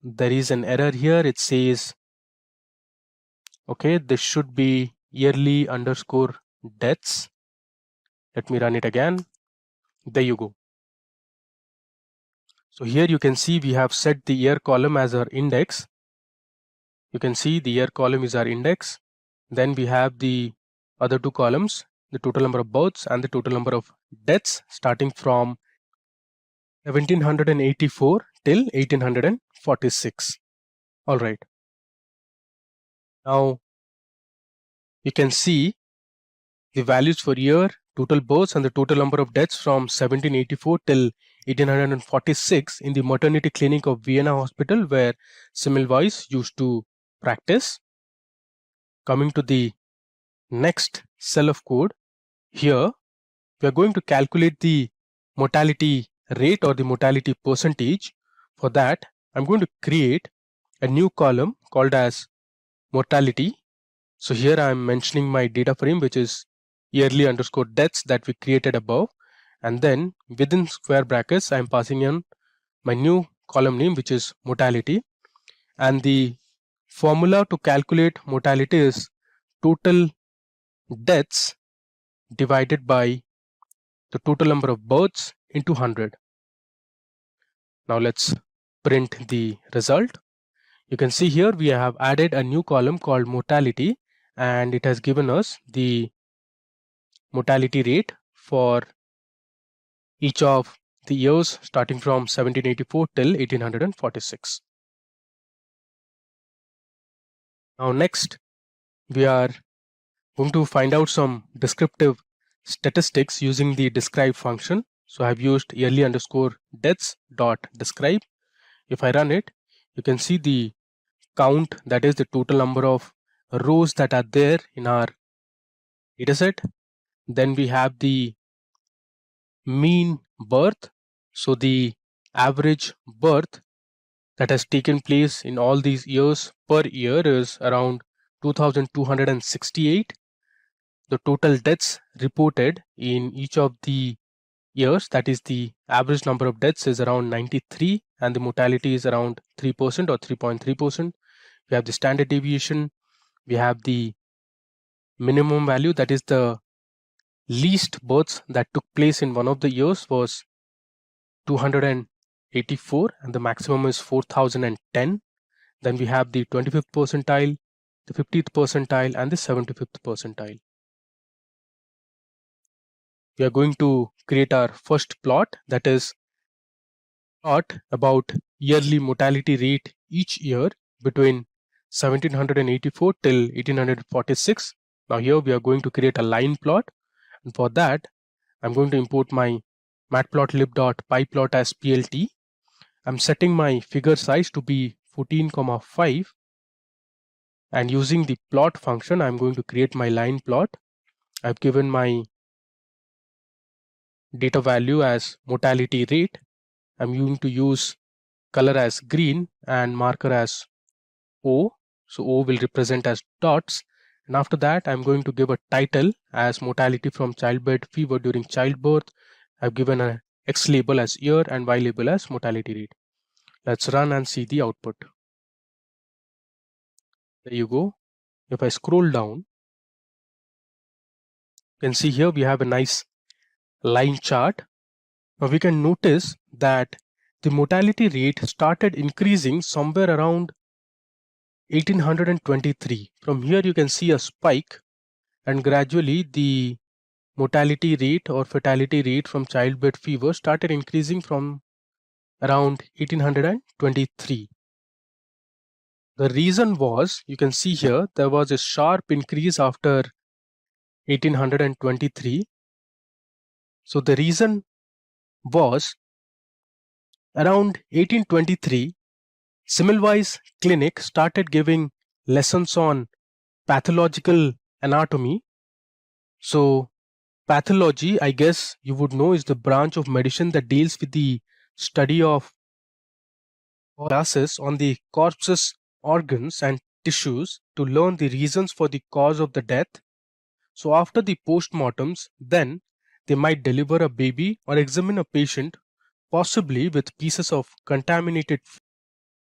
There is an error here. It says, okay, this should be yearly underscore deaths. Let me run it again. There you go. So here you can see we have set the year column as our index. You can see the year column is our index. Then we have the other two columns, the total number of births and the total number of deaths starting from 1784 till 1846. All right. Now you can see the values for year, total births and the total number of deaths from 1784 till 1846 in the maternity clinic of Vienna Hospital where Semmelweis used to practice. Coming to the next cell of code, here we are going to calculate the mortality rate or the mortality percentage. For that, I'm going to create a new column called as mortality. So here I'm mentioning my data frame, which is yearly underscore deaths that we created above. And then within square brackets, I'm passing in my new column name, which is mortality. And the formula to calculate mortality is total deaths divided by the total number of births into 100. Now let's print the result. You can see here we have added a new column called mortality, and it has given us the mortality rate for each of the years starting from 1784 till 1846. Now next, we are going to find out some descriptive statistics using the describe function. So I have used yearly underscore deaths dot describe. If I run it, you can see the count, that is the total number of rows that are there in our dataset. Then we have the mean birth. So the average birth that has taken place in all these years per year is around 2268. The total deaths reported in each of the years, that is the average number of deaths, is around 93 and the mortality is around 3% or 3.3%. We have the standard deviation, we have the minimum value, that is the least births that took place in one of the years was 284 and the maximum is 4010. Then we have the 25th percentile, the 50th percentile and the 75th percentile. We are going to create our first plot, that is plot about yearly mortality rate each year between 1784 till 1846. Now here we are going to create a line plot, and for that I'm going to import my matplotlib.pyplot as plt. I'm setting my figure size to be 14,5 and using the plot function I'm going to create my line plot. I've given my data value as mortality rate. I'm going to use color as green and marker as O. So O will represent as dots. And after that, I'm going to give a title as mortality from childbed fever during childbirth. I've given a X label as year and Y label as mortality rate. Let's run and see the output. There you go. If I scroll down, you can see here we have a nice line chart. Now we can notice that the mortality rate started increasing somewhere around 1823. From here you can see a spike and gradually the mortality rate or fatality rate from childbed fever started increasing from around 1823. The reason was, you can see here, there was a sharp increase after 1823. So the reason was around 1823, Semmelweis Clinic started giving lessons on pathological anatomy. So pathology, I guess you would know, is the branch of medicine that deals with the study of classes on the corpse's organs and tissues to learn the reasons for the cause of the death. So after the postmortems, then they might deliver a baby or examine a patient, possibly with pieces of contaminated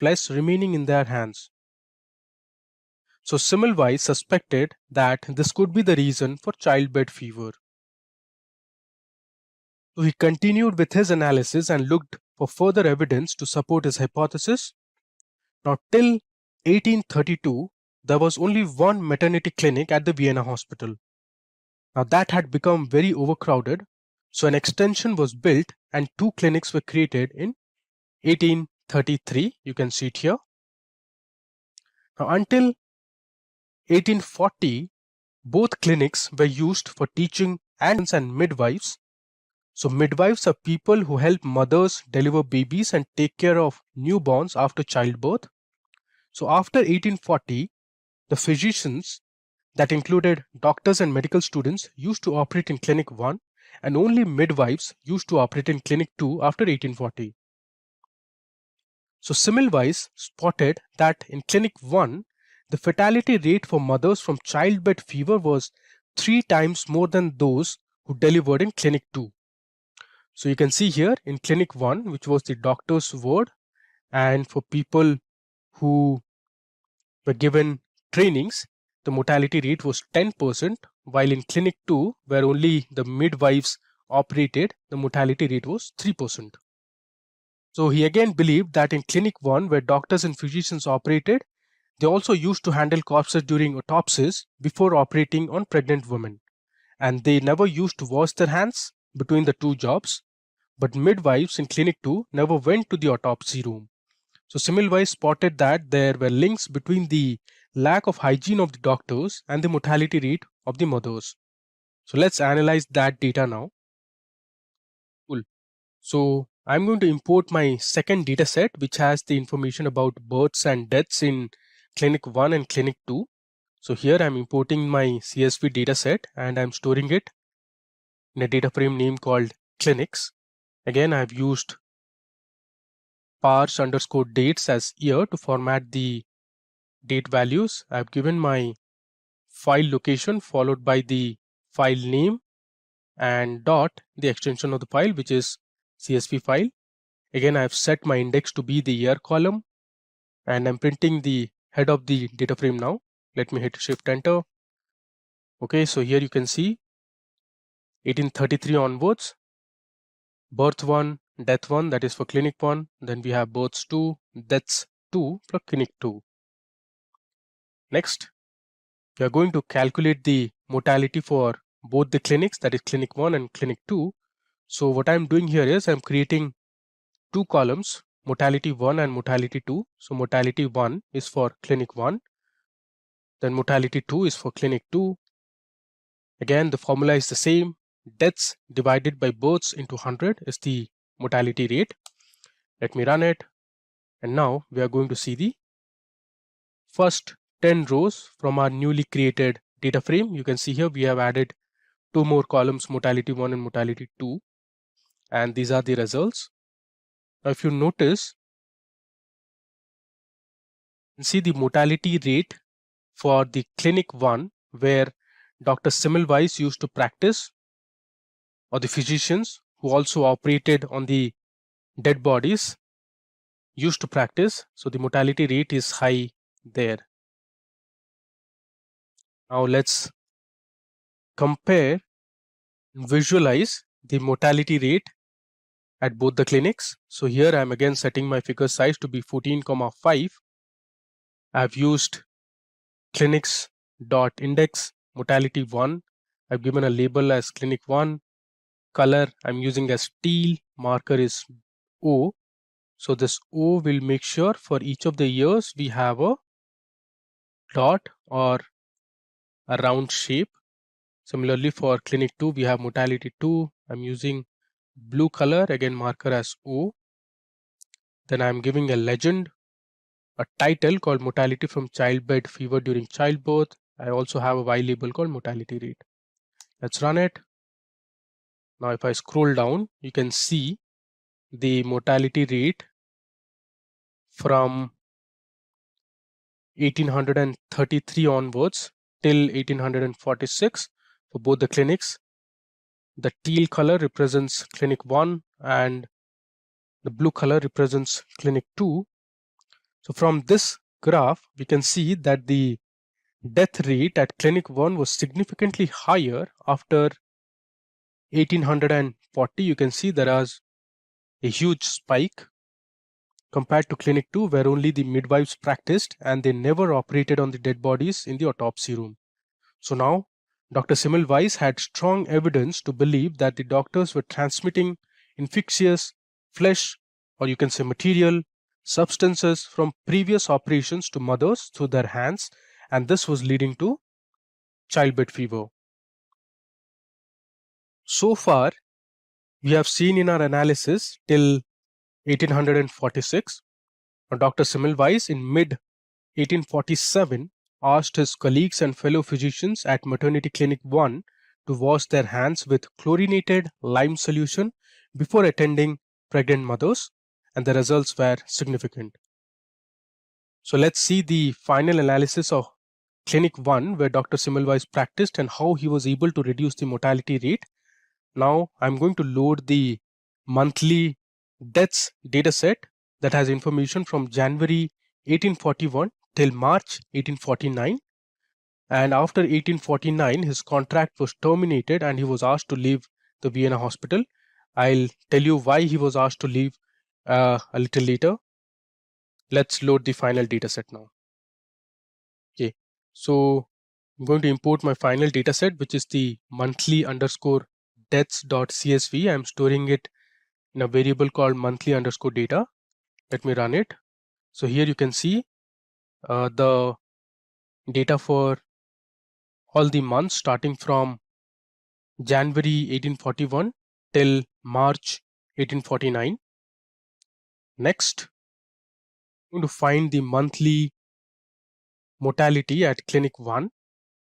flesh remaining in their hands. So Semmelweis suspected that this could be the reason for childbed fever. So he continued with his analysis and looked for further evidence to support his hypothesis. Now till 1832, there was only one maternity clinic at the Vienna hospital. Now that had become very overcrowded, so an extension was built and 2 clinics were created in 1833. You can see it here. Now until 1840, both clinics were used for teaching and midwives. So midwives are people who help mothers deliver babies and take care of newborns after childbirth. So after 1840, the physicians, that included doctors and medical students, used to operate in Clinic 1, and only midwives used to operate in Clinic 2 after 1840. So Semmelweis spotted that in Clinic 1, the fatality rate for mothers from childbed fever was 3 times more than those who delivered in Clinic 2. So you can see here in Clinic 1, which was the doctor's ward, and for people who were given trainings, the mortality rate was 10%, while in Clinic 2, where only the midwives operated, the mortality rate was 3%. So he again believed that in Clinic 1, where doctors and physicians operated, they also used to handle corpses during autopsies before operating on pregnant women. And they never used to wash their hands between the two jobs. But midwives in Clinic 2 never went to the autopsy room. So Semmelweis spotted that there were links between the lack of hygiene of the doctors and the mortality rate of the mothers. So let's analyze that data now. Cool. So I'm going to import my second data set, which has the information about births and deaths in Clinic 1 and Clinic 2. So here I'm importing my CSV data set and I'm storing it in a data frame name called clinics. Again, I've used parse_dates as year to format the date values. I've given my file location followed by the file name and dot the extension of the file, which is CSV file. Again, I've set my index to be the year column and I'm printing the head of the data frame now. Let me hit Shift Enter. Okay, so here you can see 1833 onwards, birth 1, death 1, that is for Clinic 1. Then we have births 2, deaths 2 for Clinic 2. Next, we are going to calculate the mortality for both the clinics, that is Clinic 1 and Clinic 2. So what I'm doing here is I'm creating two columns, mortality 1 and mortality 2. So mortality 1 is for Clinic 1, then mortality 2 is for Clinic 2. Again, the formula is the same. Deaths divided by births into 100 is the mortality rate. Let me run it. And now we are going to see the first 10 rows from our newly created data frame. You can see here we have added two more columns, mortality 1 and mortality 2. And these are the results. Now, if you notice, you can see the mortality rate for the Clinic 1, where Dr. Semmelweis used to practice, or the physicians who also operated on the dead bodies used to practice. So the mortality rate is high there. Now let's compare and visualize the mortality rate at both the clinics. So here I'm again setting my figure size to be 14,5. I've used clinics.index mortality 1. I've given a label as Clinic 1. Color I'm using as teal, marker is O. So this O will make sure for each of the years we have a dot or a round shape. Similarly for Clinic 2 we have mortality 2. I'm using blue color, again marker as O. Then I'm giving a legend, a title called mortality from childbed fever during childbirth. I also have a Y label called mortality rate. Let's run it. Now if I scroll down, you can see the mortality rate from 1833 onwards till 1846 for both the clinics. The teal color represents Clinic 1 and the blue color represents Clinic 2. So from this graph, we can see that the death rate at Clinic 1 was significantly higher after 1840. You can see there is a huge spike compared to Clinic 2, where only the midwives practiced and they never operated on the dead bodies in the autopsy room. So now Dr. Semmelweis had strong evidence to believe that the doctors were transmitting infectious flesh, or you can say material, substances from previous operations to mothers through their hands, and this was leading to childbed fever. So far, we have seen in our analysis till 1846. Dr. Semmelweis in mid 1847 asked his colleagues and fellow physicians at Maternity Clinic 1 to wash their hands with chlorinated lime solution before attending pregnant mothers, and the results were significant. So let's see the final analysis of Clinic 1 where Dr. Semmelweis practiced and how he was able to reduce the mortality rate. Now I'm going to load the monthly deaths dataset that has information from January 1841 till March 1849, and after 1849 his contract was terminated and he was asked to leave the Vienna hospital. I'll tell you why he was asked to leave a little later. Let's load the final dataset now. Okay, so I'm going to import my final dataset, which is the monthly underscore deaths.csv. I'm storing it in a variable called monthly underscore data. Let me run it. So here you can see the data for all the months starting from January 1841 till March 1849. Next, I'm going to find the monthly mortality at Clinic 1.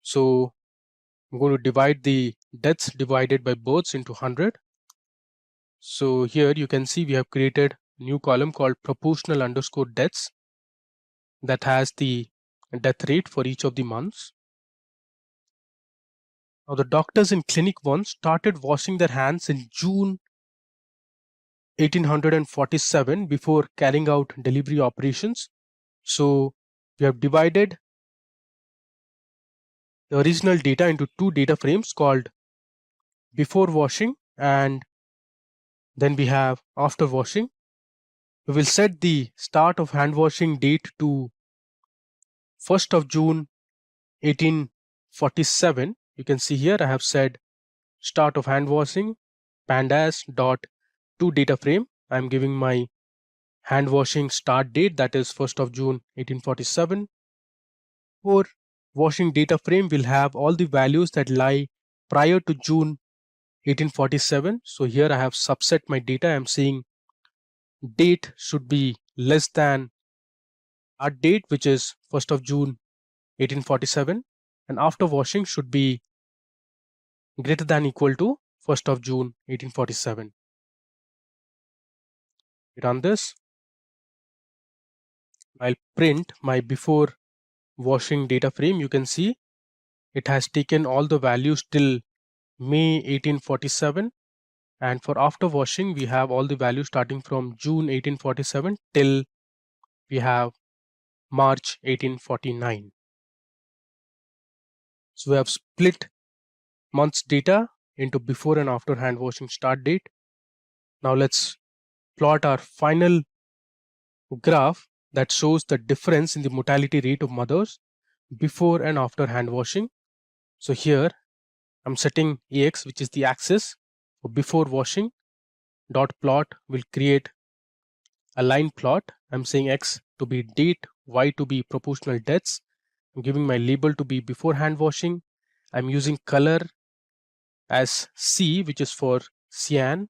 So I'm going to divide the deaths divided by births into 100. So here you can see we have created a new column called proportional underscore deaths that has the death rate for each of the months. Now the doctors in Clinic 1 started washing their hands in June 1847 before carrying out delivery operations. So we have divided the original data into two data frames called before washing and then we have after washing. We will set the start of hand washing date to 1st of June 1847. You can see here I have said start of hand washing pandas dot to data frame. I am giving my hand washing start date, that is 1st of June 1847. For washing data frame will have all the values that lie prior to June 1847. So here I have subset my data. I am saying date should be less than our date, which is 1st of June 1847, and after washing should be greater than equal to 1st of June 1847. Run this. I'll print my before washing data frame. You can see it has taken all the values till May 1847, and for after washing we have all the values starting from June 1847 till we have March 1849. So we have split months data into before and after hand washing start date. Now let's plot our final graph that shows the difference in the mortality rate of mothers before and after hand washing. So here I'm setting AX, which is the axis for before washing. Dot plot will create a line plot. I'm saying X to be date, Y to be proportional deaths. I'm giving my label to be before hand washing. I'm using color as C, which is for cyan.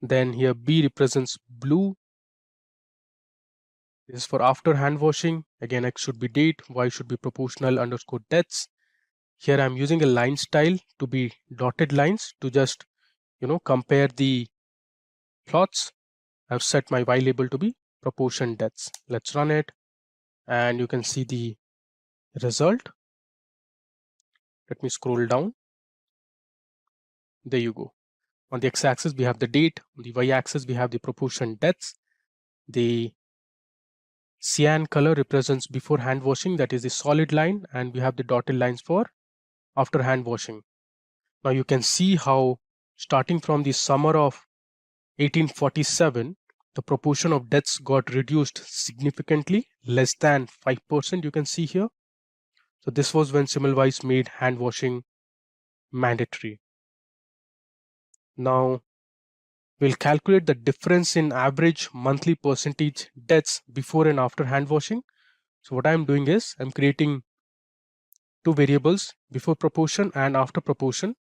Then here B represents blue. This is for after hand washing. Again, X should be date, Y should be proportional underscore deaths. Here I'm using a line style to be dotted lines to just compare the plots. I've set my Y label to be proportion deaths. Let's run it and you can see the result. Let me scroll down. There you go. On the x-axis we have the date, on the y-axis we have the proportion deaths. The cyan color represents before hand washing, that is the solid line, and we have the dotted lines for after hand washing. Now you can see how starting from the summer of 1847 the proportion of deaths got reduced significantly, less than 5%, you can see here. So this was when Semmelweis made hand washing mandatory. Now we'll calculate the difference in average monthly percentage deaths before and after hand washing. So what I'm doing is I'm creating two variables, before proportion and after proportion.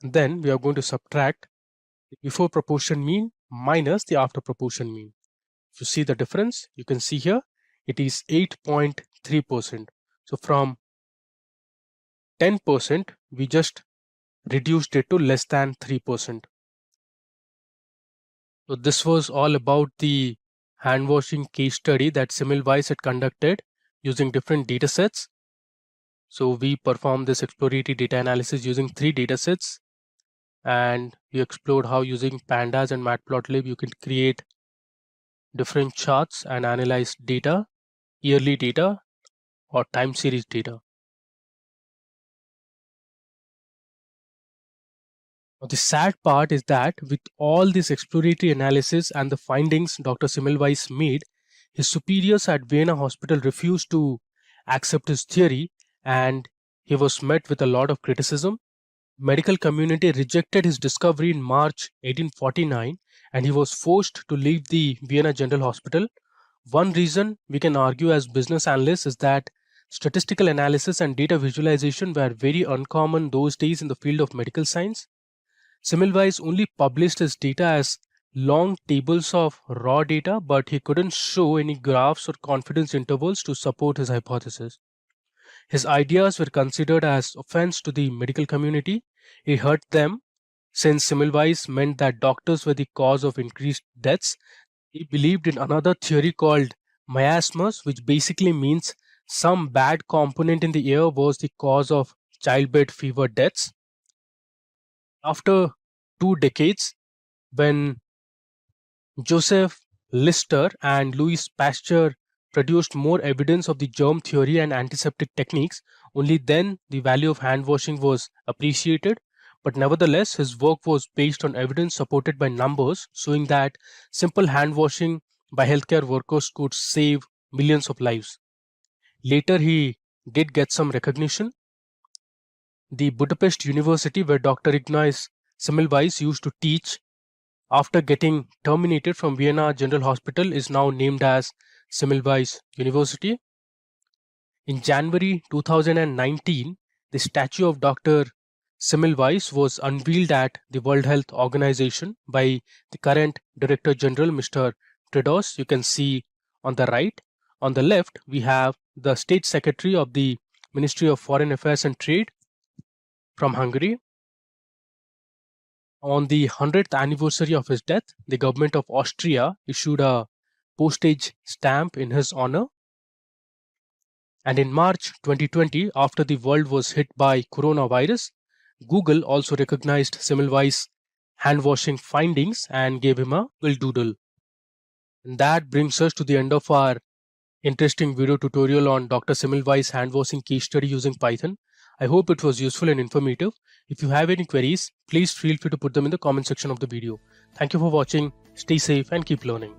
Then we are going to subtract the before proportion mean minus the after proportion mean. If you see the difference, you can see here it is 8.3%. So from 10%, we just reduced it to less than 3%. So this was all about the hand washing case study that Semmelweis had conducted using different data sets. So we performed this exploratory data analysis using 3 data sets, and we explored how using pandas and matplotlib you can create different charts and analyze data, yearly data or time series data. Now, the sad part is that with all this exploratory analysis and the findings Dr. Semmelweis made, his superiors at Vienna Hospital refused to accept his theory, and he was met with a lot of criticism. Medical community rejected his discovery in March 1849, and he was forced to leave the Vienna General Hospital. One reason we can argue as business analysts is that statistical analysis and data visualization were very uncommon those days in the field of medical science. Semmelweis only published his data as long tables of raw data, but he couldn't show any graphs or confidence intervals to support his hypothesis. His ideas were considered as offense to the medical community. He hurt them since Semmelweis meant that doctors were the cause of increased deaths. He believed in another theory called miasmus, which basically means some bad component in the air was the cause of childbed fever deaths. After 2 decades, when Joseph Lister and Louis Pasteur produced more evidence of the germ theory and antiseptic techniques, only then the value of hand washing was appreciated. But nevertheless, his work was based on evidence supported by numbers, showing that simple hand washing by healthcare workers could save millions of lives. Later, he did get some recognition. The Budapest University, where Dr. Ignaz Semmelweis used to teach after getting terminated from Vienna General Hospital, is now named as Semmelweis University. In January 2019, the statue of Dr. Semmelweis was unveiled at the World Health Organization by the current Director General, Mr. Tedros. You can see on the right. On the left, we have the State Secretary of the Ministry of Foreign Affairs and Trade from Hungary. On the 100th anniversary of his death, the government of Austria issued a postage stamp in his honor. And in March 2020, after the world was hit by coronavirus, Google also recognized Semmelweis' hand-washing findings and gave him a doodle. And that brings us to the end of our interesting video tutorial on Dr. Semmelweis' hand-washing case study using Python. I hope it was useful and informative. If you have any queries, please feel free to put them in the comment section of the video. Thank you for watching. Stay safe and keep learning.